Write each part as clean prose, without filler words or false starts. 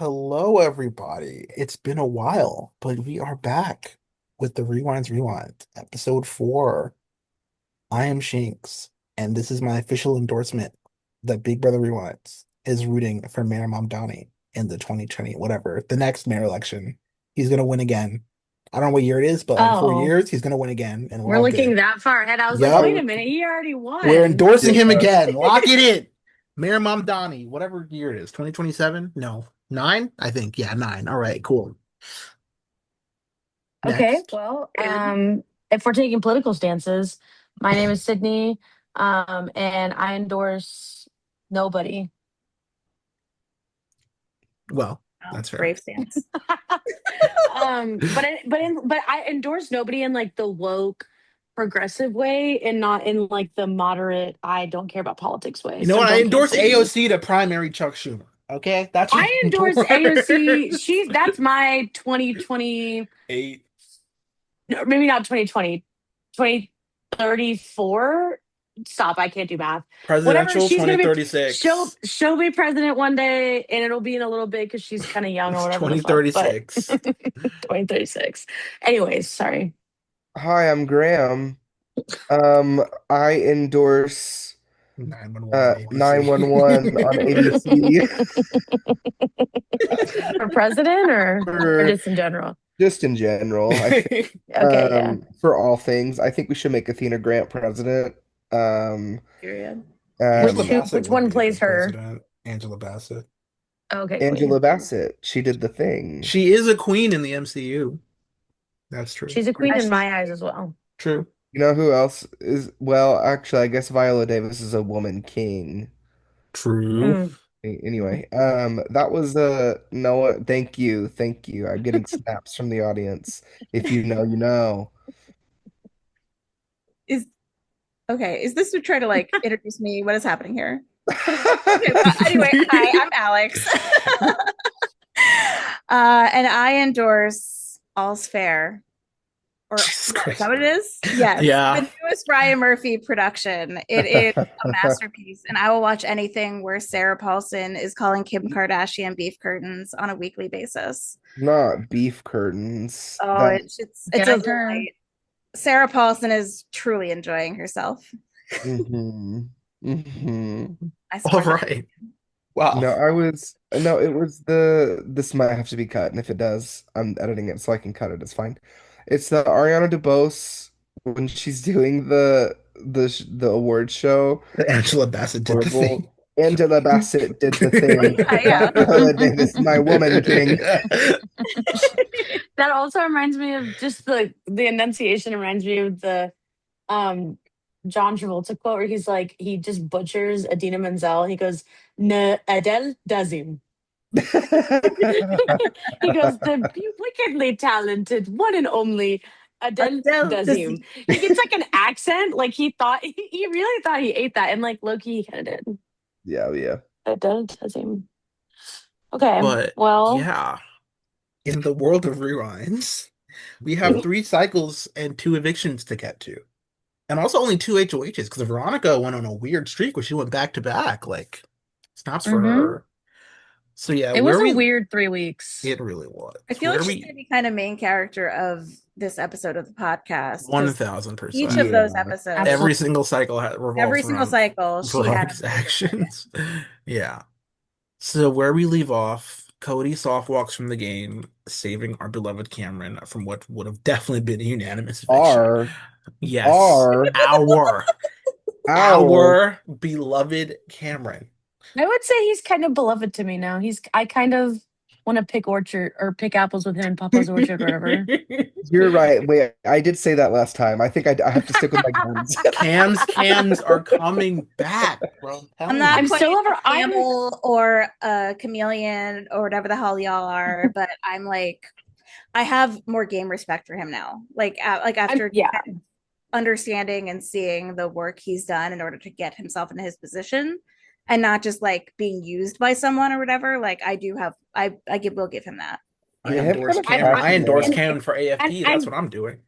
Hello, everybody. It's been a while, but we are back with the Rewinds Rewind, episode 4. I am Shinx, and this is my official endorsement that Big Brother Rewinds is rooting for Mayor Mamdani in the 2020, whatever, the next mayor election. He's going to win again. I don't know what year it is, but in four Oh, years, he's going to win again, and we're we're all looking good. that far ahead. I was like, Yep, wait a Oh, minute, he already we're won. endorsing him yeah. again. Lock it in. Mayor Mamdani, whatever year it is, 2027? No, 9? I think. Yeah, 9. All right, cool. Okay, Next. well, if we're taking political stances, my name is Sydney, and I endorse nobody. Well, Wow, that's fair. brave stance. But I endorse nobody in like the woke progressive way and not in like the moderate I don't care about politics way. You know So what? I don't endorse cancel me. AOC to primary Chuck Schumer. Okay, that's what I I endorse AOC. endorse. That's my 2020, Eight no, maybe not 2020, 2034. Stop, I can't do math. Whatever presidential she's gonna be, 2036. she'll be president one day, and it'll be in a little bit because she's kind of young or It's whatever the fuck. But 2036. 2036. Anyways, sorry. Hi, I'm Graham. I endorse 911 on ABC. 911 on ABC For president or for just in general. just in general. Okay, yeah. For all things. I think we should make Athena Grant president. Um, Period. Angela um, Bassett Which would one be a plays good her? president. Angela Bassett. Okay, Angela queen. Bassett. She did the thing. She is a queen in the MCU. That's true. She's a queen I, in my eyes as well. True. you know who else is? Well, actually, I guess Viola Davis is a woman king. True. Mm. Anyway, that was Noah. Thank you. I'm getting snaps from the audience. If you know, you know. Is okay. Is this to try to like introduce me? What is happening here? Okay, well, anyway, hi, I'm Alex. And I endorse All's Fair. Or Jesus is Christ. that what it is? Yes. Yeah. The newest Ryan Murphy production. It is a masterpiece, and I will watch anything where Sarah Paulson is calling Kim Kardashian beef curtains on a weekly basis. Not beef curtains. Oh, That it's a Gag her. delight. Sarah Paulson is truly enjoying herself. hmm hmm I All support that. right. Wow. No, it was this might have to be cut, and if it does, I'm editing it so I can cut it. It's fine. It's the Ariana DeBose when she's doing the award show. Angela Bassett did the thing. Horrible. Angela Bassett did the thing. Yeah. Viola Davis, my woman king. That also reminds me of just the enunciation reminds me of the um John Travolta quote where he's like he just butchers Adina Menzel. He goes, "Ne Adele does him." He goes, "The wickedly talented one and only Adele Adele does him." Dazeem. He gets like an accent, like he really thought he ate that, and like Loki he kind of did. Yeah, yeah. Adele does him. Okay, But well, yeah, in the world of rewinds, we have 3 cycles and 2 evictions to get to. And also only 2 HOHs because Veronica went on a weird streak where she went back to back. Like, snaps for hmm her. So yeah, it where was a we weird 3 weeks. it really was. I feel like Where she's we going to be kind of main character of this episode of the podcast because each 1000%. of those Yeah. episodes, Every single cycle revolves every single around cycle, she had a Veronica's major focus. actions. Yeah. So where we leave off, Cody soft walks from the game, saving our beloved Cameron from what would have definitely been a unanimous eviction. Our, Yes, our, our. our beloved Cameron. I would say he's kind of beloved to me now. I kind of want to pick apples with him in Papa's orchard or whatever. You're right. Wait, I did say that last time. I think I have to stick with my guns. Cam's cans are coming back, bro. I'm I'm telling not I'm you. quite still over. a camel or a chameleon or whatever the hell y'all are, but I'm like, I have more game respect for him now. Like after Yeah. understanding and seeing the work he's done in order to get himself into his position, and not just like being used by someone or whatever. Like I do have, will give him that. I Yeah, him endorse kind of Cam. I passionate. endorse and Cam for and AFP. That's and what I'm doing.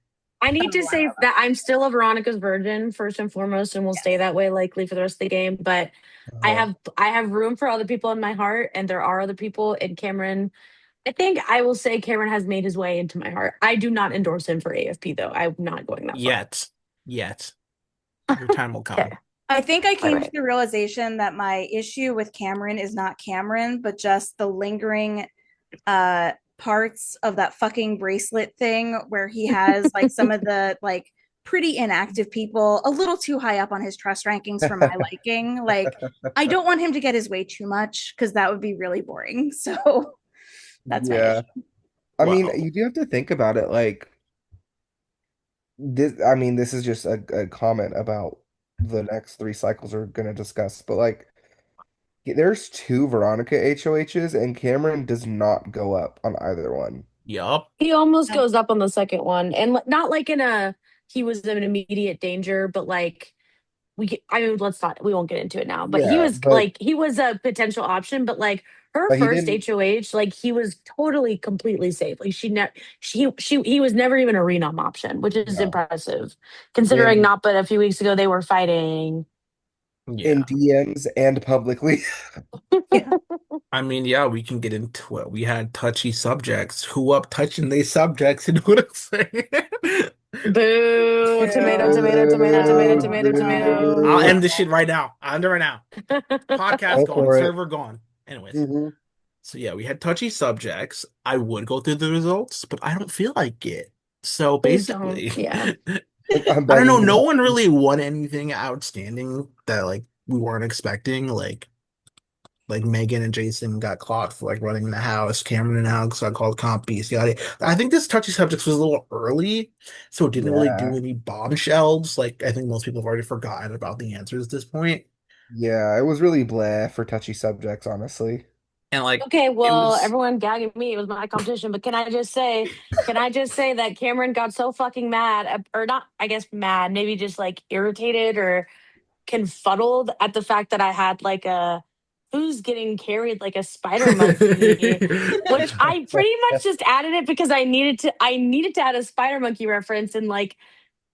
I need to say that I'm still a Veronica's virgin first and foremost, and will stay that way likely for the rest of the game. But Uh, I have room for other people in my heart, and there are other people. And Cameron, I think I will say Cameron has made his way into my heart. I do not endorse him for AFP though. I'm not going that far. Yet. Your time will Okay, come. I think I all came to right. the realization that my issue with Cameron is not Cameron, but just the lingering parts of that fucking bracelet thing where he has like some of the like pretty inactive people a little too high up on his trust rankings for my liking. Like I don't want him to get his way too much because that would be really boring. So that's my yeah. issue. I mean, Well, you do have to think about it. Like this, I mean, this is just a comment about the next three cycles we're gonna discuss. But like, there's two Veronica HOHs, and Cameron does not go up on either one. yup. He almost Yeah. goes up on the second one, and not like in a he was in immediate danger, but like I mean, let's not, we won't get into it now, but Yeah, he was a potential option, but like her but he first didn't. HOH, like he was totally completely safe. Like he was never even a renom option, which is No, impressive considering in not but a few weeks ago they were fighting. in Yeah. DMs and publicly. Yeah. I mean, yeah, we can get into it. We had touchy subjects. Who up touching these subjects? You know what I'm saying? Boo, tomato, tomato, tomato, tomato, Boo, tomato, tomato. I'll boo. end this shit right now. I'll end it right now. Podcast Go gone. for it. Server gone. Anyways. Hmm. So yeah, we had touchy subjects. I would go through the results, but I don't feel like it. So Please don't. basically, Yeah. I'm I don't know. begging you No not one to. really won anything outstanding that like we weren't expecting. Like Megan and Jason got clocked for like running the house. Cameron and Alex got called comp beast. Yeah, I think this touchy subjects was a little early, so it didn't really do Yeah, any bombshells. Like I think most people have already forgotten about the answers at this point. yeah, it was really blah for touchy subjects, honestly. And like Okay, it well, was everyone gagging me. It was my competition, but can I just say that Cameron got so fucking mad, or not? I guess mad, maybe just like irritated or confuddled at the fact that I had like a who's getting carried like a spider monkey, which I pretty much just added it because I needed to add a spider monkey reference, and like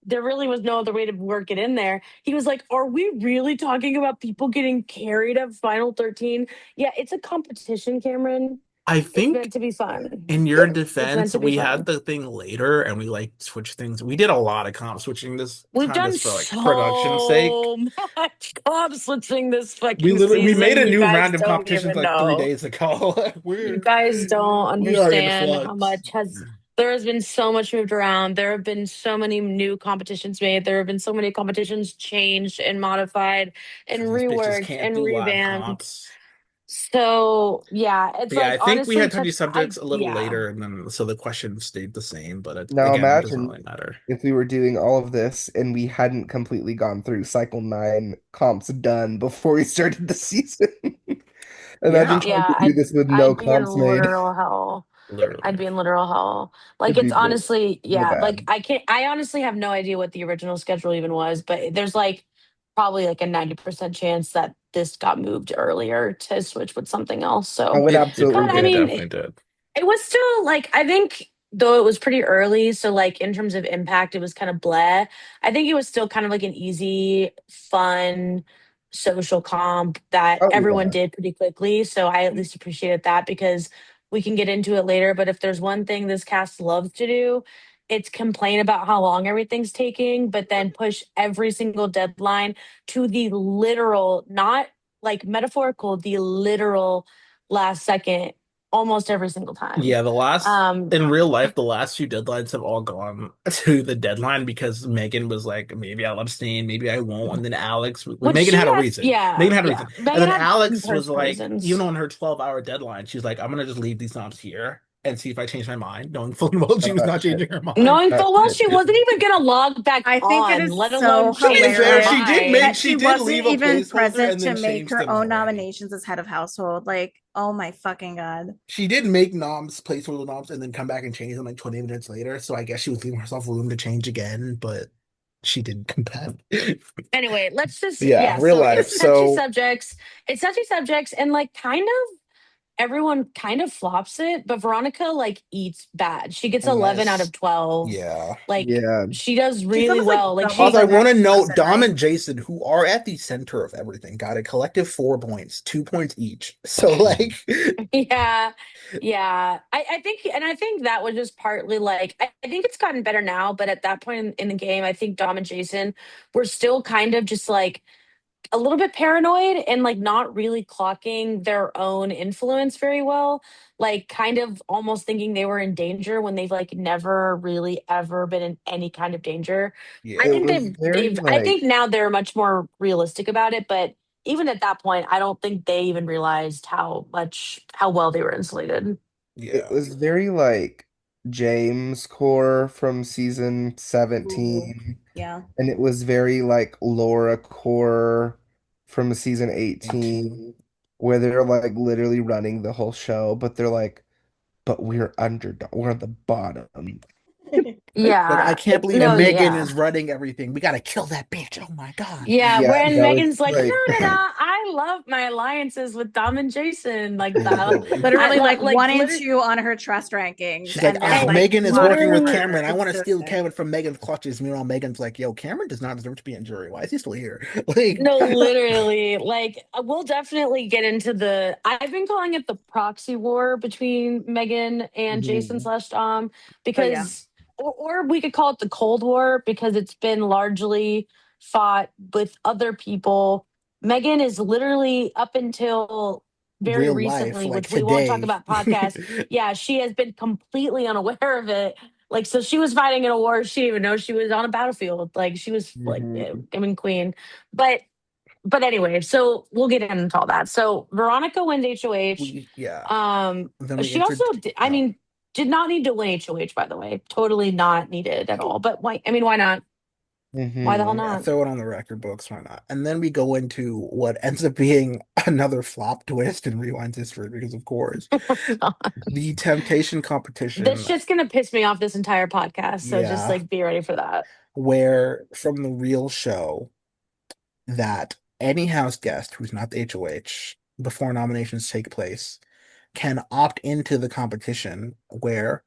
there really was no other way to work it in there. He was like, "Are we really talking about people getting carried at Final 13?" Yeah, it's a competition, Cameron. I It's meant think to be fun. in your It's meant defense, to be we had fun. the thing later and we like switched things. We did a lot of comp switching this We've time done just for like production sake. so much comp switching this We fucking literally we made season. a You new guys random don't competition even like three know. days ago. You guys don't We are in understand how flux. much has there has been so much moved around. There have been so many new competitions made. There have been so many competitions changed and modified and Because these bitches reworked can't and do live revamped. comps. So yeah, it's But yeah, like I think we honestly had touchy touch I subjects a little yeah. later, and then so the question stayed the same. But Now again, it doesn't imagine really matter. if we were doing all of this and we hadn't completely gone through cycle 9 comps done before we started the season. Imagine Yeah, trying to Yeah, do this with no I'd be in comps made. literal hell. I'd literally. be in literal hell. Like It'd be it's real, honestly, real yeah, like bad. I honestly have no idea what the original schedule even was, but there's like probably like a 90% chance that this got moved earlier to switch with something else. Oh, So, it It but absolutely I it did. mean, definitely did. it was still like I think though it was pretty early, so like in terms of impact, it was kind of bleh. I think it was still kind of like an easy, fun social comp that Oh everyone yeah. did pretty quickly. So I at least appreciated that because we can get into it later. But if there's one thing this cast loves to do, it's complain about how long everything's taking, but then push every single deadline to the literal, not like metaphorical, the literal last second almost every single time. Yeah, the last Um, in real life, the last few deadlines have all gone to the deadline because Megan was like, maybe I'll abstain, maybe I won't. And then Alex, when which Megan she had a had, reason, yeah, Megan had a yeah. reason. And Megan then had Alex was personal like, even reasons. on her 12-hour deadline, she's like, I'm gonna just leave these knobs here and see if I change my mind, knowing full well she Oh, was that not shit. changing her mind. Knowing That full well shit she is wasn't even gonna log back I think it on, is let alone so To be change her fair, hilarious mind. that she she did wasn't leave a even placeholder present and to then make changed her them own already. nominations as head of household. Like, oh my fucking God. She did make noms placeholder noms and then come back and change them like 20 minutes later. So I guess she was leaving herself room to change again, but she didn't come back. Anyway, let's just Yeah, yeah, real so life. it's touchy So subjects. It's touchy subjects and like kind of everyone kind of flops it, but Veronica like eats bad. She gets 11 out Unless, of 12. yeah. Like Yeah. she does She's really almost like well. Like double Also, she I the want to next note person, Dom right? and Jason, who are at the center of everything, got a collective 4 points, 2 points each. So, like, yeah. Yeah. I think that was just partly like I think it's gotten better now, but at that point in the game, I think Dom and Jason were still kind of just like a little bit paranoid and like not really clocking their own influence very well, like kind of almost thinking they were in danger when they've like never really ever been in any kind of danger. I yeah, It think was very they've I think like now they're much more realistic about it, but even at that point I don't think they even realized how well they were insulated. it yeah. was very like James core from season Ooh, 17. yeah. And it was very like Laura core from season 18, 18. where they're like literally running the whole show, but they're like, but we're underdog, we're on the bottom. Like, I Yeah. can't believe No, Megan yeah. is running everything. We gotta kill that bitch. Oh my God. Yeah, Yeah, when that was Megan's like, no, like, no, no, I love my alliances with Dom and Jason, like that. Literally. I Literally like like one and literally, two on her trust rankings, She's like, and then ah, and like Megan is plotting working her with literally, murder. Cameron. I want It's to so steal sick. Cameron from Megan's clutches. Meanwhile, Megan's like, yo, Cameron does not deserve to be in jury. Why is he still here? Like, no, literally, like we'll definitely get into the. I've been calling it the proxy war between Megan and Jason mhm. slash Dom Oh yeah. because, or we could call it the Cold War because it's been largely fought with other people. Megan is literally up until very real life, recently, like which we won't talk today. about podcast. Yeah, she has been completely unaware of it. Like, so she was fighting in a war. She didn't even know she was on a battlefield. Like, she was like, Mhm. I mean, queen. But anyway, so we'll get into all that. So Veronica wins HOH. Yeah. Um, And then we she entered. also, I Oh, mean, did not need to win HOH, by the way. Totally not needed at all. But why? I mean, why not? Why the hell Mhm. yeah, not? throw it on the record books. Why not? And then we go into what ends up being another flop twist in Rewind's history because, of course, the temptation This competition. shit's gonna piss me off this entire podcast. So just Yeah, like be ready for that. where from the real show that any house guest who's not the HOH before nominations take place can opt into the competition where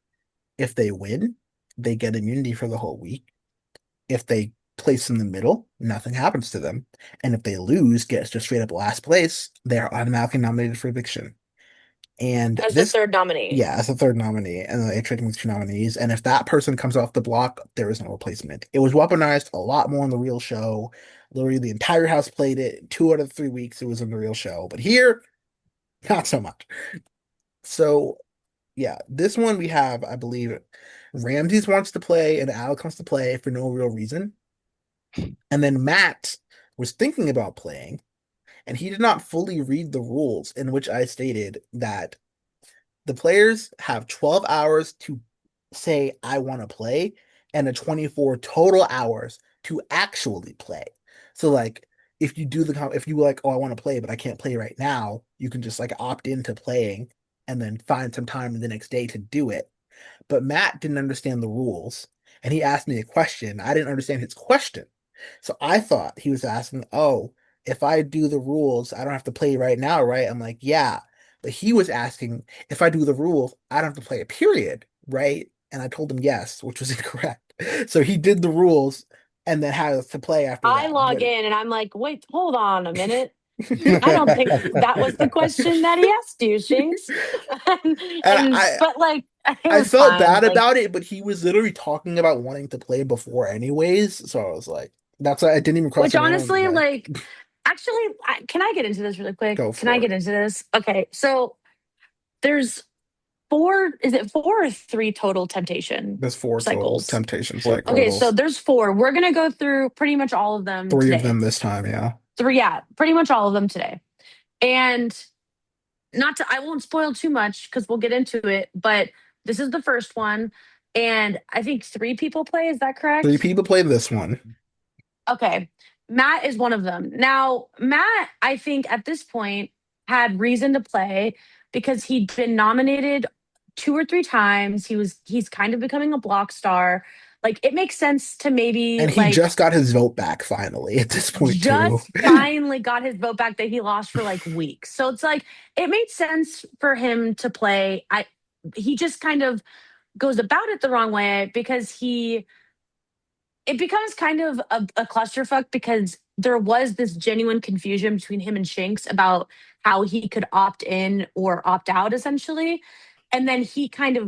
if they win, they get immunity for the whole week. If they place in the middle, nothing happens to them. And if they lose, gets just straight up last place, they're automatically nominated for eviction. And As the this, third nominee. yeah, as a third nominee, and they trade with two nominees. And if that person comes off the block, there is no replacement. It was weaponized a lot more in the real show. Literally, the entire house played it. 2 out of 3 weeks, it was in the real show. But here, not so much. So, yeah, this one we have, I believe, Ramses wants to play and Alex wants to play for no real reason. And then Matt was thinking about playing, and he did not fully read the rules, in which I stated that the players have 12 hours to say, I want to play, and a 24 total hours to actually play. So, like, if you like, oh, I want to play, but I can't play right now, you can just like opt into playing and then find some time the next day to do it. But Matt didn't understand the rules, and he asked me a question. I didn't understand his question. So I thought he was asking, oh, if I do the rules, I don't have to play right now, right? I'm like, yeah. But he was asking, if I do the rules, I don't have to play a period, right? And I told him yes, which was incorrect. So he did the rules and then had us to play after I that. log But in and I'm like, wait, hold on a minute. I don't think that was the question that he asked you, Shinx. and, and and but like it I was felt fine. bad Like about it, but he was literally talking about wanting to play before anyways. So I was like, that's why I didn't even cross which my mind. honestly, Like, like actually, can I get into this really quick? go Can I for get it. into this? Okay, so there's four. Is it four or three total temptation There's four total cycles? temptation Four Okay, cycles. so totals. there's four. We're gonna go through pretty much all of them Three of today. them this time, yeah. Three, yeah, pretty much all of them today. And not to, I won't spoil too much because we'll get into it, but this is the first one. And I think three people play. Is that Three correct? people played this one. Okay. Matt is one of them. Now, Matt, I think at this point had reason to play because he'd been nominated two or three times. He's kind of becoming a block star. Like it makes sense to maybe And he like just got his vote back finally at this point too. just finally got his vote back that he lost for like weeks. So it's like it made sense for him to play. He just kind of goes about it the wrong way because it becomes kind of a clusterfuck because there was this genuine confusion between him and Shanks about how he could opt in or opt out essentially. And then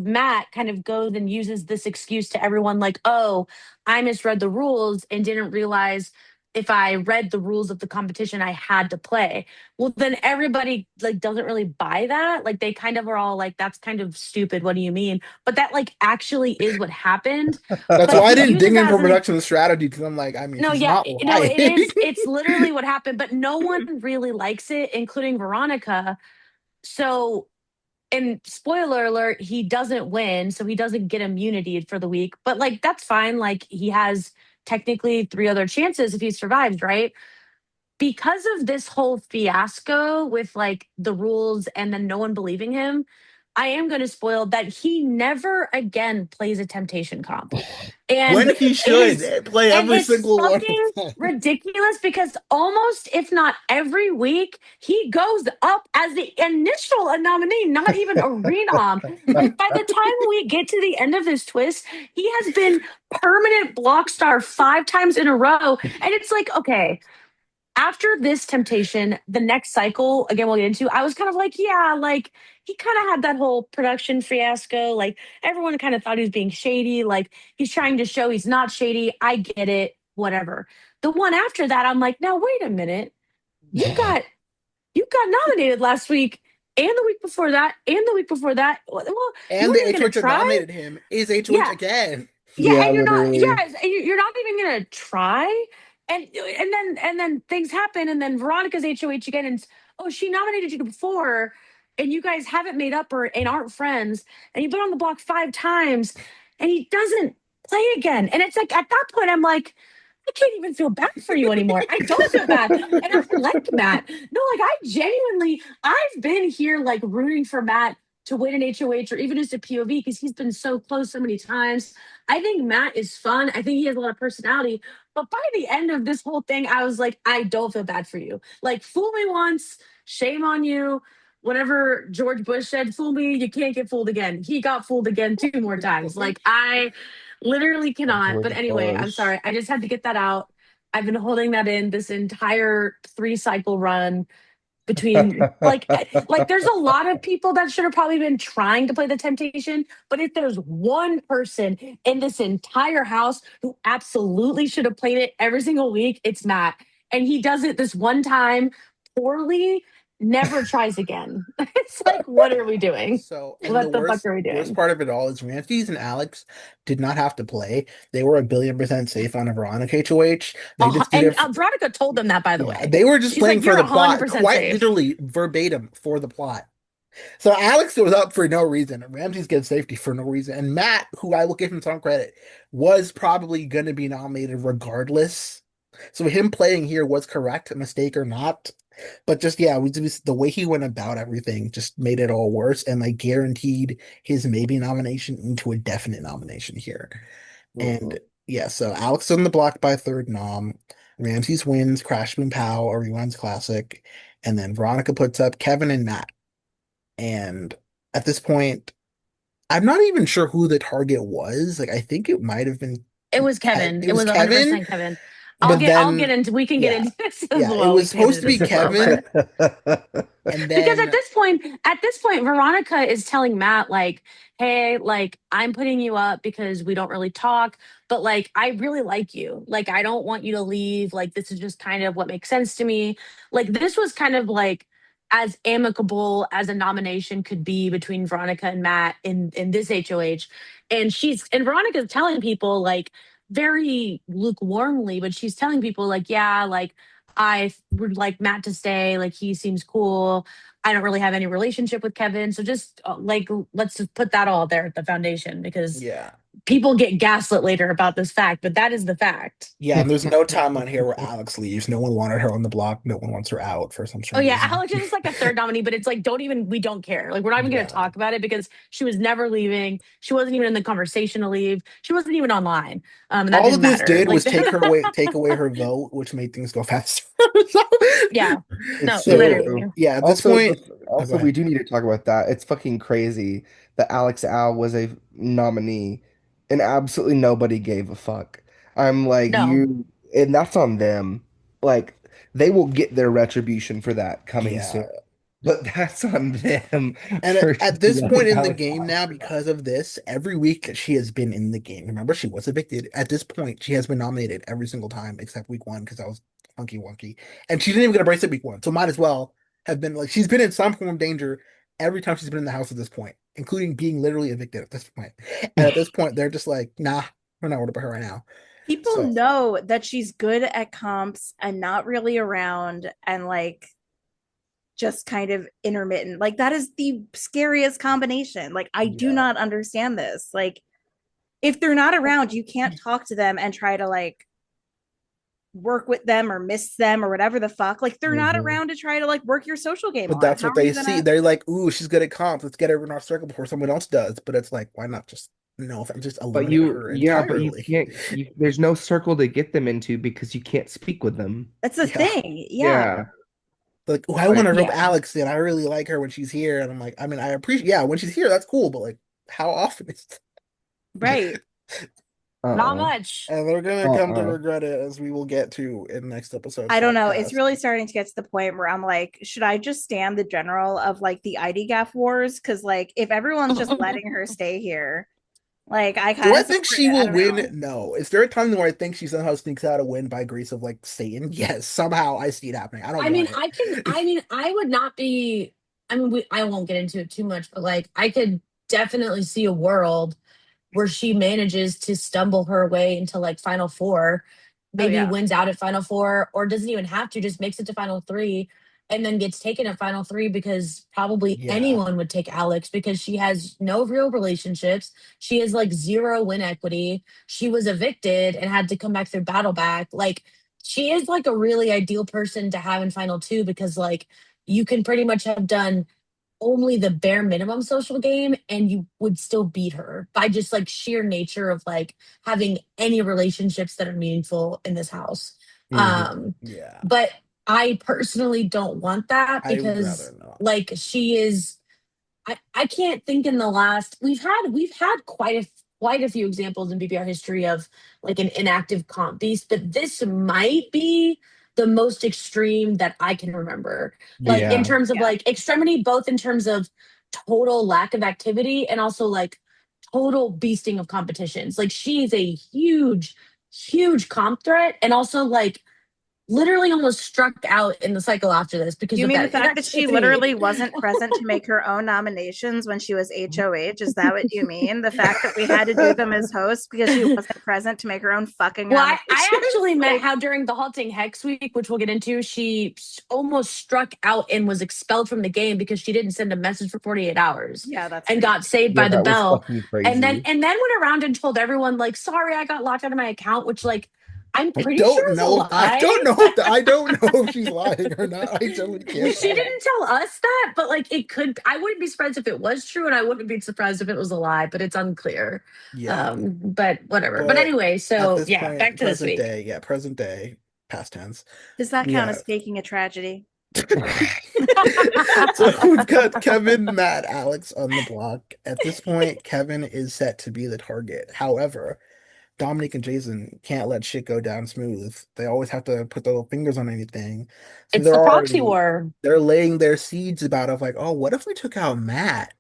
Matt kind of goes and uses this excuse to everyone like, oh, I misread the rules and didn't realize if I read the rules of the competition, I had to play. Well, then everybody like doesn't really buy that. Like they kind of are all like, that's kind of stupid. What do you mean? But that like actually is what happened. That's But why I he didn't uses dig in that for as an production strategy because I'm like, I mean, no, he's yeah, not no, lying. it is. It's literally what happened, but no one really likes it, including Veronica. So, and spoiler alert, he doesn't win, so he doesn't get immunity for the week. But like, that's fine. Like, he has technically three other chances if he survives, right? Because of this whole fiasco with like the rules and then no one believing him, I am going to spoil that he never again plays a temptation comp. And When he it should is play and every it's single one of fucking them. ridiculous because almost if not every week he goes up as the initial nominee, not even a renom. Like by the time we get to the end of this twist, he has been permanent block star 5 times in a row. And it's like, okay, after this temptation, the next cycle, again, we'll get into, I was kind of like, yeah, like he kind of had that whole production fiasco. Like everyone kind of thought he was being shady. Like he's trying to show he's not shady. I get it, whatever. The one after that, I'm like, now wait a minute. You got you got nominated last week and the week before that and the week before that. Well, you And weren't the even gonna HOH that try? nominated him is HOH Yeah. again. Yeah, Yeah, and you're not. literally. Yeah, you're not even gonna try. And then things happen, and then Veronica's HOH again, and oh, she nominated you before, and you guys haven't made up or and aren't friends, and you've been on the block 5 times, and he doesn't play again, and it's like at that point, I'm like, I can't even feel bad for you anymore. I don't feel bad. And I like Matt. No, like I genuinely, I've been here like rooting for Matt to win an HOH or even just a POV because he's been so close so many times. I think Matt is fun. I think he has a lot of personality. But by the end of this whole thing, I was like, I don't feel bad for you. Like, fool me once, shame on you. Whatever George Bush said, fool me, you can't get fooled again. He got fooled again 2 more times. Like, I literally cannot. But George anyway, I'm Bush. sorry. I just had to get that out. I've been holding that in this entire 3 cycle run between like there's a lot of people that should have probably been trying to play the temptation, but if there's one person in this entire house who absolutely should have played it every single week, it's Matt. And he does it this one time poorly, never tries again. It's like, what are we doing? So, and the What the fuck worst are we worst doing? part of it all is Ramses and Alex did not have to play. They were 1,000,000,000% safe on a Veronica HOH. They just did And it. Veronica told them that, by the Yeah, way. they were just She's playing like, for you're the plot, 100% quite safe. literally verbatim for the plot. So Alex was up for no reason, and Ramses gets safety for no reason. And Matt, who I will give him some credit, was probably going to be nominated regardless. So him playing here was correct, a mistake or not. But just yeah, the way he went about everything just made it all worse, and like guaranteed his maybe nomination into a definite nomination here. And Mhm. yeah, so Alex on the block by third nom. Ramses wins Crash Boom Pow, a reruns classic, and then Veronica puts up Kevin and Matt. And at this point, I'm not even sure who the target was. Like I think it might have been It was Kevin. It It was was Kevin, 100% Kevin. but I'll get then into, we can get yeah, into this as yeah, it well. We was can get supposed into to be this as well. But Kevin, and because then at this point, Veronica is telling Matt, like, hey, like, I'm putting you up because we don't really talk, but like, I really like you. Like, I don't want you to leave. Like, this is just kind of what makes sense to me. Like, this was kind of like as amicable as a nomination could be between Veronica and Matt in this HOH. And Veronica's telling people, like, very lukewarmly, but she's telling people, like, yeah, like, I would like Matt to stay. Like, he seems cool. I don't really have any relationship with Kevin. So just like, let's just put that all there at the foundation because yeah. people get gaslit later about this fact, but that is the fact. Yeah, and there's no time on here where Alex leaves. No one wanted her on the block. No one wants her out for some Oh strange yeah, reason. Alex is like a third nominee, but it's like we don't care. Like we're not even going to Yeah. talk about it because she was never leaving. She wasn't even in the conversation to leave. She wasn't even online, and that All didn't of this matter. did Like was take away her vote, which made things go faster. yeah, It's no, so So literally. true. yeah, at this Also, point, oh, go we ahead. do need to talk about that. It's fucking crazy that Alex Al was a nominee and absolutely nobody gave a fuck. I'm like, No, and that's on them. Like, they will get their retribution for that coming soon. Yeah. But that's on them And for at this point letting in the Alex game Al now, do that. because of this, every week that she has been in the game, remember she was evicted. At this point, she has been nominated every single time except week one because that was funky wonky. And she didn't even get a bracelet week one. So might as well have been like she's been in some form of danger every time she's been in the house at this point, including being literally evicted at this point. And at this point, they're just like, nah, we're not worried about her right now. People So know that she's good at comps and not really around and like just kind of intermittent. Like that is the scariest combination. Like I do yeah. not understand this. Like if they're not around, you can't talk to them and try to like work with them or miss them or whatever the fuck. Like they're not Mhm. around to try to like work your social game But on. that's How what are they you see. gonna They're like, ooh, she's good at comp. Let's get her in our circle before someone else does. But it's like, why not just no, if I'm just But eliminate her but you entirely? can't, there's no circle to get them into because you can't speak with them. that's the Yeah. thing. Yeah. Yeah. Like, oh, I want Like, to rope yeah, Alex in. I really like her when she's here. And I'm like, I mean, I appreciate, yeah, when she's here, that's cool. But like, how often is Right. not uh-uh. much. And they're gonna come to Uh-uh. regret it as we will get to in next episode's I don't know. It's podcast. really starting to get to the point where I'm like, should I just stand the general of like the ID gaff wars? Because like, if everyone's just letting her stay here, like I Do kind I of think support. she I will don't win? know. No. Is there a time where I think she somehow sneaks out a win by grace of like Satan? Yes, somehow I see it happening. I don't I want mean, it. I would not be, I won't get into it too much, but like, I could definitely see a world where she manages to stumble her way into like final four, Oh maybe yeah. wins out at final four, or doesn't even have to, just makes it to final three and then gets taken at final three because probably Yeah. anyone would take Alex because she has no real relationships. She has like zero win equity. She was evicted and had to come back through battle back. Like she is like a really ideal person to have in final two because like you can pretty much have done only the bare minimum social game and you would still beat her by just like sheer nature of like having any relationships that are meaningful in this house. Mhm. Yeah. But I personally don't want that I would rather because not. like she is I can't think in the last we've had quite a few examples in BBR history of like an inactive comp beast, but this might be the most extreme that I can remember. Like in Yeah. terms of Yeah. like extremity, both in terms of total lack of activity and also like total beasting of competitions. Like she is a huge comp threat and also like literally almost struck out in the cycle after this because You of mean the that fact that she inactivity. literally wasn't present to make her own nominations when she was HOH? Is that what you mean? The fact that we had to do them as hosts because she wasn't present to make her own fucking Well, nominations? I actually meant Like, how during the Halting Hex week, which we'll get into, she almost struck out and was expelled from the game because she didn't send a message for 48 hours yeah, that's and crazy. got saved Yeah, by the that was bell. fucking And crazy. then went around and told everyone, like, sorry, I got locked out of my account, which like I'm I pretty sure don't is a know. I lie. don't know. I don't know if she's lying or not. I totally can't She tell. didn't tell us that, but like it could I wouldn't be surprised if it was true, and I wouldn't be surprised if it was a lie, but it's unclear. Yeah. But whatever. But But anyway, at so this yeah, back point, to this week. present day, past tense. Does that We count have as faking a tragedy? so we've got Kevin, Matt, Alex on the block. At this point, Kevin is set to be the target. However, Dominic and Jason can't let shit go down smooth. They always have to put their little fingers on anything. So It's the proxy war they're laying their seeds about of like, oh, what if we took out Matt?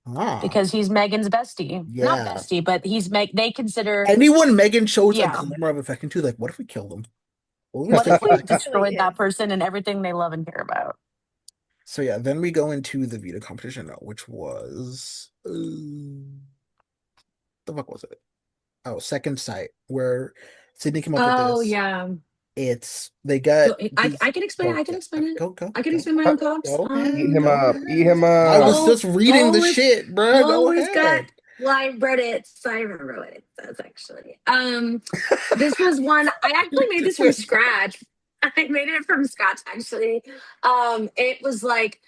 Ah, because he's Megan's bestie. Not yeah. bestie, but he's they consider Anyone Megan shows a yeah. glimmer of affection to, like, what if we killed him? What if we What if took we him? Actually destroyed that is. person and everything they love and care about? So yeah, then we go into the veto competition, which was the fuck was it? Oh, second sight where Sydney came up with Oh this. yeah. It's they got I can explain. go I can explain it. go go I can go explain my own thoughts. go Eat ahead, him go up. Eat ahead. him I up. was Cole just reading the Cole is shit, bro. Go Cole has got ahead. Well, I wrote it, so I remember what it says actually. This was one I actually made this from scratch. I made it from scratch actually. It was like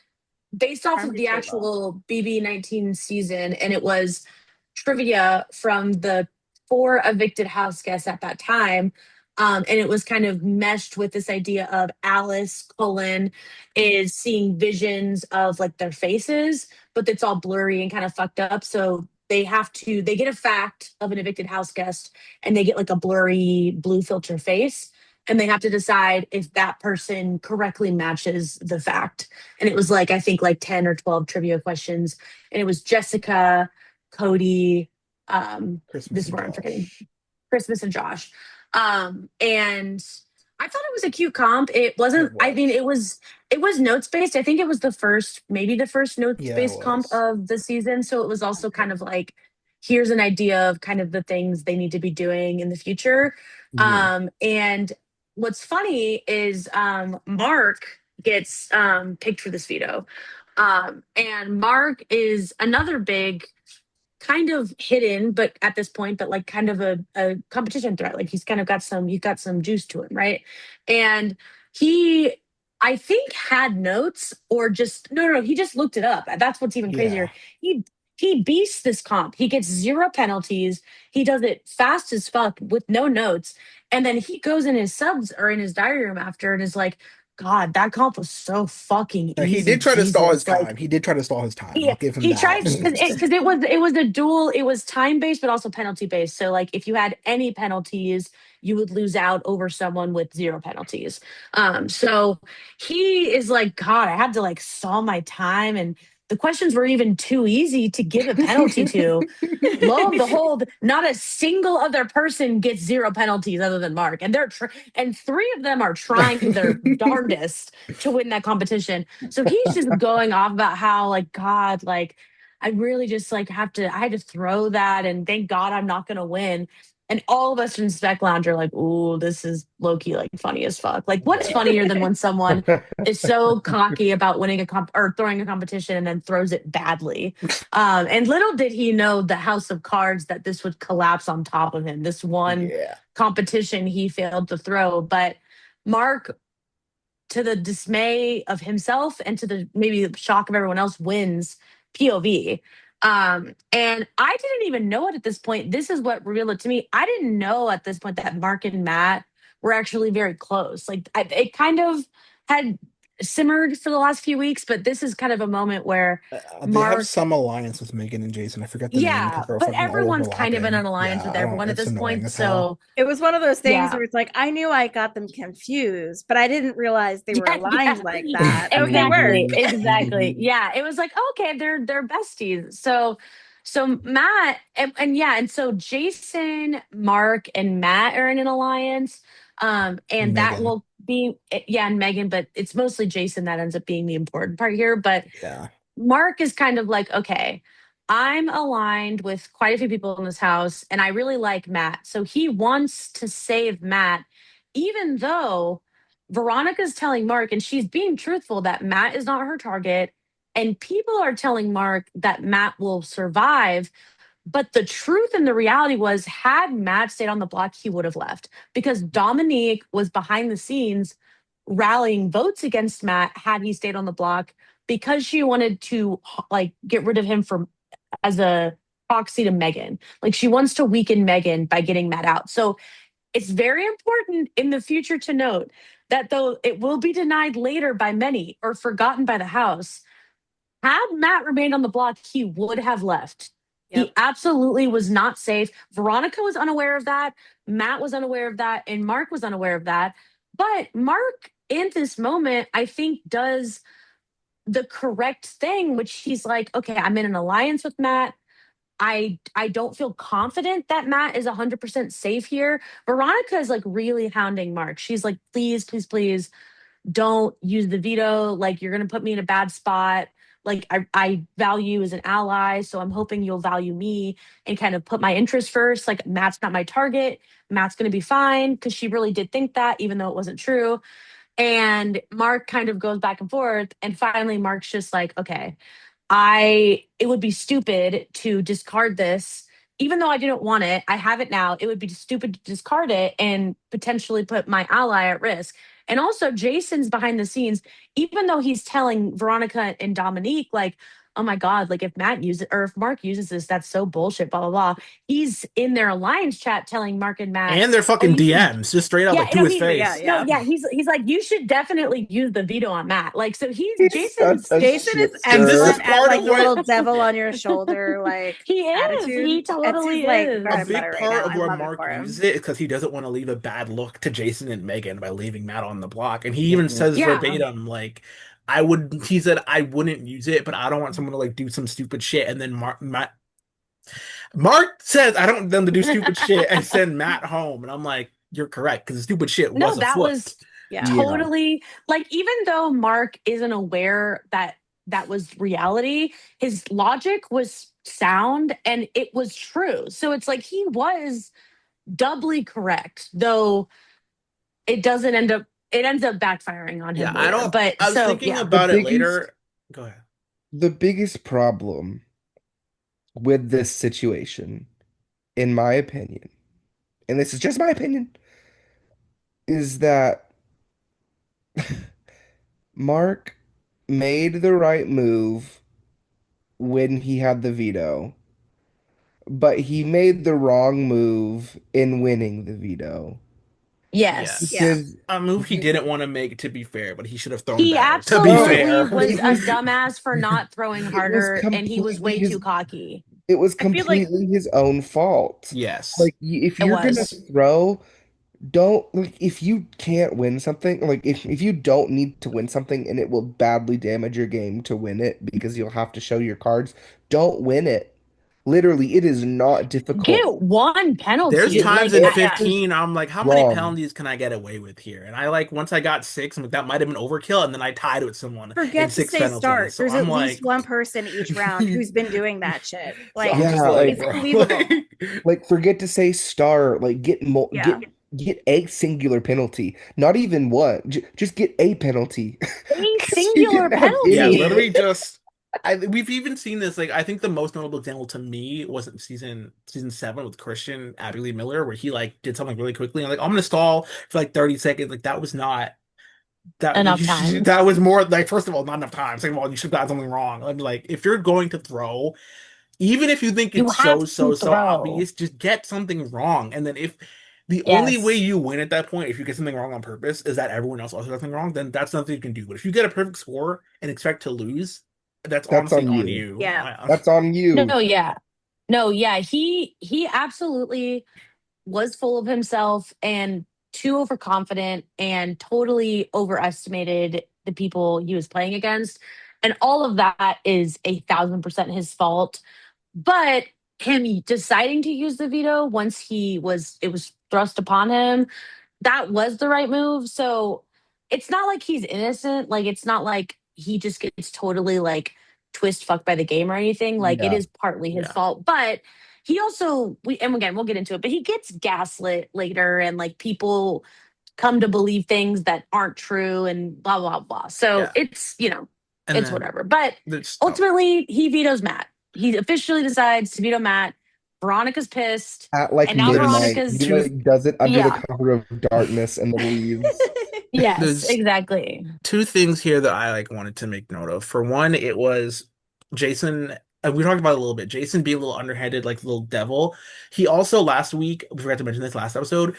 based off of Harmony the table. actual BB19 season, and it was trivia from the four evicted house guests at that time. And it was kind of meshed with this idea of Alice Cullen is seeing visions of like their faces, but it's all blurry and kind of fucked up. So they get a fact of an evicted house guest and they get like a blurry blue filter face. And they have to decide if that person correctly matches the fact. And it was like, I think like 10 or 12 trivia questions. And it was Jessica, Cody, Christmas this is and where I'm forgetting, Josh. Christmas and Josh. And I thought it was a cute comp. It wasn't, It I mean, was. it was notes based. I think it was the first, maybe the first notes Yeah, it based comp was. of the season. So it was also Okay. kind of like, here's an idea of kind of the things they need to be doing in the future. Hmm. And what's funny is Mark gets picked for this veto. And Mark is another big kind of hidden, but at this point, but like kind of a competition threat. Like he's got some juice to him, right? And he I think had notes or just no, he just looked it up. That's what's even crazier. Yeah. He he beasts this comp. He gets zero penalties. He does it fast as fuck with no notes. And then he goes in his subs or in his diary room after and is like, God, that comp was so fucking Now, he easy. did try to stall his Jesus. time. Like He did try to stall his time. he I'll give him he that. tries because it was a dual. It was time based, but also penalty based. So like if you had any penalties, you would lose out over someone with zero penalties. So he is like, God, I had to like stall my time, and the questions were even too easy to give a penalty to. Lo and behold, not a single other person gets zero penalties other than Mark, and and three of them are trying their darndest to win that competition. So he's just going off about how like God, like I really just like I had to throw that, and thank God I'm not gonna win. And all of us in Spec Lounge are like, "Ooh, this is low key like funny as fuck." Like, what's Yeah. funnier than when someone is so cocky about winning a comp or throwing a competition and then throws it badly? And little did he know the house of cards that this would collapse on top of him. This one Yeah. competition he failed to throw, but Mark, to the dismay of himself and to the maybe shock of everyone else, wins POV. And I didn't even know it at this point. This is what revealed it to me. I didn't know at this point that Mark and Matt were actually very close. Like it kind of had simmered for the last few weeks, but this is kind of a moment where They have Mark, some alliance with Megan and Jason. I forget the name because yeah, they're but fucking all everyone's kind of in an overlapping. alliance Yeah, with I don't. everyone at It's this annoying point. as hell. So It was one of those things yeah, where it's like I knew I got them confused, but I didn't realize they were yeah, aligned yeah. like that. Oh, they were. Exactly. Mhm, Exactly. mhm. Yeah. It was like, okay, they're besties. So Matt and yeah, and so Jason, Mark, and Matt are in an alliance. And that Megan. will be yeah, and Megan, but it's mostly Jason that ends up being the important part here. But Yeah. Mark is kind of like, okay, I'm aligned with quite a few people in this house, and I really like Matt. So he wants to save Matt, even though Veronica's telling Mark, and she's being truthful, that Matt is not her target. And people are telling Mark that Matt will survive. But the truth and the reality was, had Matt stayed on the block, he would have left because Dominique was behind the scenes rallying votes against Matt had he stayed on the block because she wanted to like get rid of him from as a proxy to Megan. Like she wants to weaken Megan by getting Matt out. So it's very important in the future to note that though it will be denied later by many or forgotten by the House, had Matt remained on the block, he would have left. He Yep. absolutely was not safe. Veronica was unaware of that. Matt was unaware of that. And Mark was unaware of that. But Mark, in this moment, I think does the correct thing, which he's like, okay, I'm in an alliance with Matt. I don't feel confident that Matt is 100% safe here. Veronica is like really hounding Mark. She's like, please, please, please don't use the veto. Like you're going to put me in a bad spot. Like I value as an ally. So I'm hoping you'll value me and kind of put my interests first. Like Matt's not my target. Matt's going to be fine because she really did think that, even though it wasn't true. And Mark kind of goes back and forth. And finally, Mark's just like, okay, it would be stupid to discard this. Even though I didn't want it, I have it now. It would be stupid to discard it and potentially put my ally at risk. And also, Jason's behind the scenes, even though he's telling Veronica and Dominique, like, oh my God, like if Matt uses or if Mark uses this, that's so bullshit, blah, blah, blah. He's in their alliance chat telling Mark and Matt, And their oh, fucking you should DMs, just straight up yeah, like to no, his he face. no, yeah, he's like, you should definitely use the veto on Matt. Like, so He's such Jason's a Jason is shit And this is stir. excellent at part like of the what little devil on your shoulder like he is. attitude. He It's his totally like a is. bread and big butter right part now. of I where love it Mark for uses him. it is because he doesn't want to leave a bad look to Jason and Megan by leaving Matt on the block. And he even Mhm. says Yeah. verbatim, like, he said, I wouldn't use it, but I don't want someone to like do some stupid shit. And then Mark says, I don't want them to do stupid shit and send Matt home. And I'm like, you're correct, because the stupid shit No, was that afoot. was Yeah. Yeah. totally like, even though Mark isn't aware that that was reality, his logic was sound and it was true. So it's like he was doubly correct, though it ends up backfiring on Yeah, him later. But I was so thinking yeah. The about it biggest later. Go ahead. the biggest problem with this situation, in my opinion, and this is just my opinion, is that Mark made the right move when he had the veto, but he made the wrong move in winning the veto. Yes. Yeah. Because A move he he, didn't want to make, to be fair, but he should have thrown He better, to be no, absolutely fair. was it a was dumbass for not throwing it was harder and he was completely way too his cocky. it was I feel like completely his own fault. Yes. Like if It you're gonna was. throw, don't like if you can't win something, like if you don't need to win something and it will badly damage your game to win it because you'll have to show your cards, don't win it. Literally, it is not difficult. Get one There's penalty. times Like in It I, is 15, I'm like, how many wrong. penalties can I get away with here? And I like, once I got six, I'm like, that might have been overkill. And then I tied with someone in forget to six say penalties. start. So There's I'm at least like, one person each round who's been doing that shit. so Like I'm just Yeah, like, it's bro, unbelievable. like forget to say star, like Yeah. get a singular penalty, not even one. Just get a penalty a because you singular didn't have yeah, any. penalty. literally just. We've even seen this. Like, I think the most notable example to me was in season 7 with Christian Abby Lee Miller, where he like did something really quickly. I'm like, I'm gonna stall for like 30 seconds. Like, that was not that Enough time. that was more like, first of all, not enough time. Second of all, you should have got something wrong. I'm like, if you're going to throw, even if you think You it's have to so throw. obvious, just get something wrong. And then if the only way Yes. you win at that point, if you get something wrong on purpose, is that everyone else also got something wrong, then that's nothing you can do. But if you get a perfect score and expect to lose, that's That's honestly on on you. you. Yeah. That's on you. No, yeah. No, yeah. He absolutely was full of himself and too overconfident and totally overestimated the people he was playing against. And all of that is 1,000% his fault. But him deciding to use the veto once it was thrust upon him, that was the right move. So it's not like he's innocent. Like it's not like he just gets totally like twist fucked by the game or anything. Like it Yeah. is partly his Yeah. fault. But he also and again we'll get into it, but he gets gaslit later and like people come to believe things that aren't true and blah blah blah. So Yeah. it's And it's then whatever. But there's ultimately he vetoes Matt. He officially decides to veto Matt. Veronica's pissed. At like And now there's midnight, he Veronica's two like does it under the yeah. cover of darkness and then leaves. Yes, there's exactly. two things here that I like wanted to make note of. For one, it was Jason. We talked about it a little bit. Jason being a little underhanded, like little devil. He also last week, we forgot to mention this last episode.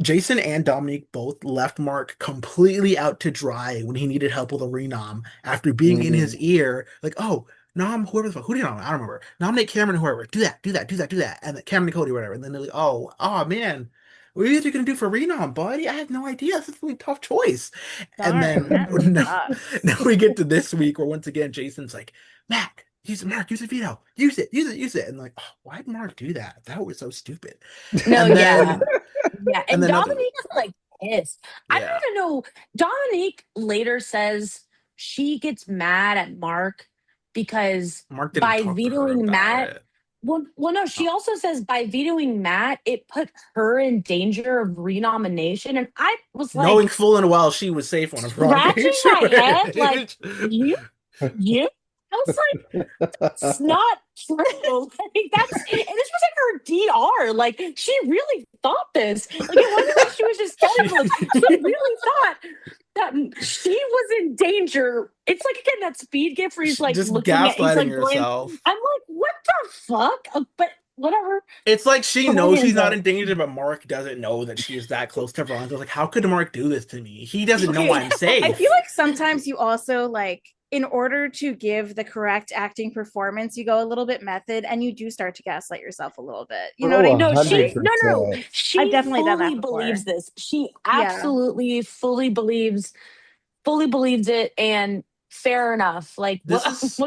Jason and Dominique both left Mark completely out to dry when he needed help with a renom after being in his Mhm. ear, like, oh, nom, whoever the fuck, who do you know? I don't remember. Nominate Cameron, whoever. Do that, do that, do that, do that. And then Cameron and Cody, whatever. And then they're like, oh man, what are you gonna do for renom, buddy? I have no idea. This is a really tough choice. And Darn, then that now, sucks. now we get to this week where once again Jason's like, Mac, use a veto. Use it, use it, use it. And like, oh, why'd Mark do that? That was so stupid. No, And yeah. then Yeah. and And then other Dominique is like pissed. I don't yeah. even know. Dominique later says she gets mad at Mark because Mark didn't by talk to her vetoing about Matt, it. no, she also says by vetoing Matt, it put her in danger of renomination. And I was Knowing like full and well she was safe on a scratching Veronica my head, like, page. you, you. I was like, it's not true. Like that's and this was in her DR. Like she really thought this. Like it wasn't like she was just telling She, people this. She really thought that she was in danger. It's like again that speed gift where he's she like just looking at he's gaslighting like going, herself. I'm like, what the fuck? But whatever. It's like she Put my knows she's hands not up. in danger, but Mark doesn't know that she is that close to Veronica. Like, how could Mark do this to me? He doesn't know Okay. I'm I feel safe. like sometimes you also like in order to give the correct acting performance, you go a little bit method and you do start to gaslight yourself a little bit. You know what Oh, I a mean? No, Like she no no no. 100%. I've She definitely done fully that before. believes this. She Yeah. absolutely fully believes it and fair enough. Like This is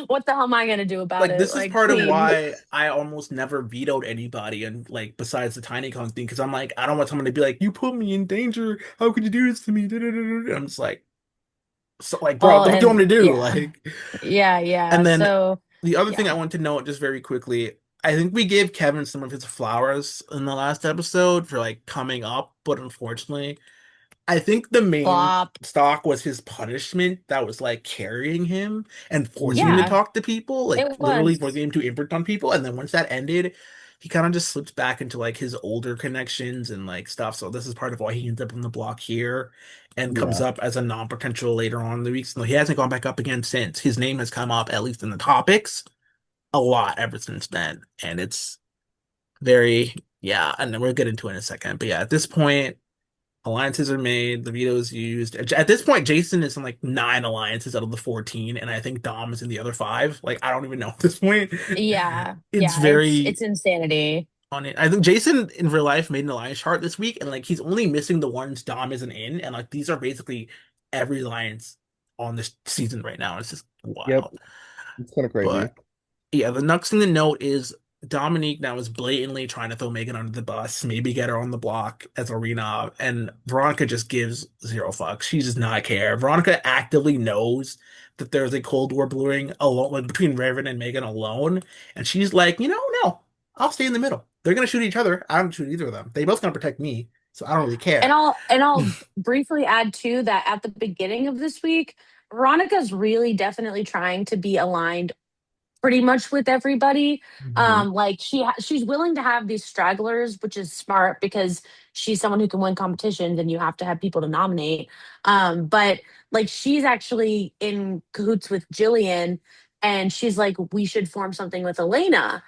what the hell am I gonna do about like it? this is Like part of queen. why I almost never vetoed anybody, and like besides the Tiny Con thing, because I'm like, I don't want someone to be like, you put me in danger. How could you do this to me? I'm just like, so like, bro, what Well, the fuck do you want and me to do? yeah. Like, Yeah. and then So the other thing I yeah. want to note just very quickly, I think we gave Kevin some of his flowers in the last episode for like coming up, but unfortunately, I think the main Flop. stock was his punishment that was like carrying him and forcing him to Mhm. Yeah, talk to people, like it literally was. forcing him to imprint on people. And then once that ended, he kind of just slipped back into like his older connections and like stuff. So this is part of why he ends up on the block here and comes Yeah. up as a non-potential later on in the week. So he hasn't gone back up again since. His name has come up, at least in the topics, a lot ever since then. And it's very, yeah, and then we'll get into it in a second. But yeah, at this point, alliances are made, the veto is used. At this point, Jason is in like 9 alliances out of the 14, and I think Dom is in the other 5. Like, I don't even know at this point. It's Yeah, it's very insanity. on it. I think Jason in real life made an alliance chart this week, and like he's only missing the ones Dom isn't in, and like these are basically every alliance on this season right now. It's just Yep. wild. It's kind of crazy. But yeah, the next thing to note is Dominique now is blatantly trying to throw Megan under the bus, maybe get her on the block as Arena, and Veronica just gives zero fucks. She does not care. Veronica actively knows that there's a Cold War brewing alone, like between Raven and Megan alone, and she's like, no, I'll stay in the middle. They're gonna shoot each other. I don't shoot either of them. They both gonna protect me, so I don't really And care. I'll briefly add too that at the beginning of this week, Veronica's really definitely trying to be aligned pretty much with everybody. Mhm. Like she's willing to have these stragglers, which is smart because she's someone who can win competitions, and you have to have people to nominate. But like she's actually in cahoots with Jillian, and she's like, we should form something with Elena.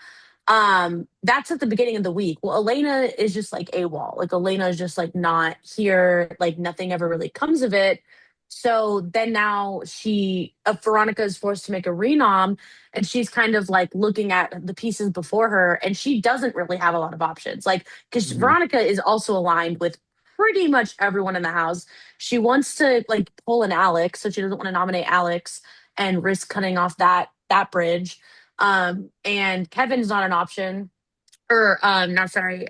That's at the beginning of the week. Well, Elena is just like AWOL. Like Elena is just like not here. Like nothing ever really comes of it. So then now Veronica is forced to make a renom, and she's kind of like looking at the pieces before her, and she doesn't really have a lot of options. Like because Mhm. Veronica is also aligned with pretty much everyone in the house. She wants to like pull an Alex, so she doesn't want to nominate Alex and risk cutting off that bridge. And Kevin's not an option. Or not sorry,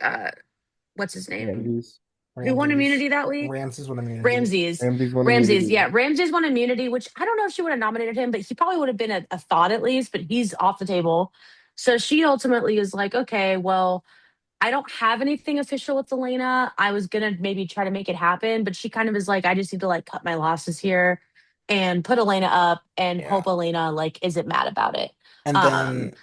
what's his name? Ramses. Who won Ramses, immunity that week? Ramses with immunity. Ramses. Ramses won Ramses, immunity. yeah. Ramses won immunity, which I don't know if she would have nominated him, but he probably would have been a thought at least, but he's off the table. So she ultimately is like, okay, well, I don't have anything official with Elena. I was gonna maybe try to make it happen, but she kind of is like, I just need to like cut my losses here and put Elena up and Yeah. hope Elena like isn't mad about it. And Um, then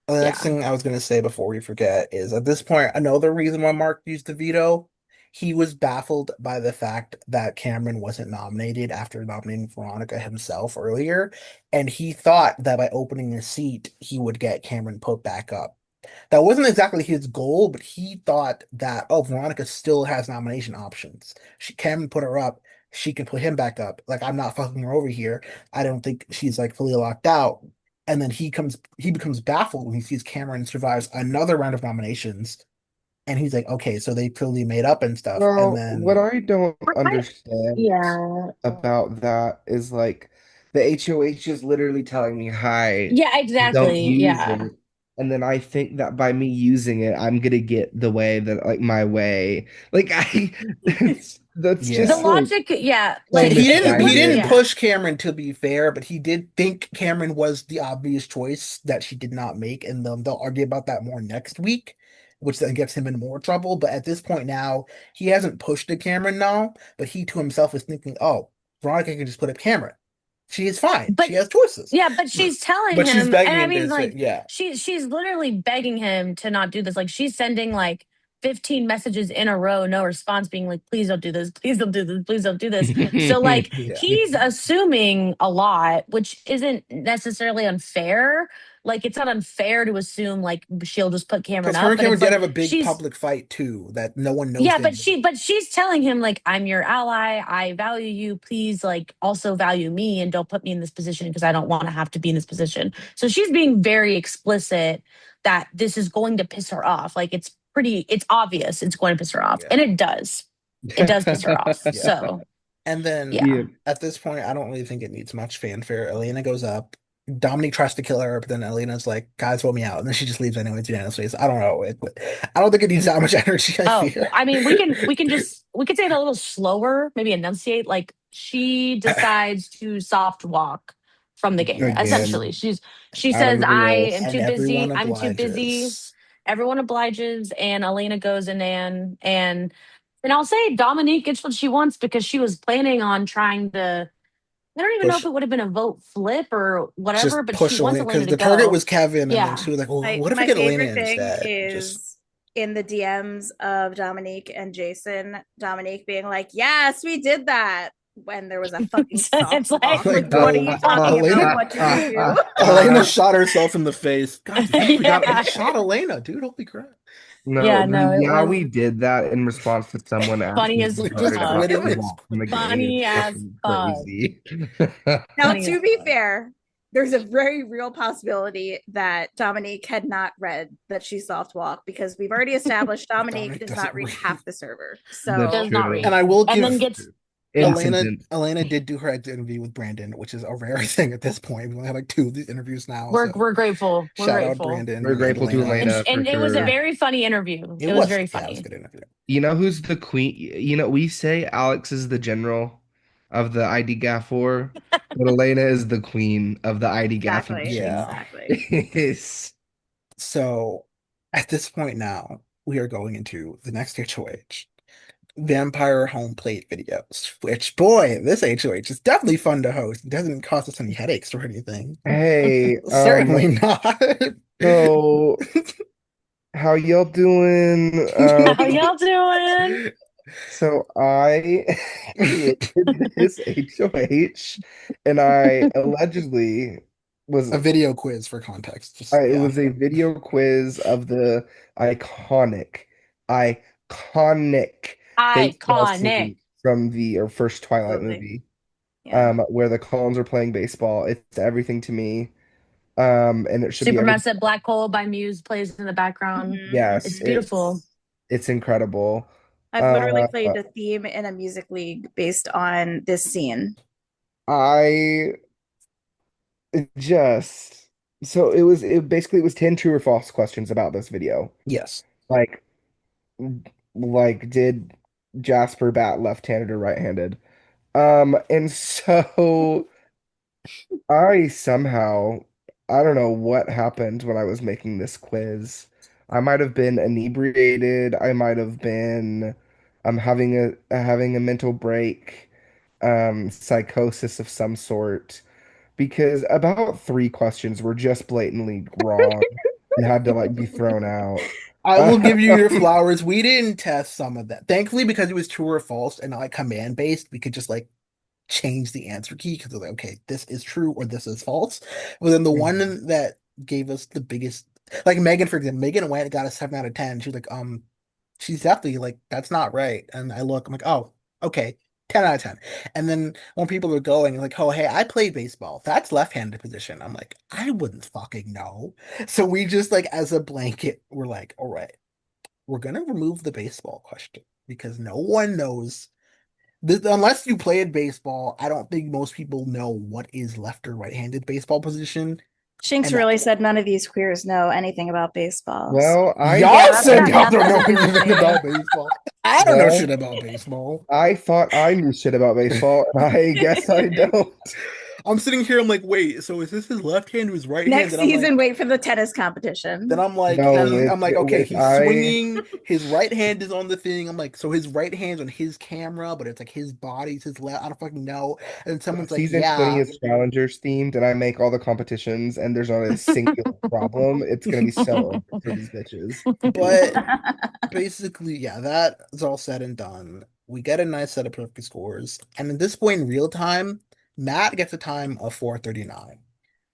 the next yeah. thing I was going to say before we forget is at this point, another reason why Mark used the veto, he was baffled by the fact that Cameron wasn't nominated after nominating Veronica himself earlier. And he thought that by opening the seat, he would get Cameron put back up. That wasn't exactly his goal, but he thought that, oh, Veronica still has nomination options. She can put her up. She can put him back up. Like, I'm not fucking her over here. I don't think she's like fully locked out. And then he becomes baffled when he sees Cameron survives another round of nominations. And he's like, okay, so they clearly made up and stuff. And Well, what then, I don't I, understand yeah. about that is like the HOH is literally telling me, hi, Yeah, don't exactly. use Yeah. it. And then I think that by me using it, I'm gonna get the way that like my way. Like I that's The just yeah. like logic, yeah, so He, like he it didn't he was, didn't misguided. yeah. push Cameron to be fair, but he did think Cameron was the obvious choice that she did not make, and they'll argue about that more next week, which then gets him in more trouble. But at this point now, he hasn't pushed to Cameron now, but he to himself is thinking, oh, Veronica can just put up Cameron. She is fine. But she has choices. yeah, but she's telling But she's him, begging and I him mean, to say, like, yeah. she's literally begging him to not do this. Like, she's sending like 15 messages in a row, no response, being like, please don't do this, please don't do this, please don't do this. So like Yeah. he's assuming a lot, which isn't necessarily unfair. Like, it's not unfair to assume like she'll just put Cameron Because her up, and but Cameron it's did like have a big she's public fight too that no one knows. yeah, but she's telling him like, I'm your ally. I value you. Please, like, also value me and don't put me in this position because I don't want to have to be in this position. So she's being very explicit that this is going to piss her off. Like, it's obvious it's going to piss her off, Yeah. and it does. It does piss her off. Yeah. So And then yeah. at this point, I don't really think it needs much fanfare. Elena goes up. Dominique tries to kill her, but then Elena's like, guys, vote me out. And then she just leaves anyway to Daniel's face. I don't know. I don't think it needs that much energy, I Oh, fear. I mean, we could say it a little slower, maybe enunciate. Like, she decides to soft walk from the game. Again, Essentially, she out of says, "I nowhere. am And too busy. everyone I'm too busy." obliges. Everyone obliges, and Elena goes in and I'll say Dominique gets what she wants because she was planning on trying to. I don't even know if Push, it would have been a vote flip or whatever, just but she push wants Elena Elena because to the target go. was Kevin, and then Yeah. she was like, well, what if we My get Elena favorite thing instead? Just is in the DMs of Dominique and Jason, Dominique being like, yes, we did that when there was a fucking So it's soft like, walk. like, Like, what are bro, you talking Elena, about? What did we do? Elena shot herself in the face. God, we yeah, shot Elena, dude. Holy crap. No, yeah. No, it yeah, was we did that in response to someone funny asking as if we Just heard fuck. about quitting the this. walk from the game. Funny It's as fucking fuck. crazy. Now, Funny as to be fuck. fair, there's a very real possibility that Dominique had not read that she soft walked because we've already established Dominique Dominic does doesn't not read read. half the server. That's Does So not true. And read, I will and then give gets yeah. Elena Incompetent. Elena did do her exit interview with Brandon, which is a rare thing at this point. We only have like 2 of these interviews now, We're so we're grateful. We're shout out grateful, Brandon We're and grateful to Elena. Elena for and it was a sure. very funny interview. It It was was, very yeah, it was a funny. good interview. You know who's the queen? You know, we say Alex is the general of the ID gaff war, but Elena is the queen of the ID gaff exactly, nation. Yeah. exactly. Yes. So at this point now, we are going into the next HOH. Vampire home plate videos, which boy, this HOH is definitely fun to host. It doesn't cause us any headaches or anything. Hey, Certainly not. so how y'all doing? How y'all doing? So I created this HOH, and I allegedly was A video quiz for context. Just it yeah. was a video quiz of the iconic, iconic baseball Iconic. scene from the first Twilight Absolutely. movie, Yeah. where the Collins are playing baseball. It's everything to me. And it should be everything. Supermassive Black Hole by Muse plays in the background. Mhm, Yes, It's mhm. beautiful. it's incredible. I've literally Uh, played a theme in a music league based on this scene. I just so it basically it was 10 true or false questions about this video. Yes. Like did Jasper bat left-handed or right-handed? And so I somehow, I don't know what happened when I was making this quiz. I might have been inebriated. I might have been having a mental break, psychosis of some sort, because about 3 questions were just blatantly wrong and had to like be thrown out. I will give you your flowers. We didn't test some of that. Thankfully, because it was true or false and not like command based, we could just like change the answer key because they're like, okay, this is true or this is false. But then the one that gave us the biggest, like Megan, for example, Megan went and got a 7 out of 10. She was like, she's definitely like, that's not right. And I look, I'm like, oh, okay, 10 out of 10. And then when people are going, like, oh, hey, I played baseball. That's left-handed position. I'm like, I wouldn't fucking know. So we just like, as a blanket, we're like, all right, we're gonna remove the baseball question because no one knows. Unless you played baseball, I don't think most people know what is left or right-handed baseball position. Shinx And really said none of these queers know anything about baseball. Well, y'all that's said what y'all I- don't know that's what I'm anything saying. about baseball. I don't know Well, shit about baseball. I thought I knew shit about baseball, and I guess I don't. I'm sitting here. I'm like, wait. So is this his left hand or his right hand? Next And I'm season, like, wait for the tennis then competition. I'm like, No, I'm like, okay, with he's I swinging. His right hand is on the thing. I'm like, so his right hand's on his camera, but it's like his body's his left. I don't fucking know. And someone's like, season 20 yeah. is challengers themed, and I make all the competitions, and there's not a singular problem. It's gonna be so over for these bitches. But basically, yeah, that is all said and done. We get a nice set of perfect scores. And at this point in real time, Matt gets a time of 439.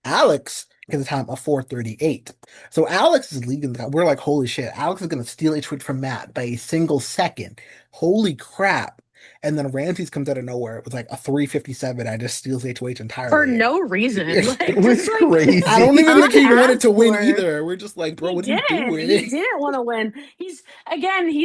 Alex gets a time of 438. So Alex is leading. We're like, holy shit, Alex is going to steal a tweet from Matt by a single second. Holy crap. And then Ramses comes out of nowhere with like a 357. I just steals HOH For entirely. no reason. It Like, just was like I don't crazy. even think he wanted to unasked win for. either. We're just like, bro, He what are you didn't. He doing? didn't want to win. He's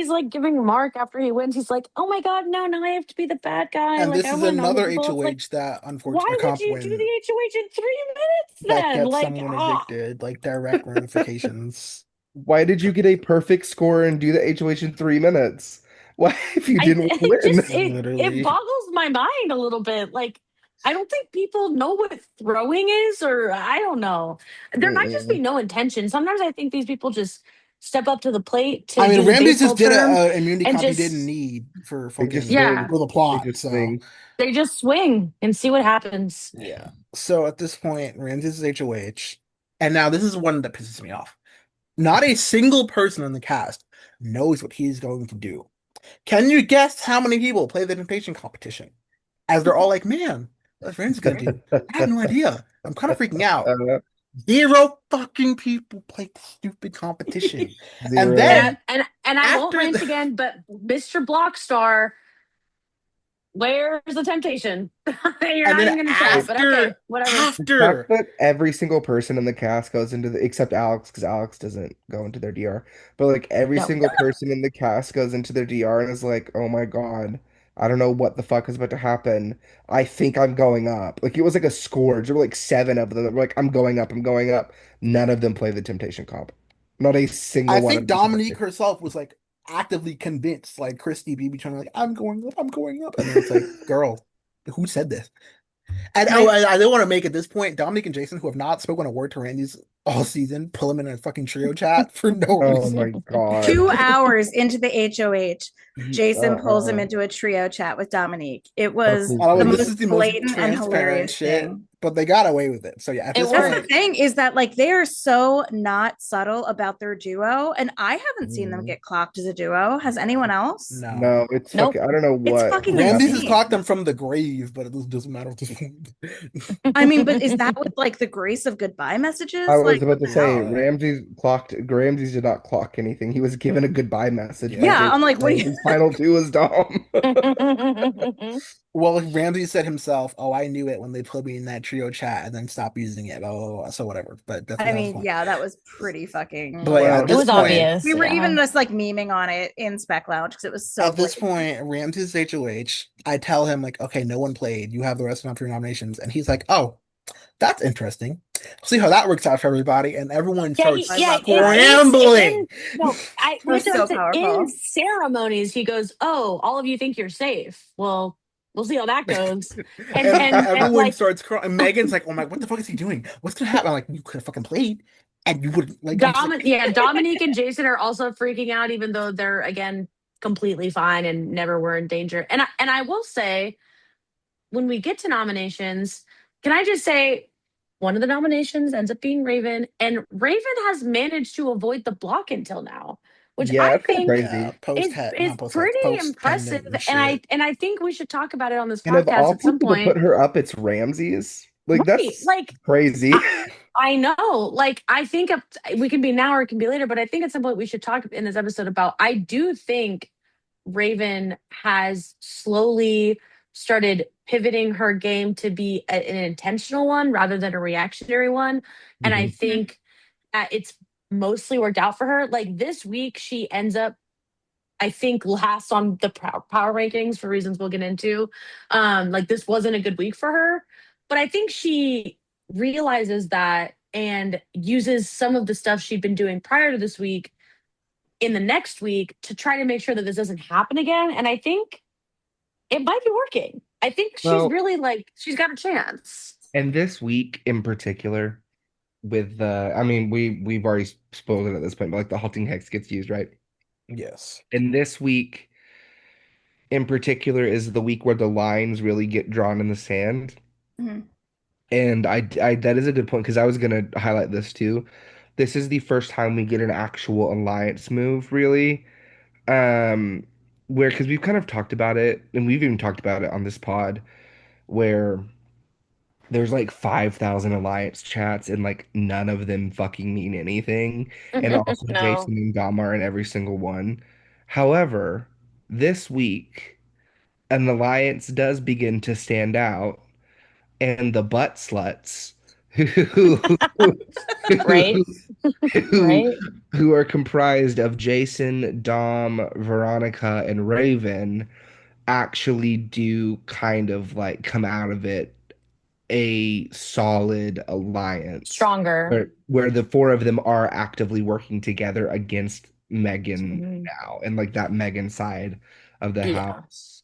like giving Mark after he wins. He's like, oh my God, no, now I have to be the bad guy. And Like, this I is want all the another people. It's like, HOH that why unfortunately would comp you do win the HOH in 3 minutes that then? gets Like, someone evicted, like direct ramifications. Why did you get a perfect score and do the HOH in 3 minutes? Why, if you I didn't it win? just it Literally. boggles my mind a little bit. Like, I don't think people know what throwing is, or I don't know. There might just be Mm-mm. no intention. Sometimes I think these people just step up to the plate I to mean, do the Ramses baseball just did term a immunity and comp he didn't just need for They just fucking yeah, swing. for the They plot. just So swing. they just swing and see what happens. yeah. So at this point, Ramses is HOH. And now this is one that pisses me off. Not a single person in the cast knows what he's going to do. Can you guess how many people play the temptation competition? As they're all like, man, what's Ramses gonna do? I have no idea. I'm kind of freaking out. Uh, Zero fucking people play the stupid competition. And Zero. then And I won't after rant the again, but Mr. Blockstar, where's the temptation? You're and not then even gonna say it, but okay, whatever. The fact after that every single person in the cast goes into the, except Alex, because Alex doesn't go into their DR, but like every No. single person in the cast goes into their DR and is like, oh my God, I don't know what the fuck is about to happen. I think I'm going up. Like it was like a scourge. There were like seven of them that were like, I'm going up, I'm going up. None of them play the Temptation comp. Not a I single one think of them Dominique played. herself was like actively convinced, like Christy BB trying to like, I'm going up, I'm going up. And then it's like, girl, who said this? And My I don't want to make at this point Dominic and Jason, who have not spoken a word to Randy's all season, pull him in a fucking trio chat for no Oh my reason. God. 2 hours into the HOH, Jason pulls him Uh-uh. into a trio chat with Dominique. It Fuck was me, I don't the know, this please. most is the most blatant and transparent hilarious shit, thing. but they got away with it. So yeah, at It this That's the point, worked. thing is that like they are so not subtle about their duo, and I haven't seen them Mm. get clocked as a duo. Has anyone else? no. No, it's Nope. fucking, I don't know It's what fucking was Ramses has happening. clocked insane. them from the grave, but it doesn't matter at this point. I mean, but is that with like the grace of goodbye I messages? was Like, about what to the say hell? Yeah. Ramses did not clock anything. He was given a goodbye message by Yeah, Yeah. Jason I'm like, what do saying you his final two was Dom. Well, Ramsey said himself, "Oh, I knew it when they put me in that trio chat, and then stopped using it." Oh, so whatever. But that's I that was mean, fine. yeah, that was pretty fucking But yeah, at Well, It this was point, obvious. we were even Yeah. just like memeing on it in Spec Lounge because it was so at this blatant. point, Ramsey's HOH. I tell him like, "Okay, no one played. You have the rest of them for your nominations," and he's like, "Oh, that's interesting. See how that works out for everybody." And everyone Yeah, starts I yeah. love that. It's scrambling. in no. We have That's to so understand. In powerful. ceremonies, he goes, "Oh, all of you think you're safe. Well, we'll see how that goes." And And and and everyone like starts crying. Megan's like, "Oh my, what the fuck is he doing? What's gonna happen?" I'm like, "You could have fucking played, and you wouldn't like." I'm just like, Dominique and Jason are also freaking out, even though they're again completely fine and never were in danger. And I will say, when we get to nominations, can I just say one of the nominations ends up being Raven, and Raven has managed to avoid the block until now, which yeah, I it's kind of think yeah, crazy. post het, is not post het, pretty post impressive. pendant and And shit. I think we should talk about it on this And of podcast all at some people to put point. her up, it's Ramses. Like Right. that's Like crazy. I, I know. Like I think we can be now or it can be later, but I think at some point we should talk in this episode about I do think Raven has slowly started pivoting her game to be an intentional one rather than a reactionary one. And I Mhm. think that it's mostly worked out for her. Like this week, she ends up, I think, last on the power rankings for reasons we'll get into. Like this wasn't a good week for her, but I think she realizes that and uses some of the stuff she'd been doing prior to this week in the next week to try to make sure that this doesn't happen again. And I think it might be working. I think she's Well, really like she's got a chance. And this week in particular, with the, I mean, we've already spoiled it at this point, but like the halting hex gets used, right? Yes. And this week in particular is the week where the lines really get drawn in the sand. Mhm. And I that is a good point because I was gonna highlight this too. This is the first time we get an actual alliance move, really. Um, where because we've kind of talked about it, and we've even talked about it on this pod, where there's like 5,000 alliance chats and like none of them fucking mean anything. And also No. Jason and Dom are in every single one. However, this week, an alliance does begin to stand out, and the butt sluts who Right? who Right? who are comprised of Jason, Dom, Veronica, and Raven actually do kind of like come out of it a solid alliance Stronger. where the four of them are actively working together against Megan Mhm. now and like that Megan side of the Yeah. house.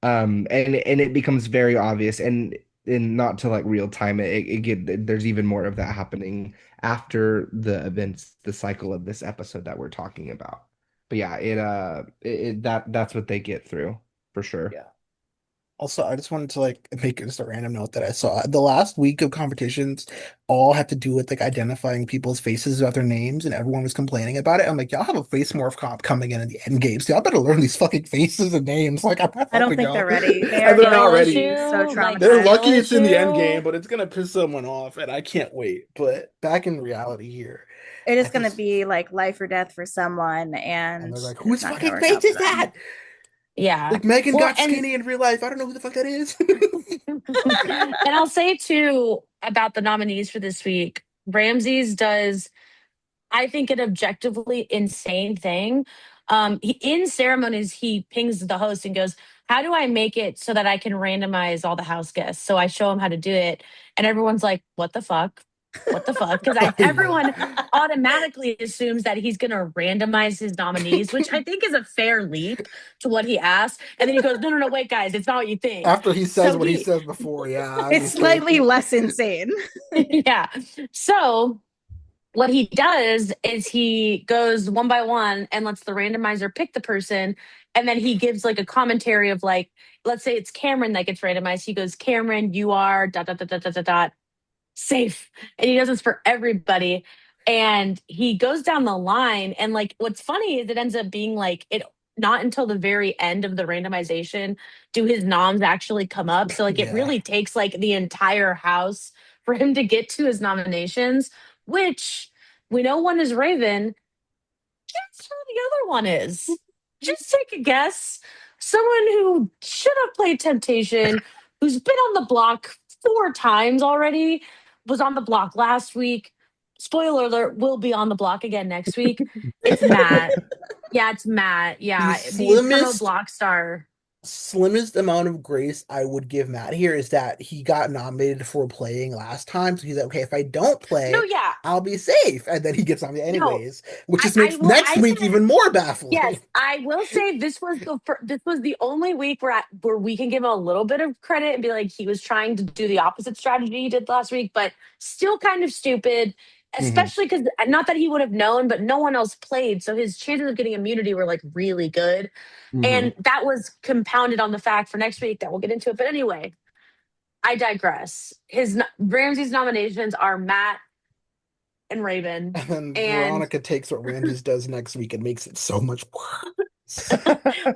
And it becomes very obvious and not to like real time it get there's even more of that happening after the events, the cycle of this episode that we're talking about. But yeah, that's what they get through for sure. Yeah. Also, I just wanted to like make just a random note that I saw. The last week of competitions all had to do with like identifying people's faces without their names, and everyone was complaining about it. I'm like, y'all have a face morph comp coming in the end game, so y'all better learn these fucking faces and names. Like, I'm not I don't helping think they're y'all. ready. They And are they're going not Skill to ready. be so issue, like They're traumatized. skill lucky it's in the end game, issue. but it's gonna piss someone off, and I can't wait. But back in reality here, It I is going to just be like life or death for someone, and and they're like, it's whose not going to fucking work out face for is them. that? Yeah. Like Megan Well, got and skinny in real life. I don't know who the fuck that is. and I'll say too about the nominees for this week. Ramses does, I think, an objectively insane thing. In ceremonies, he pings the host and goes, "How do I make it so that I can randomize all the house guests?" So I show him how to do it, and everyone's like, "What the fuck? What the fuck?" Because I I everyone know. automatically assumes that he's going to randomize his nominees, which I think is a fair leap to what he asked. And then he goes, "No, no, no, wait, guys, it's not what you think." After he says So what he he, says before, yeah, I It's slightly understand. less insane. yeah. So what he does is he goes one by one and lets the randomizer pick the person. And then he gives like a commentary of like, let's say it's Cameron that gets randomized. He goes, "Cameron, you are dot, dot, dot, dot, dot, dot, dot, safe." And he does this for everybody. And he goes down the line. And like, what's funny is it ends up being like, it not until the very end of the randomization do his noms actually come up. So like, it Yeah. really takes like the entire house for him to get to his nominations, which we know one is Raven. Guess who the other one is? Just take a guess. Someone who should have played Temptation, who's been on the block 4 times already, was on the block last week. Spoiler alert, will be on the block again next week. It's Matt. Yeah, it's Matt. The Yeah, the promo slimmest block star. slimmest amount of grace I would give Matt here is that he got nominated for playing last time. So he's like, okay, if I don't No, play, yeah. I'll be safe. And then he gets nominated No, anyways, which just I makes will. next I week said even more yes, baffling. I will say this was the only week where we can give him a little bit of credit and be like he was trying to do the opposite strategy he did last week, but still kind of stupid. Mhm. Especially because not that he would have known, but no one else played, so his chances of getting immunity were like really good, Hmm. and that was compounded on the fact for next week that we'll get into it. But anyway, I digress. Ramsey's nominations are Matt and Raven, And then and Veronica takes what Ramses does next week and makes it so much worse.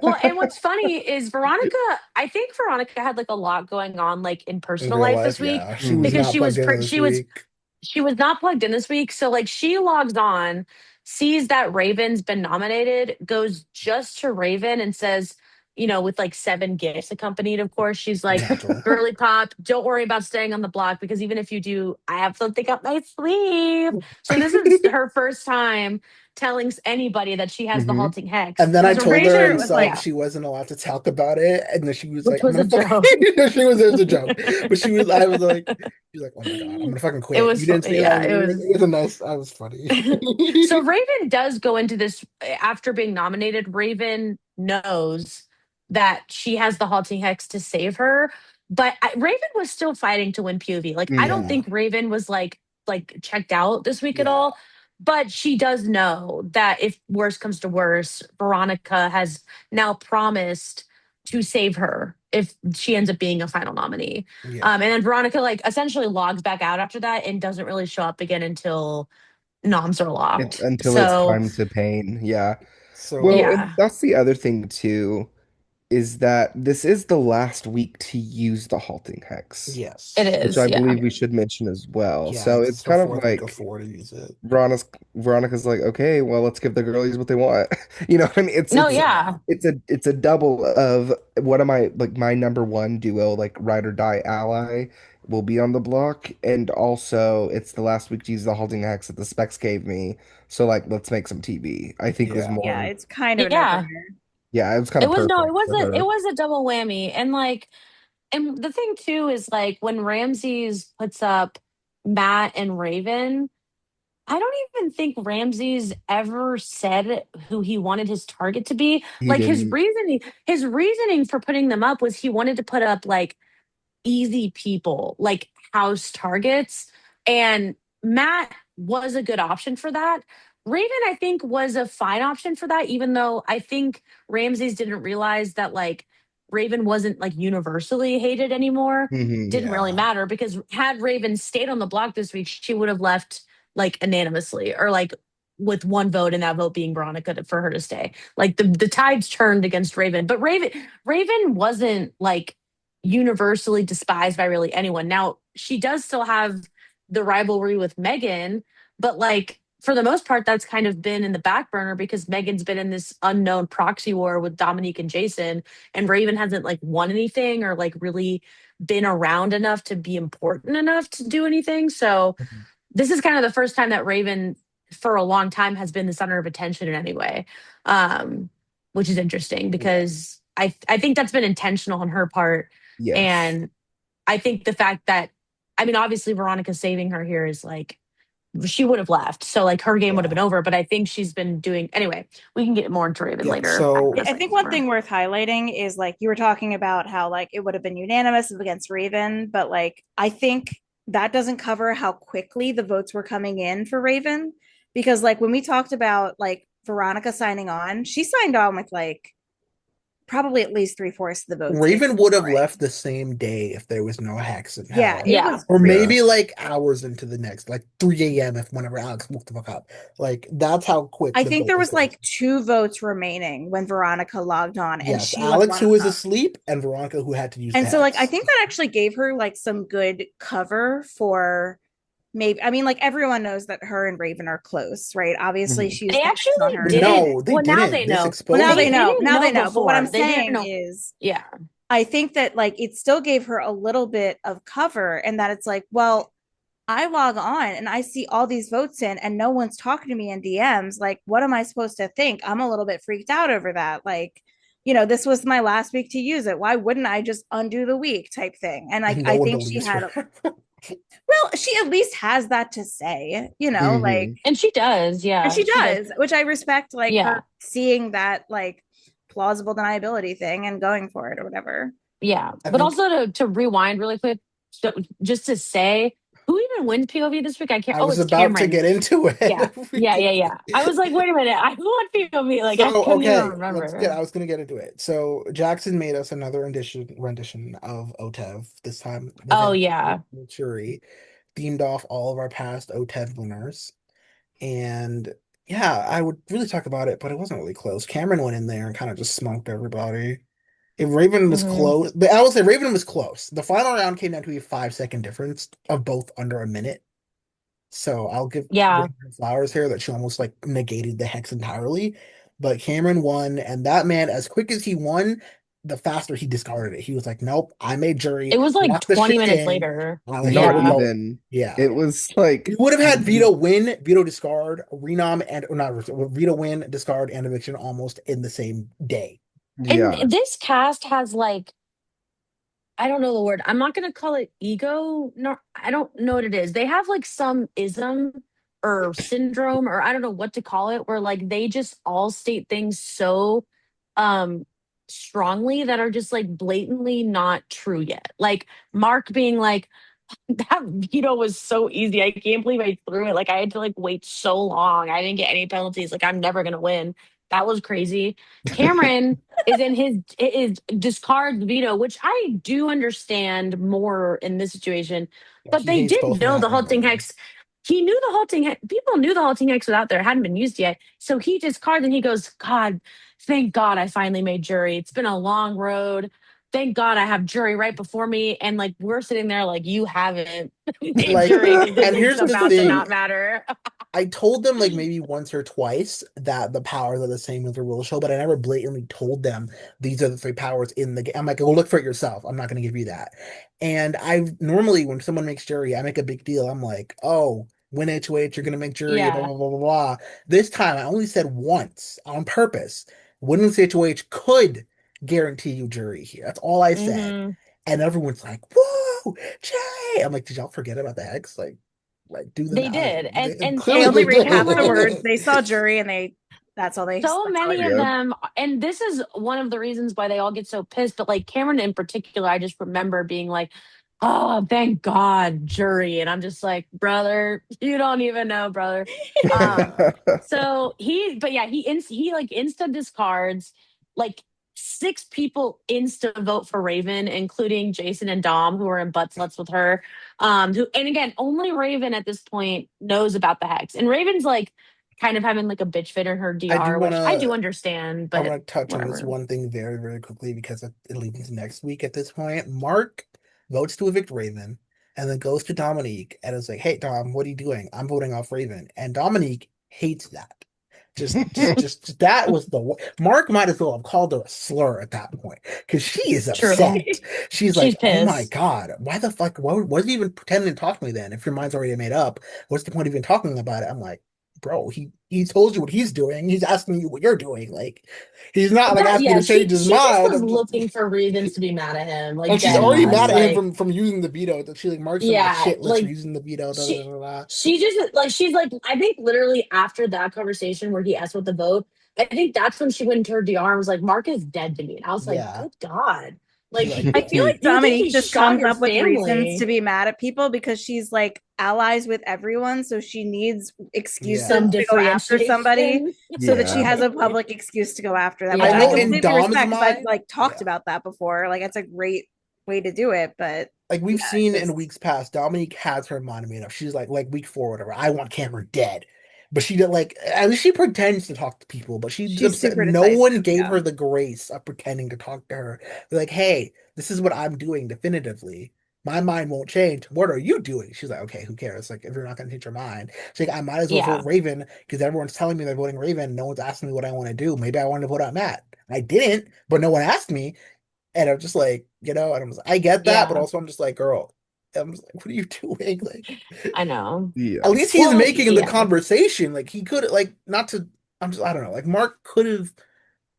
well, and what's funny is Veronica, I think Veronica had like a lot going on like in In personal real life life, this week yeah, she was Hmm. because not plugged in this week. she was not plugged in this week. So like she logs on, sees that Raven's been nominated, goes just to Raven and says, with like 7 gifts accompanied, of course, she's like, Naturally. "Girly pop, don't worry about staying on the block because even if you do, I have something up my sleeve." So this is her first time telling anybody that she has the Hmm. halting hex. And then I I'm So told pretty her sure it and Raven, was sub yeah, like she wasn't allowed to talk about it. And then she was which like, I'm was gonna a fucking joke. she was there's a joke. But I was like, she's like, oh my God, I'm gonna fucking It quit. You was, didn't say that yeah, in it yours. was. It was a nice, I was funny. So Raven does go into this after being nominated. Raven knows that she has the halting hex to save her, but Raven was still fighting to win POV. Like I don't Mm-hmm. Yeah. think Raven was like checked out this week at Yeah. all. But she does know that if worse comes to worse, Veronica has now promised to save her if she ends up being a final nominee. Yeah. And then Veronica like essentially logs back out after that and doesn't really show up again until noms are locked. Until it's So time to pain. Yeah. Well, So and yeah, that's the other thing too, is that this is the last week to use the halting hex, it yes. which is. I Yeah. believe we should mention as well. Yeah, So this it's is the kind of fourth week of like 4 to use it. Veronica's like, okay, well, let's give the girlies what they want. You know what I mean? It's No, it's Yeah. yeah. it's a it's a double of what am I like my number one duo, like ride or die ally will be on the block, and also it's the last week to use the halting hex that the specs gave me. So like, let's make some TV. I think was Yeah. Yeah, more, it's kind of a Yeah. no-brainer. yeah, it was kind It of was no, perfect for it her. was a double whammy. And like and the thing too is like when Ramses puts up Matt and Raven, I don't even think Ramses ever said who he wanted his target to be. He Like didn't. his reasoning for putting them up was he wanted to put up like easy people, like house targets. And Matt was a good option for that. Raven, I think, was a fine option for that, even though I think Ramses didn't realize that like Raven wasn't like universally hated anymore. Hmm. Didn't really Yeah. matter because had Raven stayed on the block this week, she would have left like unanimously or like with one vote and that vote being Veronica for her to stay. Like the tides turned against Raven, but Raven wasn't like universally despised by really anyone. Now, she does still have the rivalry with Megan, but like for the most part, that's kind of been in the back burner because Megan's been in this unknown proxy war with Dominique and Jason, and Raven hasn't like won anything or like really been around enough to be important enough to do anything. So Mhm. this is kind of the first time that Raven for a long time has been the center of attention in any way, which is interesting Yeah. because I think that's been intentional on her part, Yes. and I think the fact that I mean obviously Veronica saving her here is like she would have left, so like her game would have Yeah. been over. But I think she's been doing anyway. We can get more into Raven Yeah. later after So the I second think one floor. thing worth highlighting is like you were talking about how like it would have been unanimous against Raven, but like I think that doesn't cover how quickly the votes were coming in for Raven because like when we talked about like Veronica signing on, she signed on with like probably at least three-fourths of the votes in Raven would have scoring. left the same day if there was no hacks in Yeah, hell. it Yeah, was Or Yeah. maybe like hours into the next, like 3 a.m. if whenever Alex woke the fuck up. Like that's how quick I the think vote there was was going. like two votes remaining when Veronica logged on, and Yes, she was Alex one who of was them. asleep and Veronica who had to use the And so, like, I hacks. think that actually gave her like some good cover for maybe. I mean, like, everyone knows that her and Raven are close, right? Obviously, Hmm. she used they the actually hex on her. didn't. No, they Well, now didn't. they This know. Well, now exposed they They it. know. didn't Now they know know. But what I'm before. They didn't saying know. is, Yeah, I think that like it still gave her a little bit of cover, and that it's like, well, I log on and I see all these votes in and no one's talking to me in DMs. Like, what am I supposed to think? I'm a little bit freaked out over that. Like, this was my last week to use it. Why wouldn't I just undo the week type thing? And like, And no I one think she believes had, her. well, she at least has that to say, like, Hmm. and she does. and Yeah, she she does. does, which I respect, like Yeah, her seeing that, like, plausible deniability thing and going for it or whatever. yeah. I But think also to rewind really quick, so just to say, who even wins POV this week? I can't. I Oh, was it's about to Cameron. get into Yeah, it. We yeah, yeah, can- yeah. I was like, wait a minute, I want POV. Like I So couldn't even okay, let's get. remember. I was gonna get into it. So Jackson made us another rendition of OTEV. This time with Oh an yeah. Churi, themed off all of our past OTEV winners. And yeah, I would really talk about it, but it wasn't really close. Cameron went in there and kind of just smoked everybody. If Raven was Hmm. close, but I will say Raven was close. The final round came down to a 5 second difference of both under a minute. So I'll give Yeah. Raven her flowers here that she almost like negated the hex entirely. But Cameron won, and that man, as quick as he won, the faster he discarded it. He was like, "Nope, I made jury, It was like lock the 20 shit minutes in." later. I'm like, "Okay, Not we're Yeah. going." even. Yeah, It was we like would have had he, Vito win, Vito discard, Renom and or not Vito win, discard, and eviction almost in the same day. And yeah. this cast has like I don't know the word. I'm not gonna call it ego. No, I don't know what it is. They have like some ism or syndrome, or I don't know what to call it, where like they just all state things so um strongly that are just like blatantly not true yet. Like Mark being like, that veto was so easy. I can't believe I threw it. Like I had to like wait so long. I didn't get any penalties. Like I'm never gonna win. That was crazy. Cameron is discard the veto, which I do understand more in this situation. Yeah, But he they hates did both know Matt the and halting Raven. hex. He knew the halting hex. People knew the halting hex was out there. It hadn't been used yet. So he discards and he goes, God, thank God I finally made jury. It's been a long road. Thank God I have jury right before me. And like we're sitting there like you haven't made Like, jury because this and is here's the about to thing. not matter. I told them like maybe once or twice that the powers are the same as the rule show, but I never blatantly told them these are the three powers in the game. I'm like, go look for it yourself. I'm not going to give you that. And I normally, when someone makes jury, I make a big deal. I'm like, oh, win HOH, you're going to make jury, blah, Yeah. blah, blah, blah, blah. This time I only said once on purpose. Winning HOH could guarantee you jury here. That's all I said. Hmm. And everyone's like, whoa, Jay. I'm like, did y'all forget about the X? Like do the They did. And They clearly only they read half the Cameron, words. did. They saw jury and that's so all they many of Yeah. them, and this is one of the reasons why they all get so pissed, but like Cameron in particular, I just remember being like, oh, thank God, jury. And I'm just like, brother, you don't even know, brother. Um, so but yeah, he like insta discards like six people insta vote for Raven, including Jason and Dom, who are in butt sluts with her. Who and again, only Raven at this point knows about the hex. And Raven's like kind of having like a bitch fit in her I do DR, want which I to do understand, I but want to touch on this whatever. one thing very, very quickly because it leads into next week at this point. Mark votes to evict Raven and then goes to Dominique and is like, "Hey, Dom, what are you doing? I'm voting off Raven." And Dominique hates that. Just that was Mark might as well have called her a slur at that point because she is True. upset. She's like, She's "Oh my pissed. God, why the fuck? Why are you even pretending to talk to me then? If your mind's already made up, what's the point of even talking about it?" I'm like, bro, he told you what he's doing. He's asking you what you're doing. Like he's not like That asking yeah, you to change his she just mind. was looking for reasons to be mad at him, like And she's dead already Mhm. ass. mad at him Like from using the veto. She like marks him on the yeah, shit list for like using the veto. Da, da, she da, da, da. she just like she's like I think literally after that conversation where he asked what the vote, I think that's when she went into her DR and was like, Mark is dead to me. And I was like, Yeah, good God. she's Like like I feel like do you think Dominique he just shot comes your up with reasons to family? be mad at people because she's like allies with everyone. So she needs excuses Some yeah. to go after somebody differentiation. so that she Yeah. has a public excuse to go after them, I which I know Yeah. in completely Dom's respect because I've mind, like talked yeah. about that before. Like, that's a great way to do it. But Like yeah, we've it's seen in just, weeks past, Dominique has her mind made up. She's like week 4 or whatever. I want Cameron dead. But she did like at least she pretends to talk to people, but she's she's upset. super No decisive. one gave Yeah. her the grace of pretending to talk to her. They're like, hey, this is what I'm doing definitively. My mind won't change. What are you doing? She's like, okay, who cares? Like, if you're not gonna change your mind, she's like, I might as well vote Yeah. Raven because everyone's telling me they're voting Raven. No one's asking me what I want to do. Maybe I wanted to vote out Matt. I didn't, but no one asked me. And I'm just like, and I'm just, I get that, but Yeah. also I'm just like, girl, I'm just like, what are you doing? Like, I know. at Yeah. least he's Well, making the yeah. conversation. Like, he could, like, not to, I don't know, like, Mark could have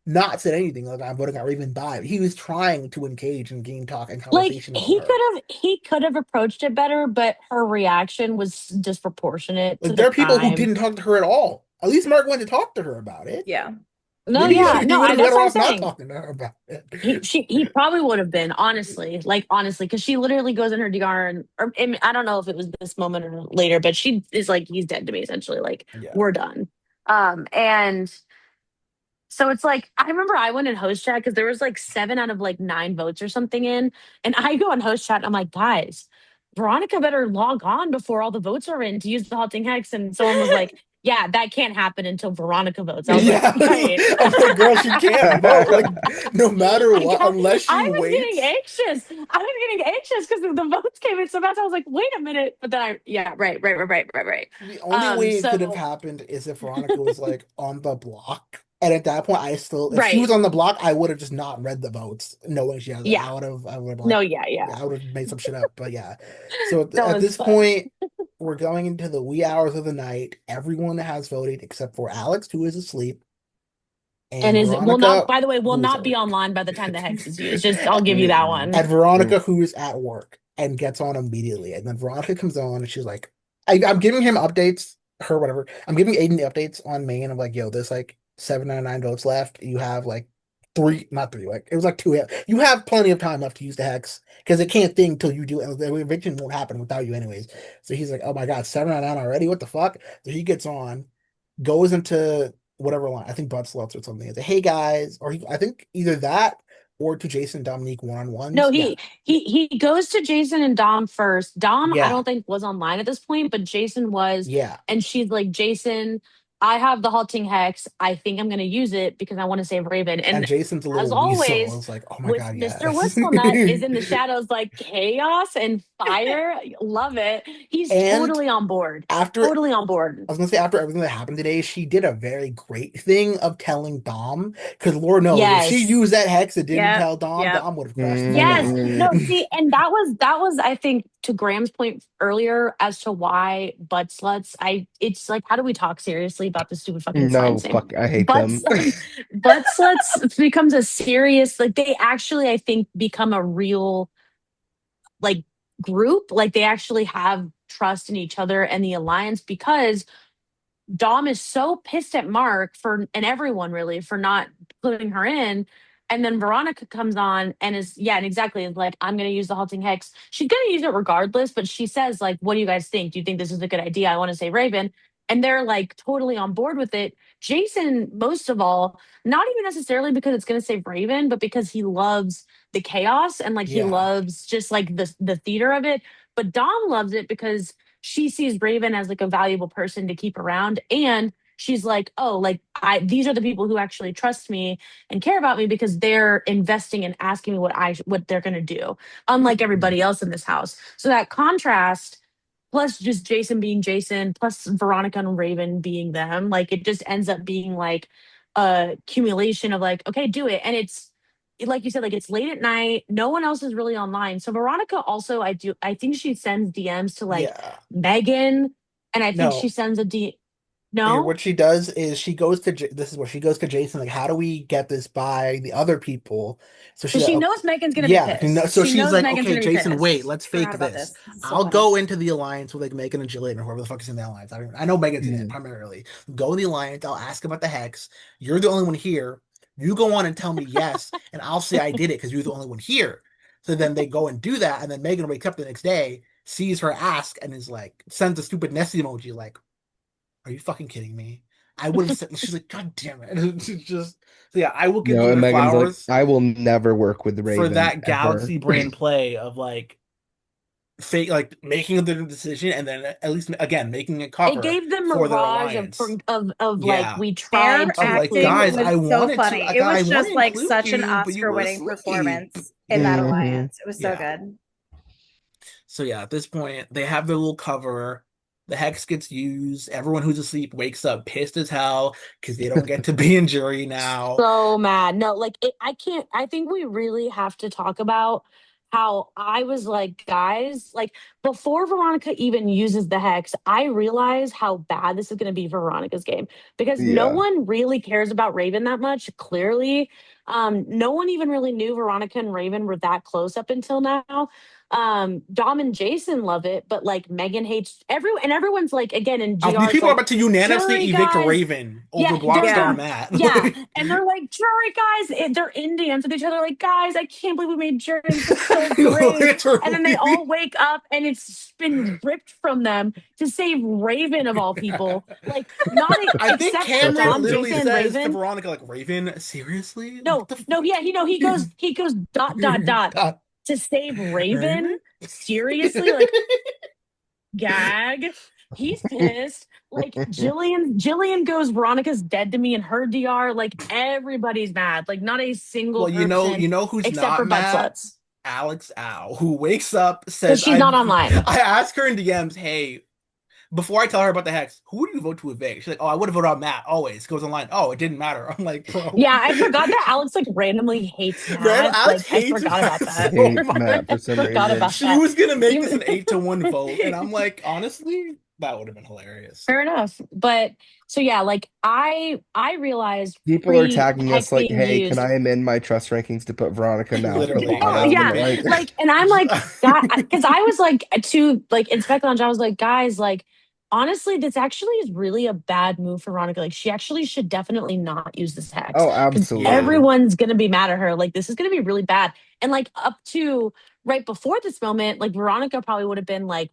not said anything, like, I'm voting out Raven by. He was trying to engage in game talk and Like conversation with her. he could have approached it better, but her reaction was disproportionate to Like, the there are people who crime. didn't talk to her at all. At least Mark went to talk to her about it. Yeah. No, Maybe yeah. he No, would have that's better what I'm off not saying. talking to her about it. He probably would have been honestly because she literally goes in her DR and I don't know if it was this moment or later, but she is like he's dead to me essentially, like Yeah. we're done. And so it's like I remember I went in host chat because there was like 7 out of like 9 votes or something in, and I go in host chat and I'm like, guys, Veronica better log on before all the votes are in to use the halting hex, and someone was like, yeah, that can't happen until Veronica votes. I was like, Yeah. right. I'm like, girl, she can't vote. Like, no matter what, unless she I was getting waits. anxious. I was getting anxious because the votes came in so fast. I was like, wait a minute. But then yeah, right. The only way it could have So happened is if Veronica was like on the block. And at that point, if she was right, on the block, I would have just not read the votes, knowing she has it. yeah, I would have like, no, yeah. I would have made some shit up. But yeah. So That at was this fun. point, we're going into the wee hours of the night. Everyone has voted except for Alex, who is asleep, And and is will not. Veronica, By the way, will who is not at be work. online by the time the hex is used. Just I'll give you that Mm-mm. one. And Veronica, Nope. who is at work and gets on immediately. And then Veronica comes on and she's like, I'm giving him updates, her, whatever. I'm giving Aiden the updates on main. I'm like, yo, there's like 7 out of 9 votes left. You have like three, not three, like it was like two. You have plenty of time left to use the hex because it can't think until you do it. The eviction won't happen without you anyways. So he's like, oh my God, 7 out already? What the fuck? So he gets on, goes into whatever line, I think butt sluts or something. He's like, hey guys, or I think either that or to Jason and Dominique No, one-on-ones. Yeah. he goes to Jason and Dom first. Dom, I Yeah. don't think was online at this point, but Jason was, Yeah. and she's like, Jason, I have the halting hex. I think I'm going to use it because I want to save Raven. And And Jason's a as little weasel. I always, was like, oh my with God, Mr. yes. Whistlenut is in the shadows like chaos and fire. Love it. He's And totally on board. after Totally on board. I was gonna say after everything that happened today, she did a very great thing of telling Dom, because Lord knows if she Yes. used that hex and didn't Yep. tell Dom, Yep. Dom would have crashed the fuck Yes. out. No, Mm-mm. see, and that was I think to Graham's point earlier as to why butt sluts, it's like how do we talk seriously about the stupid fucking slime No, thing? fuck, I hate Butt them. slut butt sluts becomes a serious like they actually I think become a real like group. Like they actually have trust in each other and the alliance because Dom is so pissed at Mark for and everyone really for not putting her in. And then Veronica comes on and is yeah, and exactly is like, I'm gonna use the halting hex. She's gonna use it regardless, but she says, like, what do you guys think? Do you think this is a good idea? I want to say Raven. And they're like totally on board with it. Jason, most of all, not even necessarily because it's gonna save Raven, but because he loves the chaos and like he Yeah, loves just like the theater of it. But Dom loves it because she sees Raven as like a valuable person to keep around. And she's like, oh, like these are the people who actually trust me and care about me because they're investing and asking me what they're gonna do, unlike everybody else in this house. So that contrast, plus just Jason being Jason, plus Veronica and Raven being them, like it just ends up being like a accumulation of like, okay, do it. And it's like you said, like it's late at night. No one else is really online. So Veronica also, I think she sends DMs to like yeah. Megan, and I think she No, sends a D. here, No, what she does is she goes to this is what she goes to Jason, like, how do we get this by the other people? So she's because like, she oh, knows Megan's gonna be yeah, pissed. so She she's knows like, Megan's okay, gonna be Jason, wait, pissed. let's Forgot fake about this. this. This is so I'll funny. go into the alliance with like Megan and Jillian or whoever the fuck is in the alliance. I know Megan's in it Mm. primarily. Go in the alliance. I'll ask about the hex. You're the only one here. You go on and tell me yes, and I'll say I did it because you're the only one here. So then they go and do that, and then Megan wakes up the next day, sees her ask, and is like, sends a stupid Nessie emoji, like, are you fucking kidding me? I would have said, she's like, God damn it. It's just, so yeah, I will give No, them and their Megan's like, flowers I will never work with for Raven that ever. galaxy brain play of like fake, like making the decision and then at least again making a It cover gave them for their mirage alliance. of like Yeah, we Their tried of to like, include acting guys, you. was I so wanted to, funny. like, It I was want to just like include such an you, but you Oscar were winning asleep. performance in that Hmm. alliance. It was so Yeah. good. So yeah, at this point, they have their little cover. The hex gets used. Everyone who's asleep wakes up pissed as hell because they don't get to be in jury now. So mad. No, like I can't. I think we really have to talk about how I was like, guys, like before Veronica even uses the hex, I realize how bad this is going to be for Veronica's game because no Yeah. one really cares about Raven that much. Clearly, no one even really knew Veronica and Raven were that close up until now. Dom and Jason love it, but like Megan hates everyone, and everyone's like, again, in These GR's people are like, about to unanimously jury evict guys. Raven over Yeah, they're Yeah. Blockstar Matt. yeah, and they're like, jury guys, they're Indians with each other, like, guys, I can't believe we made jury. This is so great. And then they Literally. all wake up and it's been ripped from them to save Raven of all people. Like, not a, I think except for Such Cameron Dom, literally Jason, and ridiculous. says to Raven. Veronica, like, Raven, seriously? What No, the no, yeah, he goes dot dot dot fuck? to save Raven? Raven. Seriously, like gag. He's pissed. Like Jillian goes, Veronica's dead to me in her DR. Like everybody's mad. Like not a single Well, person you know who's except not for butt mad? sluts. Alex Ow, who wakes up, Because says, she's not online. I ask her in DMs, hey, before I tell her about the hex, who do you vote to evict? She's like, oh, I would have voted on Matt, always. Goes online, oh, it didn't matter. I'm like, bro. Yeah, I forgot that Alex like randomly hates Random Matt. Alex Like I hates forgot Matt about I that. so hate Matt for some Forgot reason. about she that. was gonna make this Even an 8-1 vote, and I'm like, honestly, that would have been hilarious. fair enough. But so yeah, like I realized People are pre tagging us hex like, being hey, can used. I amend my trust rankings to put Veronica now at the Literally, Oh that would bottom? have yeah, been. like, and I'm like, God, because I was like to like in Spec Lounge, I was like, guys, like honestly, this actually is really a bad move for Veronica. Like, she actually should definitely not use this hex Oh, because Yeah. absolutely. everyone's gonna be mad at her. Like, this is gonna be really bad. And like up to right before this moment, like Veronica probably would have been like,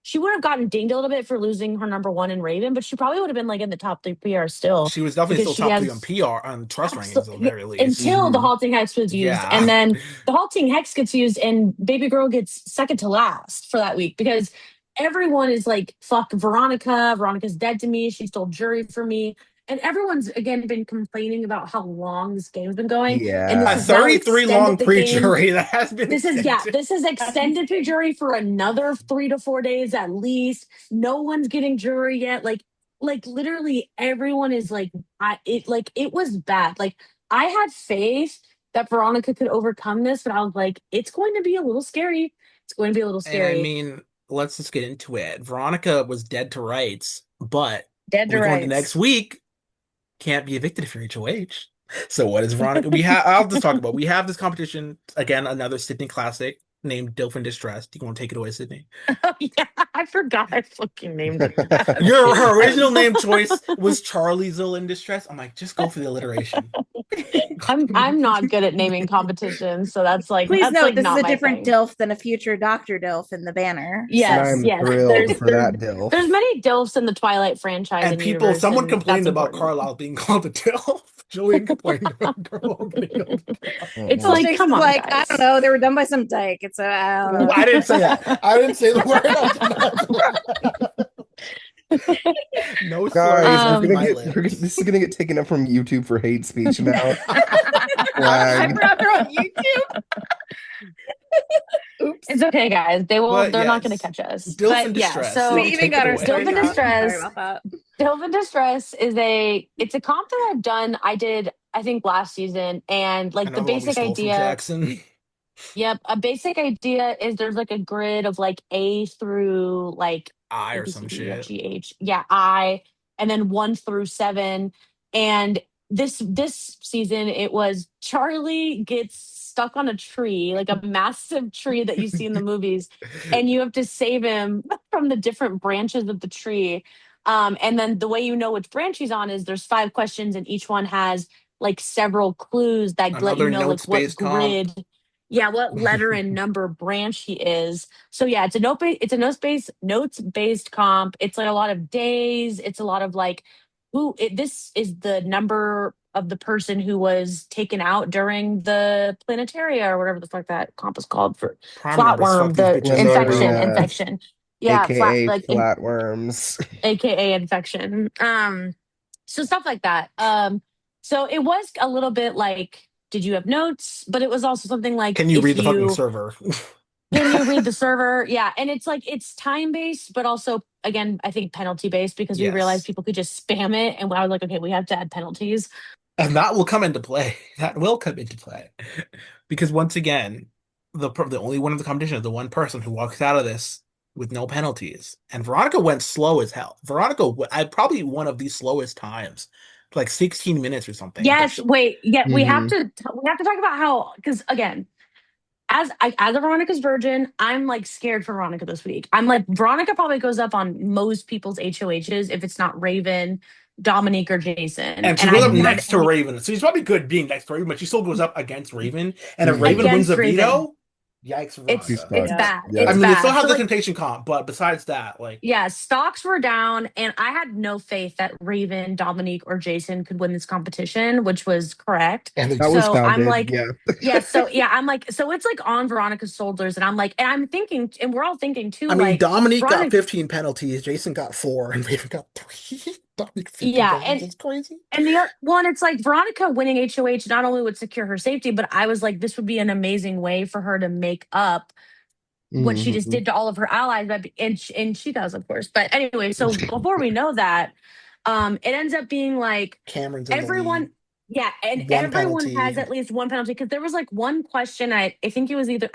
she would have gotten dinged a little bit for losing her number one in Raven, but she probably would have been like in the top three PR still She was definitely because still she top three on has PR on trust rankings, at the absolutely very least. until the Hmm. halting hex was used, Yeah. and then the halting hex gets used, and baby girl gets second to last for that week because everyone is like, "Fuck Veronica! Veronica's dead to me. She stole jury for me." And everyone's again been complaining about how long this game's been going, and this A Yeah. has now 33 long extended the game. pre-jury that has been extended. This is extended to jury for another 3 to 4 days at least. No one's getting jury yet. Like literally everyone is like, it was bad. Like, I had faith that Veronica could overcome this, but I was like, it's going to be a little scary. It's going to be a little And I scary. mean, let's just get into it. Veronica was dead to rights, but Dead to we go into rights. next week. Can't be evicted if you're HOH. So what is Veronica? I'll just talk about. We have this competition again, another Sydney classic named Dilf in Distress. Do you want to take it away, Sydney? Oh yeah, I forgot I fucking named it that. Her original name choice was Charlie Zill in Distress. I'm like, just go for the alliteration. I'm not good at naming competitions, so Please that's note like this is not a my different thing. DILF than a future Dr. DILF in the banner. And Yes, I'm So yes. thrilled for that, Dilf. There's many DILFs in the Twilight franchise And and people, universe, someone and that's complained about important. Carlisle being called a Dilf. Julian complained about Carlisle getting called a Dilf. It's Mm-mm. like, Shanks come is on, like, I don't guys. know, they were done by some dyke. It's I don't know. I didn't say that. I didn't say the word. I did not. No Guys, slurs we're off um, gonna my get lips. this is gonna get taken up from YouTube for hate speech now. I Flag. forgot they're on YouTube. Oops. it's okay, guys. But They're not going to yes, catch us. Dilf in But yeah, Distress. We so Sydney, even take it got our away. Dilf story in wrong. Sorry Distress. about that. Dilf in Distress it's a comp that I've done. I did, I think, last season, and like the Another one we basic stole from idea. Jackson. Yep, a basic idea is there's like a grid of like A through like I A or B C some D E F shit. G H. Yeah, I, and then 1 through 7. And this season it was Charlie gets stuck on a tree, like a massive tree that you see in the movies, and you have to save him from the different branches of the tree. And then the way you know which branch he's on is there's 5 questions, and each one has like several clues that let you Another know like what notes-based comp. grid, yeah, what letter and number branch he is. So yeah, it's a notes based comp. It's like a lot of days. It's a lot of like this is the number of the person who was taken out during the planetaria or whatever the fuck that comp is called for Prime numbers. Fuck flatworm, these the bitches up, bro. infection. Yeah, flat AKA like flatworms. AKA infection. So stuff like that. So it was a little bit like, did you have notes? But it was also something like, Can you read the fucking server? can you read the server? Yeah. And it's like, it's time based, but also, again, I think penalty based because we realized Yes. people could just spam it. And I was like, okay, we have to add penalties. And that will come into play. That will come into play. Because once again, the only one of the competition is the one person who walks out of this with no penalties. And Veronica went slow as hell. Veronica, I probably one of the slowest times, like 16 minutes or something. But Yes. Wait. Yeah. Hmm. We have to talk about how, because again, as a Veronica's virgin, I'm like scared for Veronica this week. I'm like, Veronica probably goes up on most people's HOHs if it's not Raven, Dominique, or Jason. and she And I goes up haven't heard next to Raven. So she's probably good being next to Raven, but she still goes up against Raven. And if Hmm. Raven wins against the Raven. veto, yikes for She's Veronica. It's fucked. Yeah. bad. Yeah. I It's mean, they still bad. have So the like, temptation comp, but besides that, like, yeah, stocks were down, and I had no faith that Raven, Dominique, or Jason could win this competition, which was correct. and That was So I'm founded. like, Yeah. yeah, so yeah, I'm like, so it's like on Veronica's shoulders, and I'm like, and I'm thinking, and we're all thinking too, I mean, like, Dominique got Veronica, 15 penalties, Jason got 4, and Raven got 3. Dominique 15 yeah, penalties. It's crazy. and the one, it's like Veronica winning HOH not only would secure her safety, but I was like, this would be an amazing way for her to make up what she just Hmm. did to all of her allies, and she does, of course. But anyway, so before we know that, it ends up being like Cameron's in the lead. everyone, yeah, and One everyone has penalty. at least one penalty because there was like one question. I think it was the The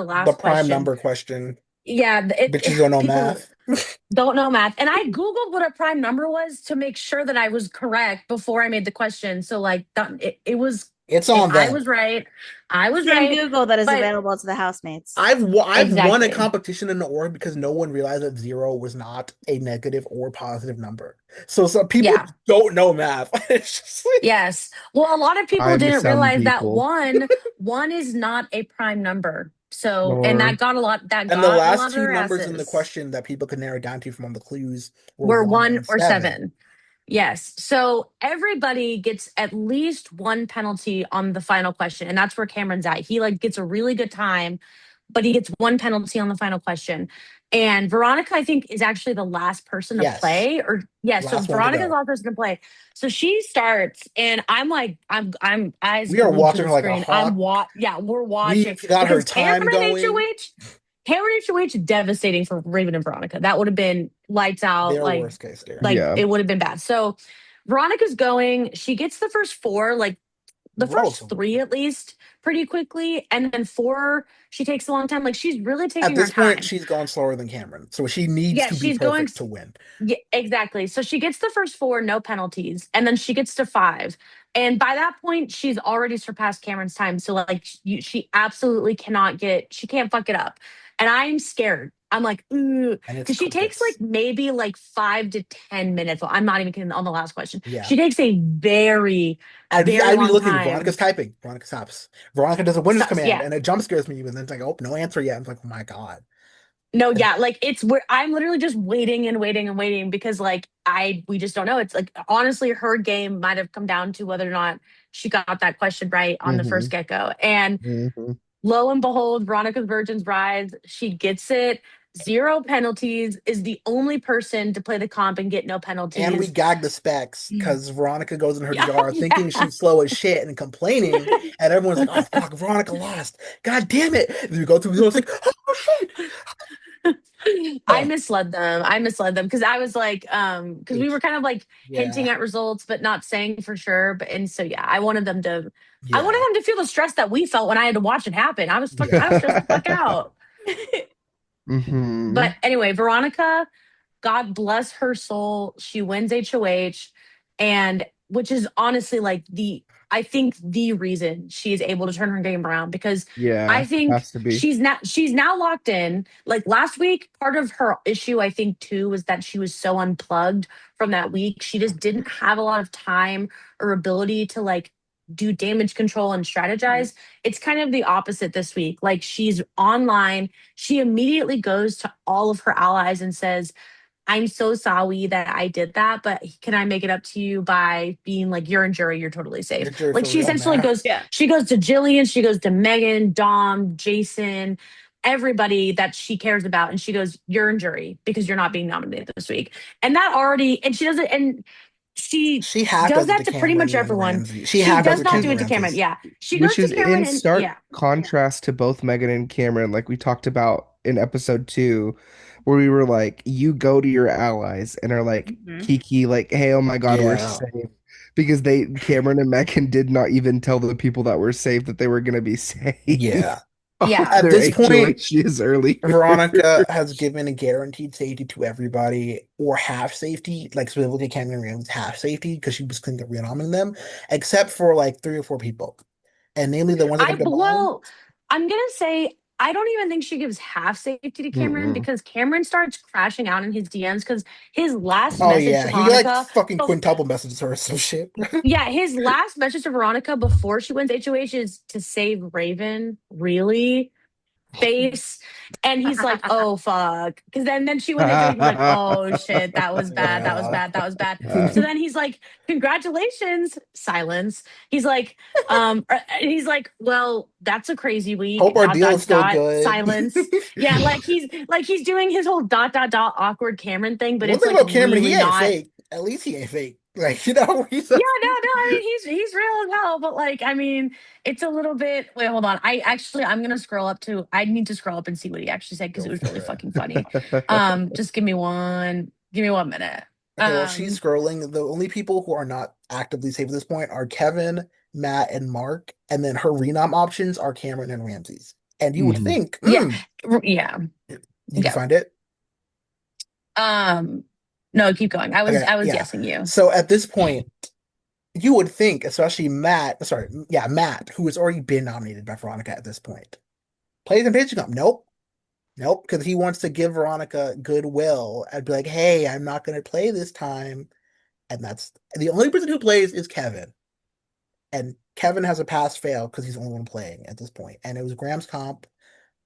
last prime question. number question. Yeah, Bitches don't know people math. don't know math, and I googled what a prime number was to make sure that I was correct before I made the question. So like it was It's Hey, on I them. was right. I was Same right. Google that is But available to the housemates. I've won a exactly. competition in the org because no one realized that 0 was not a negative or positive number. So some people Yeah. don't know math. It's just like, Yes. Well, a lot of people I'm didn't some realize that people. one is not a prime number. So, and Or that and the got a lot last of two their numbers in the asses. question that people could narrow down to from all the clues were Were 1 1 and or 7. 7. Yes. So everybody gets at least one penalty on the final question. And that's where Cameron's at. He like gets a really good time, but he gets one penalty on the final question. And Veronica, I think, is actually the last person to Yes. play. Or yeah, so Last one to Veronica's the go. last person to play. So she starts, and I'm like, I'm eyes We are glued to watching the her like a screen. hawk. Yeah, we're We watching got her because time going. Cameron HOH devastating for Raven and Veronica. That would have been lights out, Their worst case scenario. like yeah. it would have been bad. So Veronica's going, she gets the first 4, like the first Relatively. 3 at least pretty quickly. And then 4, she takes a long time. Like she's really At taking her this point, time. she's gone slower than Cameron. So she needs Yeah, to be she's going. perfect to win. Yeah, exactly. So she gets the first 4, no penalties, and then she gets to 5. And by that point, she's already surpassed Cameron's time. So like she absolutely cannot she can't fuck it up. And I'm scared. I'm like, ooh, And it's because she takes like crickets. maybe like 5 to 10 minutes. Well, I'm not even kidding on the last question. Yeah. She takes a very, very I'd be long looking. Veronica's time. typing. Veronica stops. Veronica does a winner's So, command, yeah, and it jump scares me. And then it's like, oh, no answer yet. I'm like, oh my god. no, yeah, like it's where I'm literally just waiting and waiting and waiting because like we just don't know. It's like honestly, her game might have come down to whether or not she got that question right on the hmm first get go. And hmm lo and behold, Veronica's Virgin's Bride, she gets it. 0 penalties, is the only person to play the comp and get no And we penalties. gag the specs because Veronica goes in her Yeah, DR thinking yeah. she's slow as shit and complaining, and everyone's like, "Oh fuck, Veronica lost! God damn it!" And we go through the like, "Oh shit!" I Oh, misled them. I misled them because I was like, because we were kind of like yeah, hinting at results, but not saying for sure. But and so yeah, I wanted yeah, them to feel the stress that we felt when I had to watch it happen. I was yeah. stressed the fuck out. But hmm anyway, Veronica, God bless her soul, she wins HOH, and which is honestly like I think the reason she is able to turn her game around because I Yeah. think Has to be. she's now locked in. Like last week, part of her issue I think too was that she was so unplugged from that week. She just didn't have a lot of time or ability to like do damage control and strategize. It's kind of the opposite this week. Like she's online, she immediately goes to all of her allies and says, I'm so sorry that I did that, but can I make it up to you by being like, you're in jury, you're totally safe. You're jury Like for she real, essentially man. Yeah. she goes to Jillian, she goes to Megan, Dom, Jason, everybody that she cares about. And she goes, you're in jury because you're not being nominated this week. And that already, and she does it, and she She half does does it that to to pretty much Cameron and everyone. Ramsey. She She half does does it to not do Cameron it and to Cameron. Ramsey's. Yeah. She goes Which to is Cameron in and stark yeah. contrast to both Megan and Cameron, like we talked about in episode 2, where we were like, you go to your allies and are like, Mhm. Kiki, like, hey, oh my God, we're Yeah, safe. Because Cameron and Megan did not even tell the people that were safe that they were going to be safe yeah. off Yeah. At their this point, HOHs earlier. Veronica has given a guaranteed safety to everybody, or half safety, like specifically Cameron and Ramsey half safety because she was cleaning up renomming them, except for like 3 or 4 people, and namely the ones that come to mind. Well, I'm gonna say I don't even think she gives half safety to Cameron Mm-mm. because Cameron starts crashing out in his DMs because his last Oh message yeah, to he like Veronica, fucking quintuple messages her or some shit. yeah, his last message to Veronica before she wins HOH is to save Raven. Really? Face. And he's like, oh fuck. Because then she went into it, he's like, oh shit, that was bad, that was Yeah. bad, that was bad. So then he's like, congratulations, silence. He's like, he's like, well, that's a crazy week, Hope our dot deal is dot still dot, good. silence. Yeah, like he's doing his whole dot dot dot awkward Cameron thing, but One it's thing like about Cameron, he really ain't not. fake. At least he ain't fake. Like he's Yeah, a no, I mean he's real as hell, but like I mean it's a little bit. Wait, hold on. I'm gonna scroll up to. I need to scroll up and see what he actually said because it go was really for it. fucking funny. Just give me 1 minute. Okay, well, she's Um, scrolling. The only people who are not actively safe at this point are Kevin, Matt, and Mark. And then her renom options are Cameron and Ramses. And you would Mhm. think, yeah, yeah, did you yeah. find it? Um, no, keep going. Okay, I was yeah. guessing you. So at this point, you would think, especially Matt, sorry, yeah, Matt, who has already been nominated by Veronica at this point, plays in Pitching Up. Nope. Nope, because he wants to give Veronica goodwill and be like, hey, I'm not going to play this time. And that's the only person who plays is Kevin. And Kevin has a pass fail because he's the only one playing at this point. And it was Graham's comp.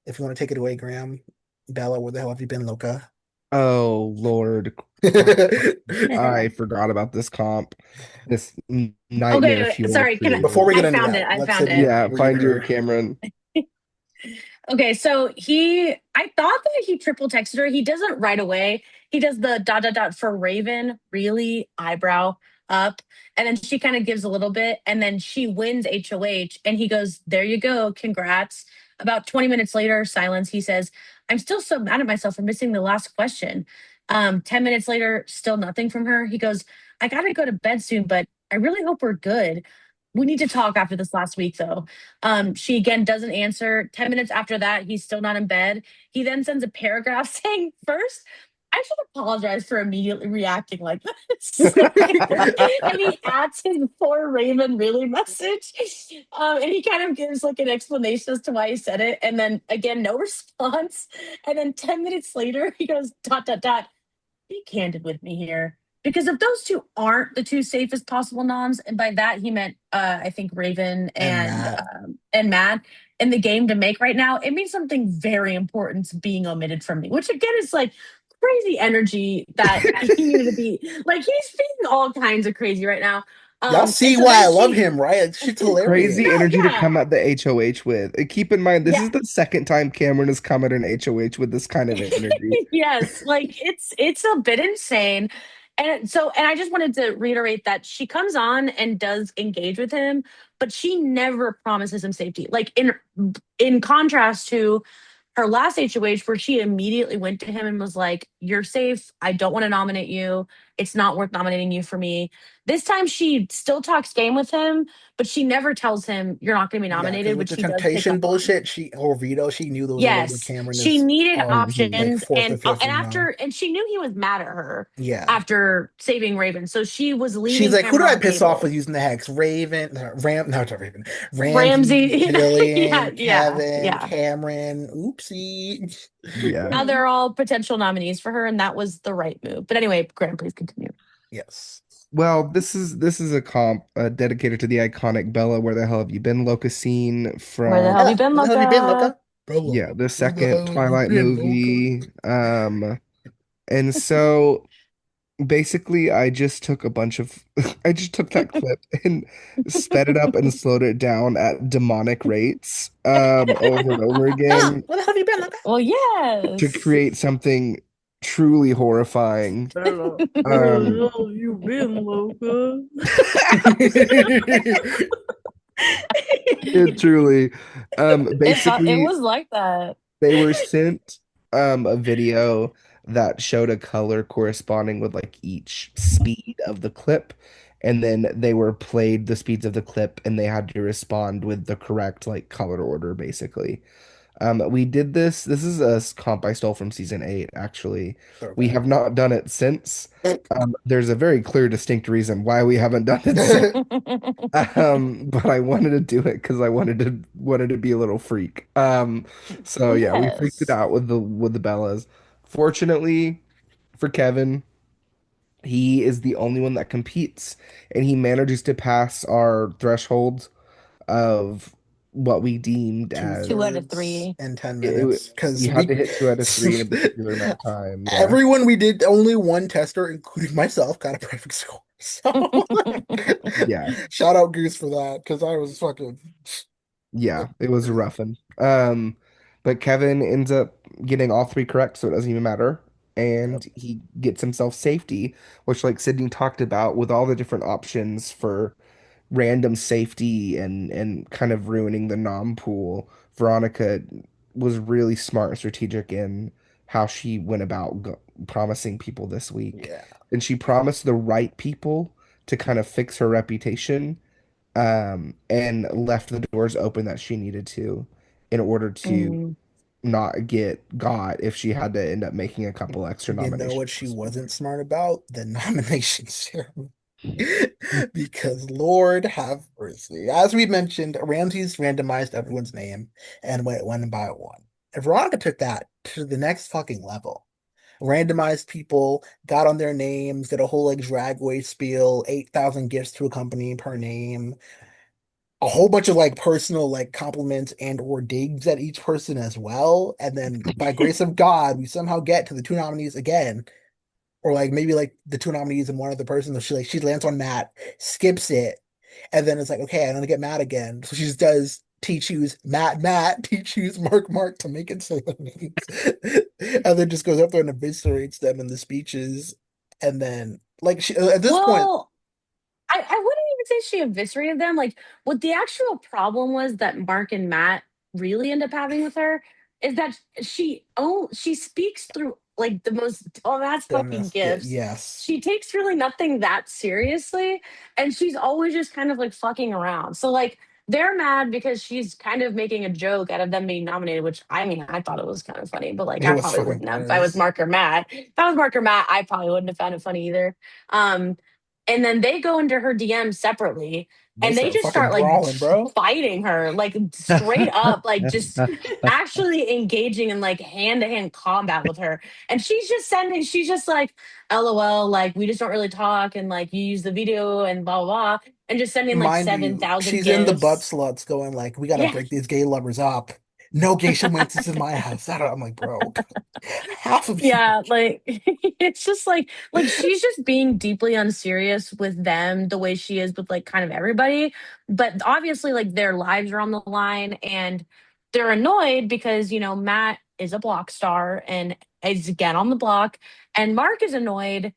If you want to take it away, Graham, Bella, where the hell have you been, Loca? Oh Lord, I forgot about this comp. This Okay, nightmare wait, fuel sorry. Before created. we get I into found that, it. I let's found sit it. and Yeah, read find your her. Cameron. Okay, so I thought that he triple texted her. He doesn't right away. He does the dot dot dot for Raven, really eyebrow up, and then she kind of gives a little bit, and then she wins HOH, and he goes, "There you go, congrats." About 20 minutes later, silence. He says, "I'm still so mad at myself for missing the last question." 10 minutes later, still nothing from her. He goes, "I gotta go to bed soon, but I really hope we're good. We need to talk after this last week, though." She again doesn't answer. 10 minutes after that, he's still not in bed. He then sends a paragraph saying, "First, I should apologize for immediately reacting like this." And he adds his poor Raymond really message. And he kind of gives like an explanation as to why he said it. And then again, no response. And then 10 minutes later, he goes, dot, dot, dot, "Be candid with me here. Because if those two aren't the two safest possible noms, and by that he meant I think Raven And Matt. and Matt in the game to make right now, it means something very important being omitted from me, which again is like crazy energy that he needed to be like he's being all kinds of crazy right now. Y'all And see so why then I love she him, right? Like, shit's Crazy no, hilarious. energy to yeah, come at the HOH with. And keep in mind, this yeah. is the second time Cameron has come at an HOH with this kind of energy. Yes, like it's a bit insane. And I just wanted to reiterate that she comes on and does engage with him, but she never promises him safety. Like in contrast to her last HOH where she immediately went to him and was like, "You're safe. I don't want to nominate you. It's not worth nominating you for me." This time she still talks game with him, but she never tells him you're not going to be Yeah, because nominated, with which the he does pick temptation up on. bullshit, or veto, she knew there was a way where Yes, Cameron she is needed Mhm. like options, fourth or fifth and in them. after and she knew he was mad at her Yeah. after saving Raven, so she was She's leaving like, who Cameron did on I the piss off table. with using the hex? Raven, no, Ram, no, not Raven. Ramsey, Ramsey, yeah, Jillian, yeah, Kevin, yeah. Cameron. Oopsie. Yeah. Now they're all potential nominees for her, and that was the right move. But anyway, Graham, please continue. Yes. Well, this is a comp dedicated to the iconic Bella. Where the hell have you been, Locusine Where the hell from have you Bella, been, where the hell have you been, Luca? Loca? Bella, yeah, the where the second hell have you Twilight been, Loca? movie. And so basically I just took a bunch of I just took that clip and sped it up and slowed it down at demonic rates over and over Bella, again where the hell have you been, Loca? Well, to yes. create something truly horrifying. Bella, where the Um hell have you been, Loca? it truly It basically was like that. they were sent a video that showed a color corresponding with like each speed of the clip, and then they were played the speeds of the clip and they had to respond with the correct like color order basically. We did this. This is a comp I stole from season 8, actually. We Throwback. have not done it since. There's a very clear, distinct reason why we haven't done it since. But I wanted to do it because I wanted to be a little freak. So Well, yeah, we freaked it yes. out with the Bellas. Fortunately for Kevin, he is the only one that competes, and he manages to pass our threshold of what we deemed Two Two out as of thirds three. and 10 it, minutes because you had to hit 2 out of 3 in a particular amount of time. Yeah. everyone we did only one tester, including myself, got a perfect score. So Yeah. shout out Goose for that because I was fucking Yeah. It was a rough one. But Kevin ends up getting all three correct, so it doesn't even matter. yep. And he gets himself safety, which like Sydney talked about with all the different options for random safety and kind of ruining the nom pool. Veronica was really smart and strategic in how she went about promising people this week. Yeah. And she promised the right people to kind of fix her reputation, and left the doors open that she needed to in order to Mm. not get got if she had to end up making a couple extra You know what nominations she this week. wasn't smart about? The nomination ceremony. Because Lord have mercy. As we mentioned, Ramses randomized everyone's name and went one by one. And Veronica took that to the next fucking level. Randomized people, got on their names, did a whole like dragway spiel, 8,000 gifts to accompany her name, a whole bunch of like personal like compliments and or digs at each person as well. And then by grace of God, we somehow get to the two nominees again, or like maybe like the two nominees and one other person. So she lands on Matt, skips it, and then it's like, okay, I'm gonna get Matt again. So she just does T choose Matt, T choose Mark to make it so the names, and then just goes up there and eviscerates them in the speeches, and then like at this point, Well, I wouldn't even say she eviscerated them. Like, what the actual problem was that Mark and Matt really end up having with her is that she speaks through like the most dumbass fucking gifts. yes, She takes really nothing that seriously, and she's always just kind of like fucking around. So like they're mad because she's kind of making a joke out of them being nominated, which I mean I thought it was kind of funny, but like it I was probably fucking wouldn't have if I was hilarious. Mark or Matt. If I was Mark or Matt, I probably wouldn't have found it funny either. Um, and then they go into her DM separately They and they start just fucking start like brawling, bro. fighting her, like straight up, like just actually engaging in like hand to hand combat with her. And she's just like, LOL, like we just don't really talk. And like you use the video and blah, blah, blah. And just sending like Mind you, 7,000 she's in the butt gifts. sluts going like, we gotta Yeah. break these gay lovers up. No gay romances in my house. I'm like, bro, half of you. Yeah, like it's just like she's just being deeply unserious with them the way she is with like kind of everybody. But obviously like their lives are on the line and they're annoyed because, Matt is a block star and is again on the block and Mark is annoyed.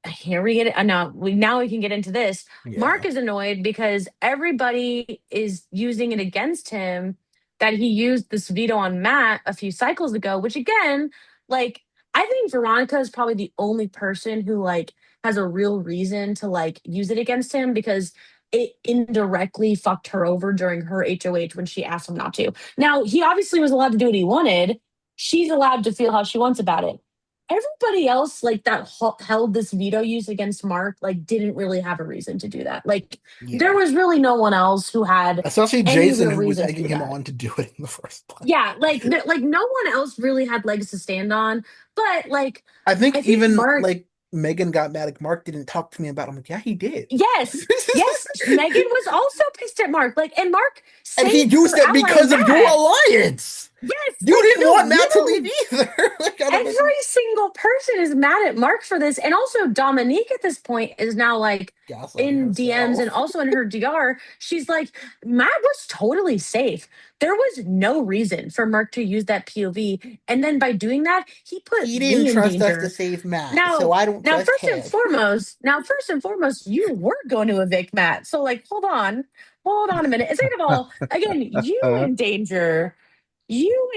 Here we get it. No, now we can get into this. Mark Yeah. is annoyed because everybody is using it against him that he used this veto on Matt a few cycles ago, which again, like I think Veronica is probably the only person who like has a real reason to like use it against him because it indirectly fucked her over during her HOH when she asked him not to. Now, he obviously was allowed to do what he wanted. She's allowed to feel how she wants about it. Everybody else like that held this veto use against Mark like didn't really have a reason to do that. Like there Yeah. was really no one else who had Especially any Jason, real who was reason to egging do him that. on to do it in the first place. Yeah, like no one else really had legs to stand on. But like I think I think even Mark, like Megan got mad at Mark didn't talk to me about it. I'm like, yeah, he did. yes, yes, Megan was also pissed at Mark. Like and Mark And he saved used her it ally because of your Matt. alliance. Yes, You like didn't no, want Matt to leave literally either. Like, out of every every single person is mad at Mark for this. And also Dominique at this point is now like gaslighting in DMs and herself. also in her DR. She's like, Matt was totally safe. There was no reason for Mark to use that POV. And then by doing that, he put He didn't me in trust us to danger. save Matt, so Now, I don't now trust first and him. foremost, you were going to evict Matt. So like, hold on a minute. And second of all, again, you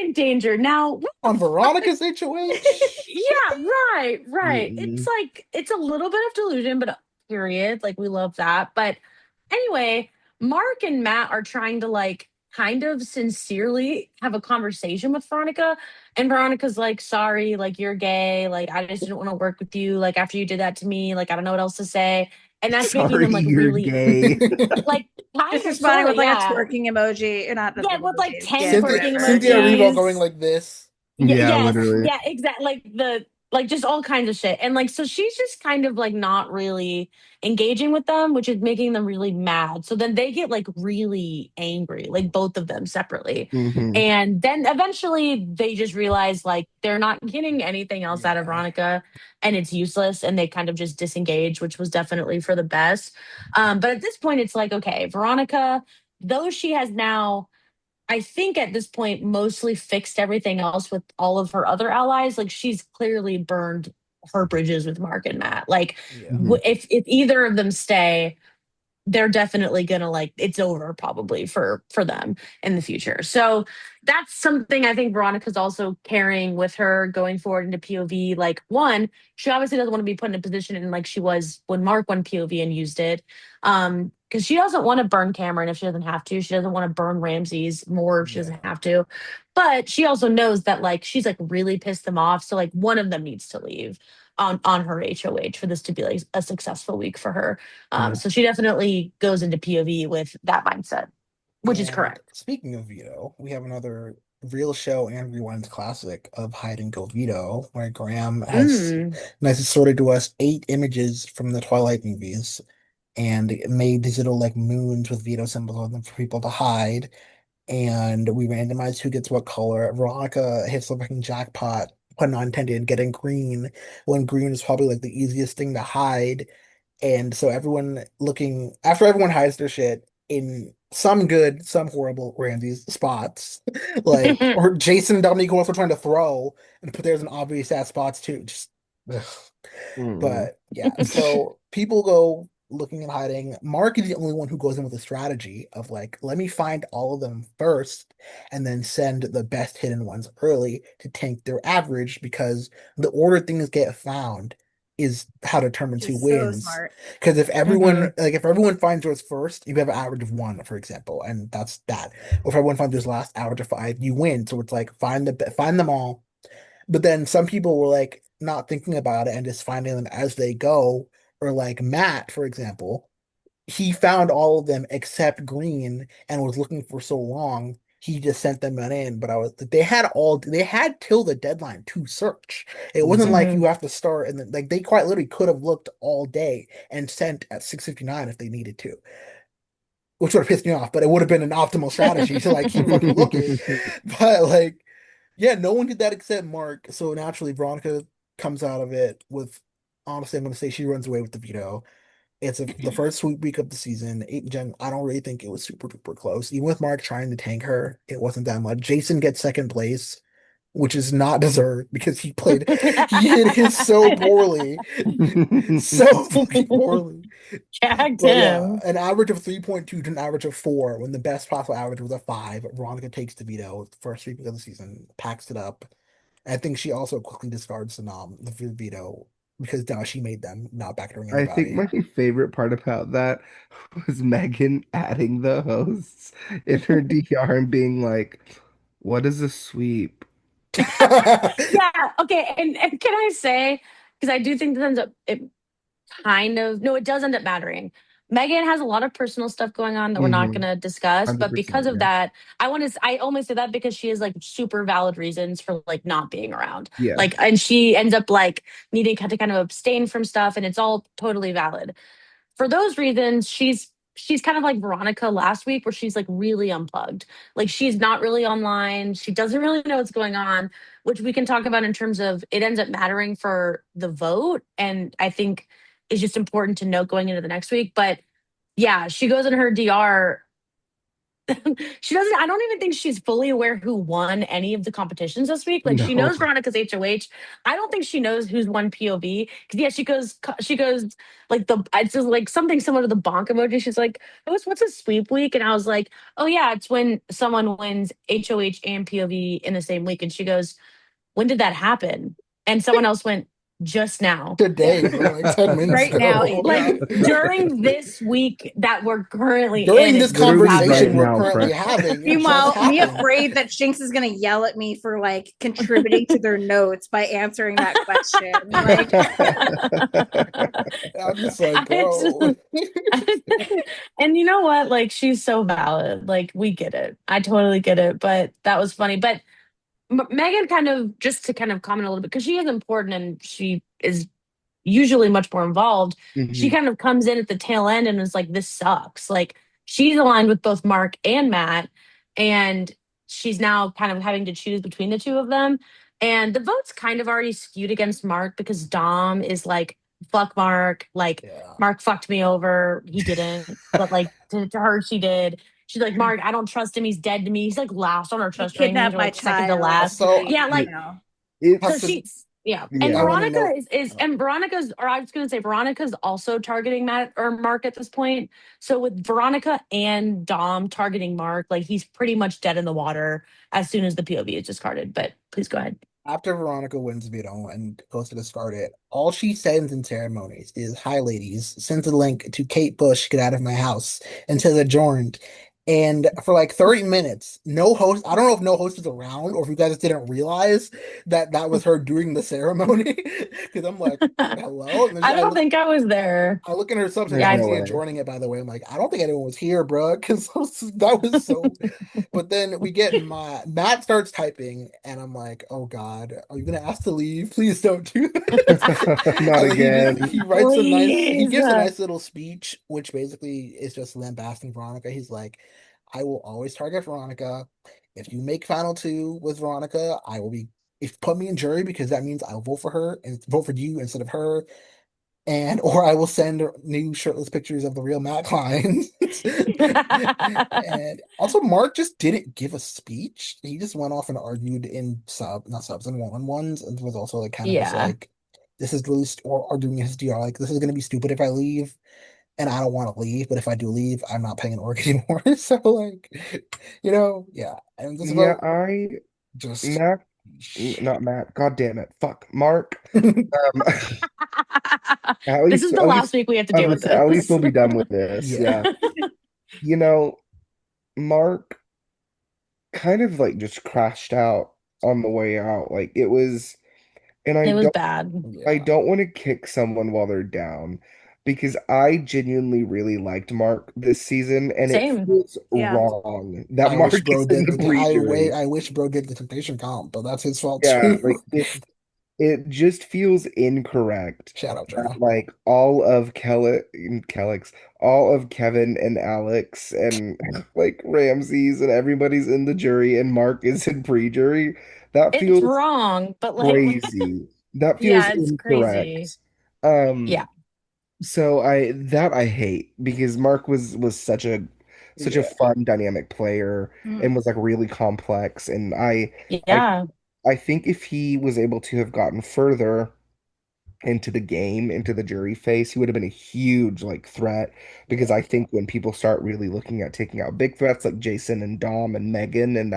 in danger. Now, what the On fuck? Veronica's HOH? Yeah, right. It's Mm-mm. like it's a little bit of delusion, but period. Like we love that. But anyway, Mark and Matt are trying to like kind of sincerely have a conversation with Veronica. And Veronica's like, sorry, like you're gay. Like I just didn't want to work with you. Like after you did that to me, like I don't know what else to say. And that's making Sorry, them like you're really gay. like Just kind of responding sorta, with like a yeah. twerking emoji, or not an Yeah, with like emoji, 10 GIF or twerking whatever. Cynthia Yeah. Erivo going emojis. like this. Yeah, Yes, literally. yeah, exactly. Like just all kinds of shit. And like so she's just kind of like not really engaging with them, which is making them really mad. So then they get like really angry, like both of them separately. Hmm. And then eventually they just realize like they're not getting anything else out of Yeah. Veronica and it's useless and they kind of just disengage, which was definitely for the best. But at this point it's like, okay, Veronica, though she has now I think at this point mostly fixed everything else with all of her other allies. Like she's clearly burned her bridges with Mark and Matt. Like Yeah. Hmm. if either of them stay, they're definitely gonna like it's over probably for them in the future. So that's something I think Veronica's also carrying with her going forward into POV. Like one, she obviously doesn't want to be put in a position in like she was when Mark won POV and used it. Because she doesn't want to burn Cameron if she doesn't have to. She doesn't want to burn Ramses more if she Yeah. doesn't have to. But she also knows that like she's like really pissed them off. So like one of them needs to leave. on her HOH for this to be like a successful week for her. Yeah. So she definitely goes into POV with that mindset, which is And correct. speaking of veto, we have another real show and rewind classic of Hide and Go Veto, where Graham has Mm. nicely sorted to us 8 images from the Twilight movies and made these little like moons with veto symbols on them for people to hide. And we randomized who gets what color. Veronica hits the fucking jackpot, pun not intended, getting green when green is probably like the easiest thing to hide. And so everyone looking after everyone hides their shit in some good, some horrible Randy's spots. Like, or Jason and Dominique also trying to throw and put theirs in obvious ass spots too. Just ugh. Mm-mm. But yeah, so people go looking and hiding. Mark is the only one who goes in with a strategy of like, let me find all of them first and then send the best hidden ones early to tank their average because the order things get found is how determines who She's so wins. smart. Because Mhm. if everyone finds yours first, you have an average of 1, for example, and that's that. Or if everyone finds yours last, average of 5, you win. So it's like find them all, but then some people were like not thinking about it and just finding them as they go. Or like Matt, for example, he found all of them except Green and was looking for so long. He just sent them in, but they had till the deadline to search. It wasn't Mhm. like you Mhm. have to start and then, like they quite literally could have looked all day and sent at 6:59 if they needed to, which would have pissed me off, but it would have been an optimal strategy to like keep fucking looking. But like, yeah, no one did that except Mark. So naturally, Veronica comes out of it with, honestly, I'm going to say she runs away with the veto. It's the first sweep week of the season. I don't really think it was super duper close. Even with Mark trying to tank her, it wasn't that much. Jason gets second place, which is not deserved because he did his so poorly, so fucking poorly. Jacked But yeah, him. an average of 3.2 to an average of 4 when the best possible average was a 5. Veronica takes the veto first week of the season, packs it up. I think she also quickly discards the veto because now she made them, not backdooring I think anybody. my favorite part about that was Megan adding the hosts in her DR and being like, "What is a sweep?" Yeah. Okay. And can I say, because I do think this ends up it kind of no, it does end up mattering. Megan has a lot of personal stuff going on that we're not going Hmm. to discuss, but because 100%, of yeah. that, I only say that because she has like super valid reasons for like not being around. Yeah. Like, and she ends up like needing to kind of abstain from stuff, and it's all totally valid. For those reasons, she's kind of like Veronica last week, where she's like really unplugged. Like she's not really online. She doesn't really know what's going on, which we can talk about in terms of it ends up mattering for the vote. And I think is just important to note going into the next week. But yeah, she goes in her DR. She doesn't, I don't even think she's fully aware who won any of the competitions this week. Like she No. knows Veronica's HOH. I don't think she knows who's won POV. Cause yeah, she goes like it's just like something similar to the bonk emoji. She's like, what's a sweep week? And I was like, oh yeah, it's when someone wins HOH and POV in the same week. And she goes, when did that happen? And someone else went, just now. Today, like 10 minutes Right now, ago. Like April. during this week that we're currently in, During this it just Literally right conversation happened. we're now, currently Fred. having, it just Meanwhile, me happened. afraid that Shinx is going to yell at me for like contributing to their notes by answering that question. Like, I'm just like, I just- bro. and you know what? Like she's so valid. Like we get it. I totally get it. But that was funny. But Megan kind of just to kind of comment a little bit because she is important and she is usually much more involved. She Hmm. kind of comes in at the tail end and is like, this sucks. Like she's aligned with both Mark and Matt, and she's now kind of having to choose between the two of them. And the vote's kind of already skewed against Mark because Dom is like, fuck Mark. Like, Yeah. Mark fucked me over. He didn't. But like to her, she did. She's like, Mark, I don't trust him. He's dead to me. He's like last on our he trust rankings kidnapped or my like second to child. last. Also, Yeah, like have so It's to, she's yeah, and I yeah. want to Veronica note, is and Veronica's or I was going to say Veronica's also targeting Matt or Mark at this point. So with Veronica and Dom targeting Mark, like he's pretty much dead in the water as soon as the POV is discarded. But please go ahead. after Veronica wins veto and goes to discard it, all she sends in ceremonies is, "Hi, ladies. Sends a link to Kate Bush. Get out of my house." And says adjourned. And for like 30 minutes, no host, I don't know if no host was around or if you guys didn't realize that that was her doing the ceremony. Because I'm like, hello. And then I don't think I was there. I look in her subs and There's Yeah, no Kelsey is way. joining it, by the way. I'm like, I don't think anyone was here, bro. Because that was so. But then we get Matt starts typing, and I'm like, oh God, are you gonna ask to leave? Please don't do that. Not And then again. he please. gives a nice little speech, which basically is just lambasting Veronica. He's like, I will always target Veronica. If you make final two with Veronica, I will be. If put me in jury because that means I'll vote for her and vote for you instead of her and or I will send new shirtless pictures of the real Matt Klein. And also, Mark just didn't give a speech. He just went off and argued in not subs, and one-on-ones, and was also like kind of just Yeah, like, this is really or doing his DR like this is gonna be stupid if I leave, and I don't want to leave, but if I do leave, I'm not paying an org anymore. So like, yeah, and this Yeah, vote I just. Matt, not Matt. God damn it, fuck Mark. At this is least, the at last least, week we have to I was deal gonna with say, at least this. we'll be done with this. Yeah. Yeah, you know, Mark kind of like just crashed out on the way out. Like it was, and It was bad. I Yeah. don't want to kick someone while they're down because I genuinely really liked Mark this season, and it Same. feels Yeah. wrong that I wish Mark bro is in did the the I pre-jury. way I wish bro did the temptation comp, but that's his fault Yeah, too. like it just feels incorrect Shout out that Jonah. like all of Kevin and Alex and like Ramses and everybody's in the jury and Mark is in pre-jury. That It's feels wrong, but like, crazy. That feels yeah, it's crazy. incorrect. Um, Yeah. so I hate because Mark was such a Yeah. fun dynamic player Mm. and was like really complex and I Yeah. I think if he was able to have gotten further into the game, into the jury phase, he would have been a huge like threat because I think when people start really looking at taking out big threats like Jason and Dom and Megan and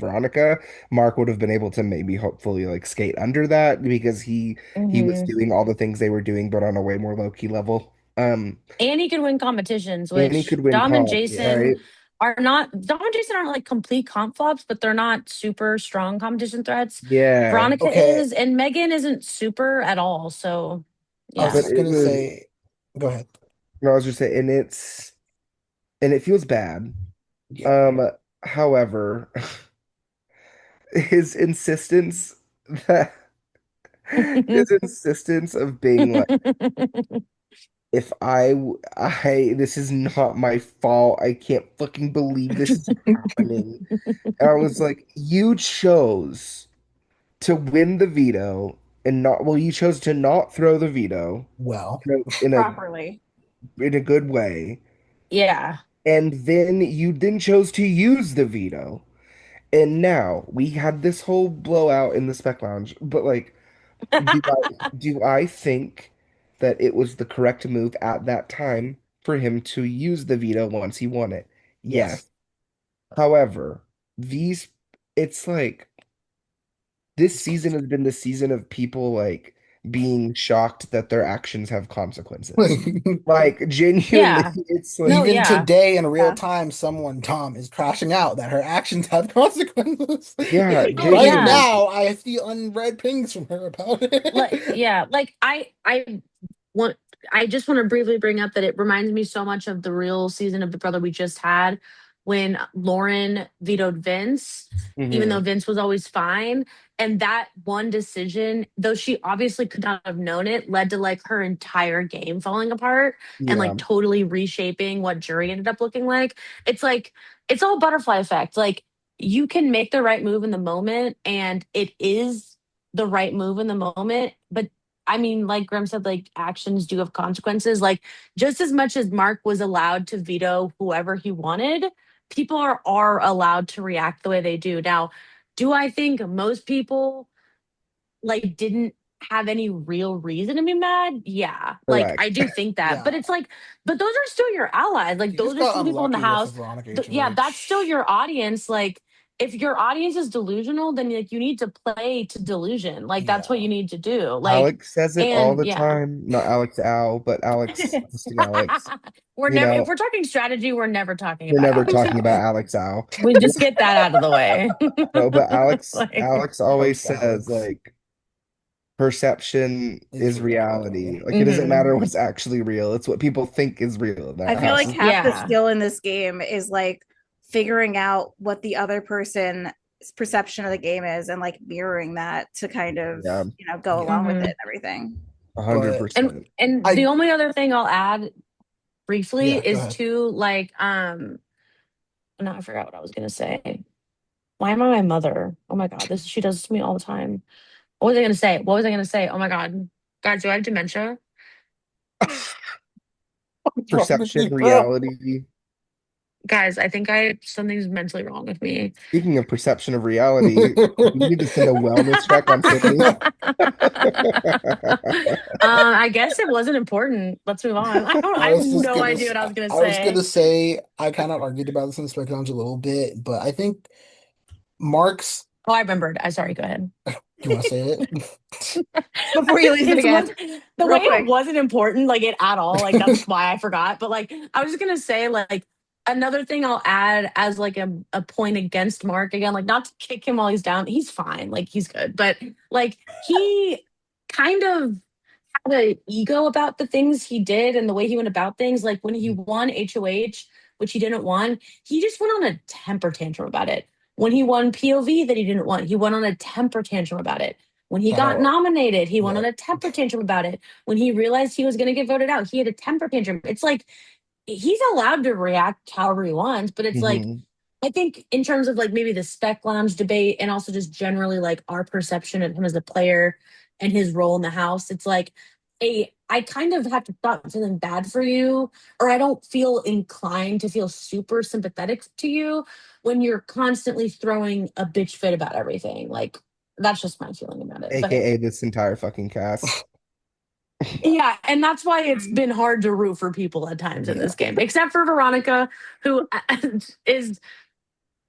Veronica, Mark would have been able to maybe hopefully like skate under that because he was hmm doing all the things they were doing but on a way more low-key level. And he could win competitions, And he which could win comps, Yeah. right? Dom and Jason aren't like complete comp flops, but they're not super strong competition threats. Yeah. Veronica Okay. is, and Megan isn't super at all. So I was But yeah. just it gonna was say, go ahead. no, I was just saying and it feels bad. Yeah. Um, however, his insistence that his insistence of being like, if I, this is not my fault. I can't fucking believe this is happening. And I was like, you chose to win the veto and not, well, you chose to not throw the veto Well, in Properly. in a good way. Yeah. And then you then chose to use the veto. And now we had this whole blowout in the spec lounge, but like, do I think that it was the correct move at that time for him to use the veto once he won it? Yes. yes. However, these it's like this season has been the season of people like being shocked that their actions have consequences. Like genuinely, Yeah. it's No, like Even yeah. today in real Yeah. time, someone, Tom, is crashing out that her actions have consequences. yeah, Oh, Right yeah. genuinely. now, I see unread pings from her about Like, it. yeah. Like, want, I just want to briefly bring up that it reminds me so much of the real season of Big Brother we just had when Lauren vetoed Vince, even though Hmm. Vince was always fine. And that one decision, though she obviously could not have known it, led to like her entire game falling apart and Yeah, like totally reshaping what jury ended up looking like. It's like, it's all butterfly effect. Like, you can make the right move in the moment, and it is the right move in the moment. But I mean, like Graham said, like actions do have consequences. Like just as much as Mark was allowed to veto whoever he wanted, people are allowed to react the way they do. Now, do I think most people like didn't have any real reason to be mad? Yeah. Like I correct. do think that. But Yeah. it's like, but those are still your allies. Like She just those are got still the people in the unlucky with the house. Veronica Yeah, that's still HOH. your audience. Like if your audience is delusional, then like you need to play to delusion. Like that's what Yeah. you need to do. Like, Alex says it all and the yeah. time. Not Alex Al, but Alex, hosting Alex. We're You never, if know, we're talking strategy, we're never talking we're about never Alex talking about Al. Alex Al. We just get that out of the way. No, but Like, Alex always Host says Alex like perception is is reality. reality. Like it doesn't mhm. matter what's actually real. It's what people think is real in I that feel like house. half the Yeah. skill in this game is like figuring out what the other person's perception of the game is and like mirroring that to kind of, Yeah, go Yeah. along with it Mhm. and everything. But 100%. And the I only other thing I'll add briefly yeah, go is ahead. to like no, I forgot what I was gonna say. Why am I my mother? Oh my god, this she does this to me all the time. What was I gonna say? What was I gonna say? Oh my god. Guys, do I have dementia? What's wrong with Perception, you, bro? reality. Guys, I think I something's mentally wrong with me. Speaking of perception of reality, do you need to send a wellness check on Sydney? I guess it wasn't important. Let's move on. I I have was just no gonna, idea what I was gonna I was say. gonna say, I kind of argued about this in Spec Lounge a little bit, but I think Mark's. Oh, I remembered. I sorry, go ahead. You want to say it? Before you lose it It's again, what the way real it quick. wasn't important, like it at all. Like that's why I forgot. But like I was just gonna say, like another thing I'll add as like a point against Mark again, like not to kick him while he's down. He's fine, like he's good. But like he kind of had an ego about the things he did and the way he went about things. Like when he won HOH, which he didn't want, he just went on a temper tantrum about it. When he won POV that he didn't want, he went on a temper tantrum about it. When he got Oh, nominated, he went yeah. on a temper tantrum about it. When he realized he was going to get voted out, he had a temper tantrum. It's like he's allowed to react however he wants, but it's like Mhm. I think in terms of like maybe the spec lounge debate and also just generally like our perception of him as a player and his role in the house, it's like I kind of have to stop feeling bad for you, or I don't feel inclined to feel super sympathetic to you when you're constantly throwing a bitch fit about everything. Like that's just my feeling about it. But AKA this entire fucking cast. yeah, and that's why it's been hard to root for people at times in Yeah. this game, except for Veronica, who is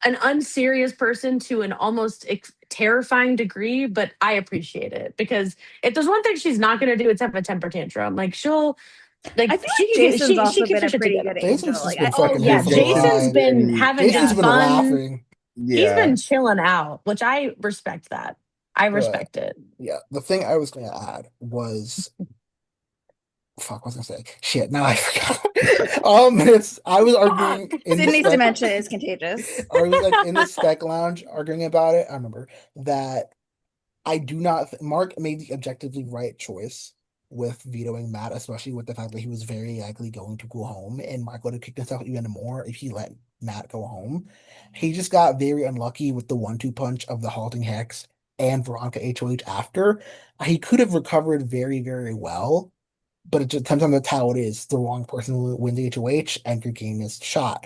an unserious person to an almost terrifying degree, but I appreciate it because if there's one thing she's not going to do, it's have a temper tantrum. Like she'll, I like feel like Jason's she also keeps been her a shit pretty together. good Jason's angel. just Like, been Oh fucking yeah, having Jason's Jason's fun. been been, having Jason's yeah, been fun. laughing. He's yeah. been chilling out, which I respect that. I But respect it. yeah, the thing I was gonna add was fuck, what was I gonna say? Shit, now I forgot. It's I was arguing in the Sydney's spec. dementia is contagious. I was like in the spec lounge arguing about it. I remember that I do not. Mark made the objectively right choice with vetoing Matt, especially with the fact that he was very likely going to go home, and Mark would have kicked himself even more if he let Matt go home. He just got very unlucky with the 1-2 punch of the halting hex and Veronica HOH after. He could have recovered very, very well, but it just depends on how it is. The wrong person wins the HOH, and your game is shot.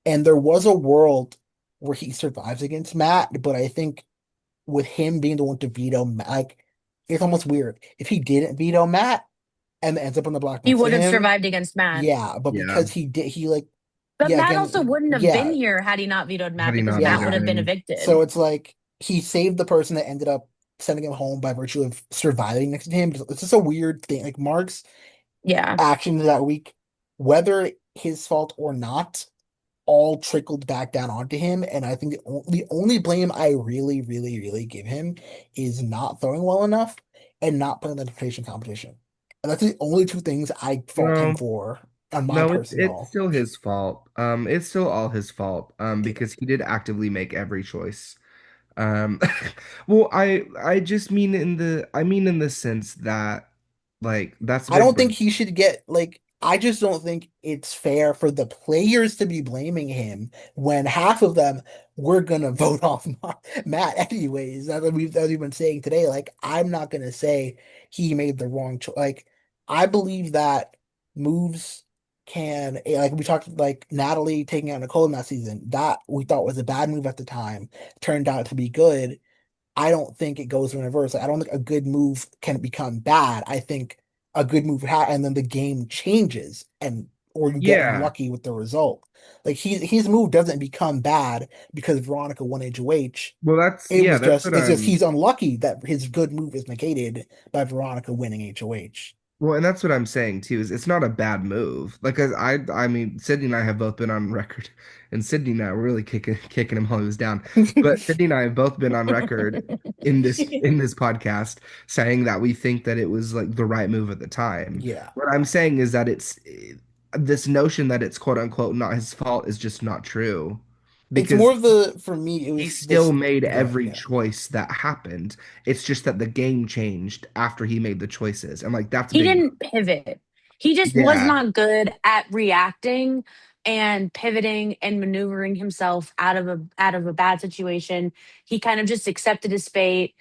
And there was a world where he survives against Matt, but I think with him being the one to veto, like it's almost weird. If he didn't veto Matt and ends up on the block He next to would have him, survived against Matt. yeah, but Yeah. because he did, he like, But yeah, Matt also again, wouldn't have been yeah, here had he not vetoed Had Matt he because not Matt would vetoed yeah. have been him. So evicted. it's like he saved the person that ended up sending him home by virtue of surviving next to him. It's just a weird thing. Like Mark's Yeah. actions that week, whether his fault or not, all trickled back down onto him. And I think the only blame I really, really, really give him is not throwing well enough and not playing the education competition. And that's the only two things I fault him No, for on my no, it's personal. still his fault. It's still all his fault. Yeah. Because he did actively make every choice. Um, well, I just mean in the sense that like that's I Big don't think Brother. he should get like I just don't think it's fair for the players to be blaming him when half of them were gonna vote off Matt anyways. As we've been saying today. Like I'm not gonna say he made the wrong choice. Like I believe that moves can like we talked like Natalie taking out Nicole in that season. That we thought was a bad move at the time turned out to be good. I don't think it goes in reverse. Like, I don't think a good move can become bad. I think a good move and then the game changes and or you get Yeah. unlucky with the result. Like his move doesn't become bad because Veronica won HOH. Well, that's what It's just I'm he's unlucky that his good move is negated by Veronica winning HOH. Well, and that's what I'm saying too, is it's not a bad move. Like I mean, Sydney and I have both been on record, and Sydney and I were really kicking him while he was down. But Sydney and I have both been on record in this podcast saying that we think that it was like the right move at the time. Yeah. What I'm saying is that it's this notion that it's quote unquote not his fault is just not true, It's because more of the for me it he was still this made go ahead, every yeah. choice that happened. It's just that the game changed after he made the choices. And like that's a He big didn't pivot. He just was yeah. not good at reacting and pivoting and maneuvering himself out of a bad situation. He kind of just accepted his fate,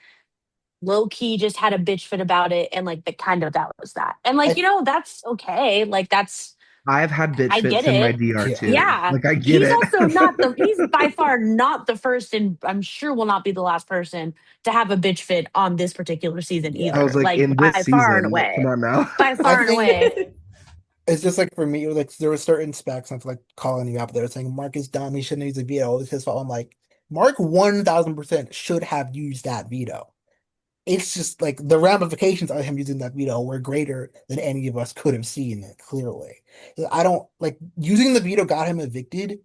low key just had a bitch fit about it, and like that was that. And like, I that's okay. Like that's I've had bitch I get fits in my it. DR yeah. too. Yeah. Like I get He's it. also not the he's by far not the first, and I'm sure will not be the last person to have a bitch fit on this particular season I Yeah. was either. like Like in this by far and season. Like, come away. on now. By I far and think away. it's just like for me, it was like there were certain specs, and it's like calling you out there saying Mark is dumb, he shouldn't use a veto, it's his fault. I'm like, Mark 1000% should have used that veto. It's just like the ramifications of him using that veto were greater than any of us could have seen it clearly. I don't like using the veto got him evicted,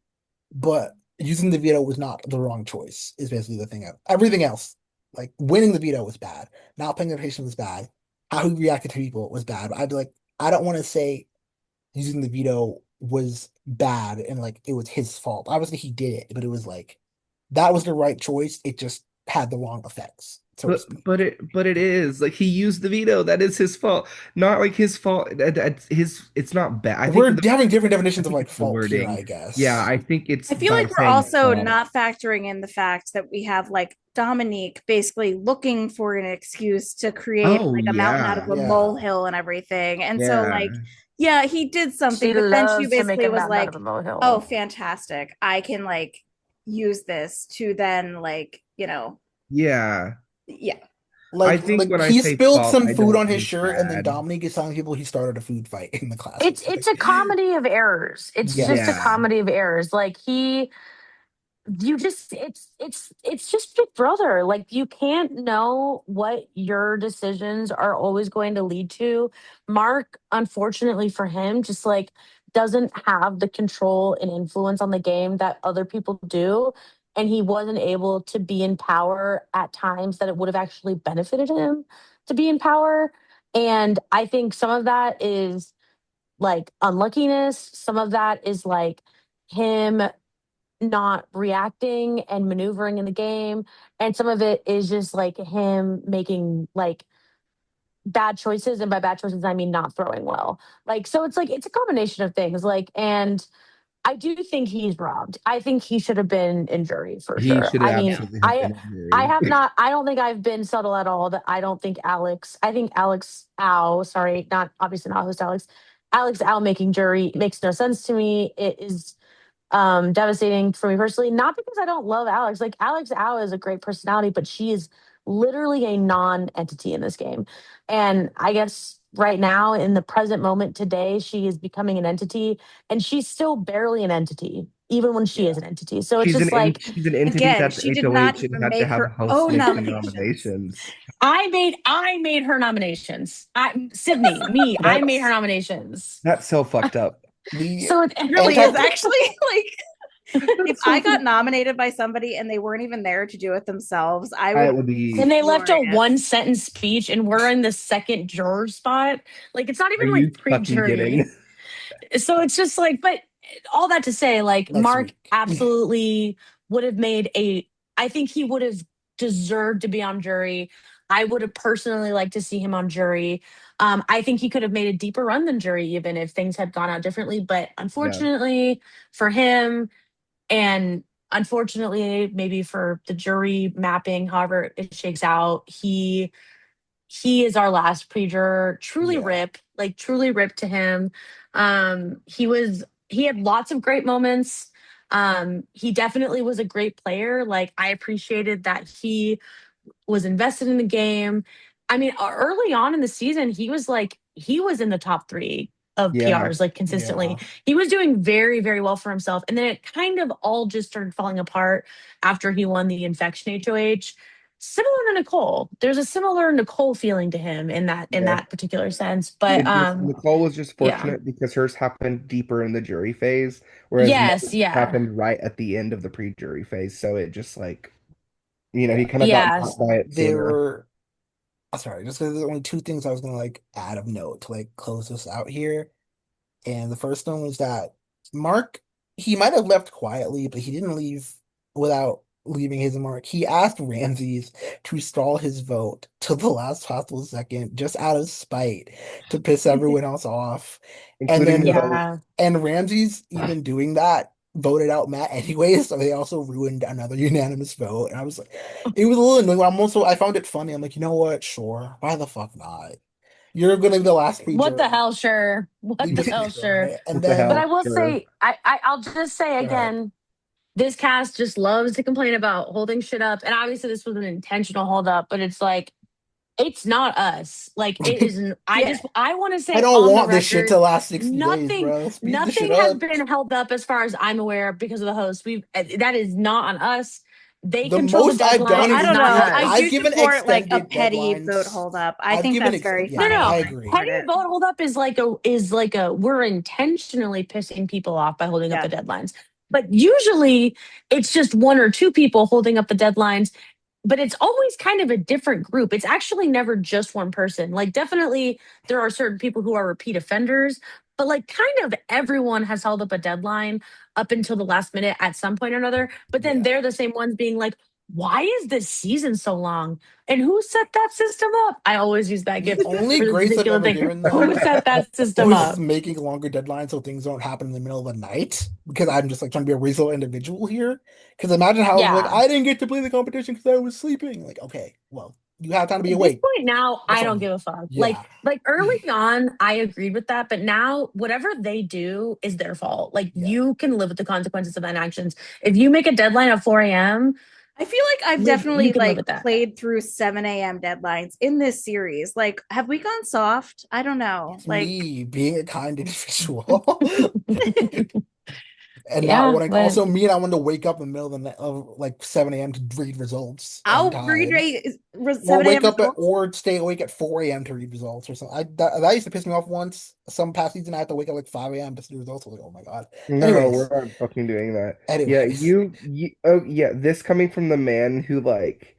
but using the veto was not the wrong choice, is basically the thing. Everything else, like winning the veto was bad, not paying attention was bad, how he reacted to people was bad. But I'd be like, I don't want to say using the veto was bad and like it was his fault. Obviously he did it, but it was like that was the right choice. It just had the wrong effects, so to But speak. but it is like he used the veto. That is his fault. Not like his fault. His it's not bad. I think We're the having different I definitions of think like it's the fault here, wording. I Yeah, guess. I think it's I feel by like we're saying also fault. not factoring in the fact that we have like Dominique basically looking for an excuse to create Oh like a mountain out of yeah. a Yeah. molehill and everything. And so, like, Yeah. yeah, he did something, She but then she loves to make basically a was mountain out of like, a oh, molehill. fantastic. I can like use this to then, like, Yeah. yeah. I Like think like when I he say spilled fault, some I food don't on his mean shirt, and then bad. Dominique is telling people he started a food fight in the class. It's a Like, comedy of errors. It's yeah. just a Yeah. comedy of errors. Like he you just it's just Big Brother. Like you can't know what your decisions are always going to lead to. Mark, unfortunately for him, just like doesn't have the control and influence on the game that other people do. And he wasn't able to be in power at times that it would have actually benefited him to be in power. And I think some of that is like unluckiness. Some of that is like him not reacting and maneuvering in the game. And some of it is just like him making like bad choices. And by bad choices, I mean not throwing well. Like, so it's like, it's a combination of things. Like, and I do think he's robbed. I think he should have been in jury for He sure. should I mean, absolutely have I been a I jury. have not I don't think I've been subtle at all that I don't think I think Alex Ow, sorry, not obviously not host Alex. Alex Ow making jury makes no sense to me. It is devastating for me personally. Not because I don't love Alex. Like Alex Ow is a great personality, but she is literally a non-entity in this game. And I guess right now, in the present moment today, she is becoming an entity, and she's still barely an entity, even when she Yeah. is an entity. So it's just like She's an entity Again, that's she did not HOH and even had to make have her hosts own make the nominations. nominations. I made her nominations. Sydney, me, I made her That's nominations. that's so fucked up. The So it, It really anti is actually like if That's I so got nominated by somebody and they weren't even there to do it themselves, I I would would and be they left a furious. one sentence speech, and we're in the second juror spot. Like it's not are even you like fucking pre-jury. kidding? So it's just like, but all that to say, like next Mark week. absolutely would have made a. I think he would have deserved to be on jury. I would have personally liked to see him on jury. I think he could have made a deeper run than jury, even if things had gone out differently. But Yeah. unfortunately for him, and unfortunately maybe for the jury mapping, however it shakes out, he is our last pre-juror. Truly Yeah. rip, like truly rip to him. He had lots of great moments. He definitely was a great player. Like I appreciated that he was invested in the game. I mean, early on in the season, he was in the top three of Yeah. PRs like Yeah. consistently. He was doing very, very well for himself. And then it kind of all just started falling apart after he won the infection HOH. Similar to Nicole. There's a similar Nicole feeling to him in Yeah. that particular sense. But It just Nicole was just yeah. fortunate because hers happened deeper in the jury phase, whereas Yes, Mo's yeah. happened right at the end of the pre-jury phase. So it just like, he Yeah. kind of got got Yes. by it They sooner. were sorry, just because there's only two things I was gonna like add of note to like close this out here. And the first one was that Mark, he might have left quietly, but he didn't leave without leaving his mark. He asked Ramses to stall his vote till the last possible second, just out of spite, to piss everyone else off. And Including his then, own. Yeah. and Ramses, even doing that, voted out Matt anyways, so they also ruined another unanimous vote. And I was like, it was a little annoying. I found it funny. I'm like, you know what? Sure. Why the fuck not? You're gonna be the last What the pre-jury. hell, sure. What You the just hell, sure. try. And What the But then I hell? will Sure. say, I'll just say go ahead. again, this cast just loves to complain about holding shit up. And obviously this was an intentional hold up, but it's like it's not us. Like it isn't. Yeah. I want to I say don't on the want this shit to record, last 60 days, nothing bro. Speed this shit nothing has up. been held up as far as I'm aware because of the host. We that is not on us. They The control the most I've deadline. done I It's is don't not know. give I us. I've do given support like a extended petty vote deadlines. holdup. I I've think given that's very No, yeah, no. I funny. I agree. support Petty it. vote holdup is like a we're intentionally pissing people off by holding up Yeah. the deadlines. But usually it's just one or two people holding up the deadlines, but it's always kind of a different group. It's actually never just one person. Like definitely there are certain people who are repeat offenders, but like kind of everyone has held up a deadline up until the last minute at some point or another. But then Yeah. they're the same ones being like, why is this season so long? And who set that system up? I always use that The gift only for this grace I've particular ever thing. given Who them set that system was up? making longer deadlines so things don't happen in the middle of the night because I'm just like trying to be a reasonable individual here. Because imagine how like Yeah. I didn't get to play the competition because I was sleeping. Like, okay, well, you have time to be At this awake. point now, That's I all. don't give a fuck. Yeah. Like early on, I agreed with that, but now whatever they do is their fault. Like Yeah. you can live with the consequences of inactions. If you make a deadline at 4 a.m., I feel like I've you definitely can live like with that. played through 7 a.m. deadlines in this series. Like, have we gone soft? I don't know. It's Like, me being a kind individual. And not Yeah, wanting but also me and I wanted to wake up in the middle of the night of like 7 a.m. to read results and I'll times. read Or 7 a.m. wake up at results. or stay awake at 4 a.m. to read results or something. That used to piss me off once. Some past season I had to wake up like 5 a.m. to see results. I was like, oh my God. No, we're Anyways. not fucking doing that. Yeah, Anyways. oh yeah, this coming from the man who like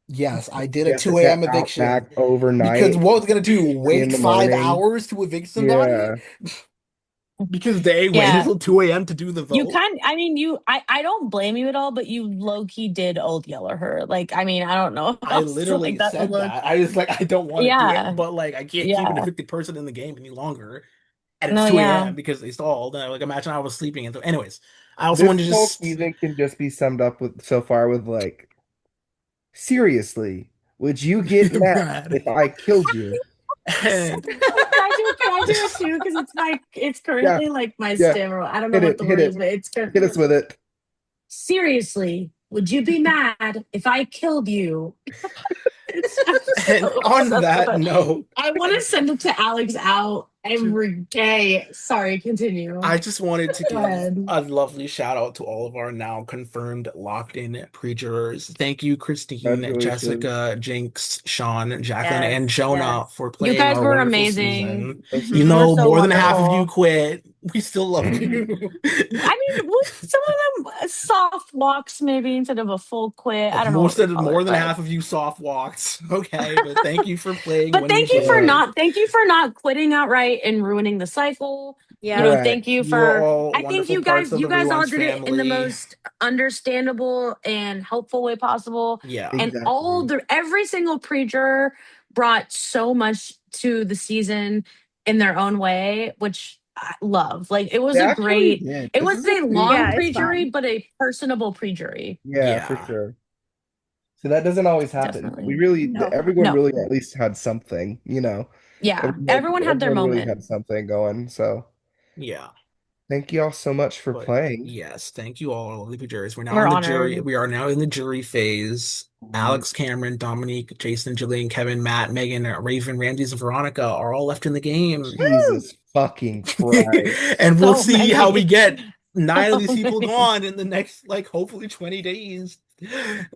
Yes, I did a gets 2 a.m. at Outback eviction. Because overnight, what was gonna do? in Wait the 5 morning. hours to evict somebody? Yeah. Because they waited yeah, till 2 a.m. to do the you vote? kind. I mean, I don't blame you at all, but you low key did old yeller her. Like, I mean, I don't know how I else to like literally that. said Look, that. I was like, I don't want to do it, yeah, but like, I can't keep an yeah, evicted person in the game any longer. And it's no, 2 yeah. a.m. because they stalled. And I like imagine I was sleeping. And so, anyways, I also This wanted to whole just season can just be summed up with so far with like, seriously, would you get mad rad. if I killed you? And Can I do it too? Because it's Yeah, currently like my yeah, stammer. I don't know what the hit word is, it, but it's hit us with it. seriously. Would you be mad if I killed you? It's just and so on that but note, I want to send it to Alex out to every day. Sorry, continue. I just wanted to Go give ahead. a lovely shout out to all of our now confirmed locked in pre-jurors. Thank you, Christine, Congratulations. Jessica, Jinx, Sean, Jacqueline, Yes, and yes. Jonah for You playing guys our were wonderful amazing. season. Thank you. You You were know, so more than half of you wonderful. quit. We still love you. I mean, some of them soft walks maybe instead of a full quit. I don't know what Most we of call more it, than but half of you soft walked. Okay, but thank you for playing when you did. thank you for not quitting outright and ruining the cycle. You Yeah. know, thank Correct. you You are for all I think wonderful parts of you the guys all Rewinds did it in the family. most understandable and helpful way possible. Yeah. And Exactly. every single pre-juror brought so much to the season in their own way, which I love. Like They actually did. it This was is a a long Yeah, pretty, it's pre-jury, fun. but a personable pre-jury. yeah, for Yeah. sure. So that doesn't always happen. We Definitely. really, No. everyone No. really at least had something, Yeah. Everyone had their everyone really moment. had something going. So Yeah. Thank you all so much for But playing. yes, thank you all, lovely jurors. We're now We're in the jury. honored. We are now in the jury phase. Mhm. Alex, Cameron, Dominique, Jason, Jillian, Kevin, Matt, Megan, Raven, Ramses, and Veronica are all left in the game. Jesus fucking Christ. And we'll So see how we many. get nine of So these people many. gone in the next, like, hopefully 20 days.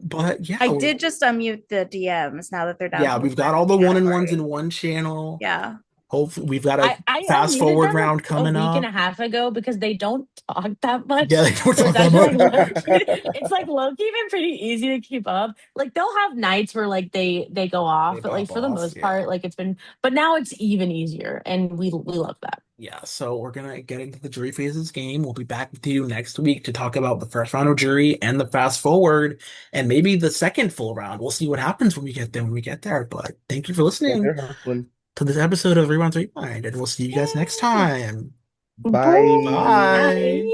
But yeah, I did just unmute the DMs now that they're down yeah, to the we've got friends all the one-on-ones category. in one channel. Yeah. Hopefully, we've got a I fast unmuted forward them round a coming week and up. a half ago because they don't talk that Yeah, much. they don't So talk it's that actually like much. it's like low key been pretty easy to keep up. Like they'll have nights where like they go They off, but like pop for the off. most Yeah. part, like it's been but now it's even easier and we love that. Yeah, so we're gonna get into the jury phases game. We'll be back with you next week to talk about the first round of jury and the fast forward, and maybe the second full round. We'll see what happens when we get there. When we get there, but thank you for listening Later, Harlan. to this episode of Rewind Rewind, and we'll see you guys next Yay. time. Bye. Bye. Bye.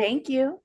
Thank you.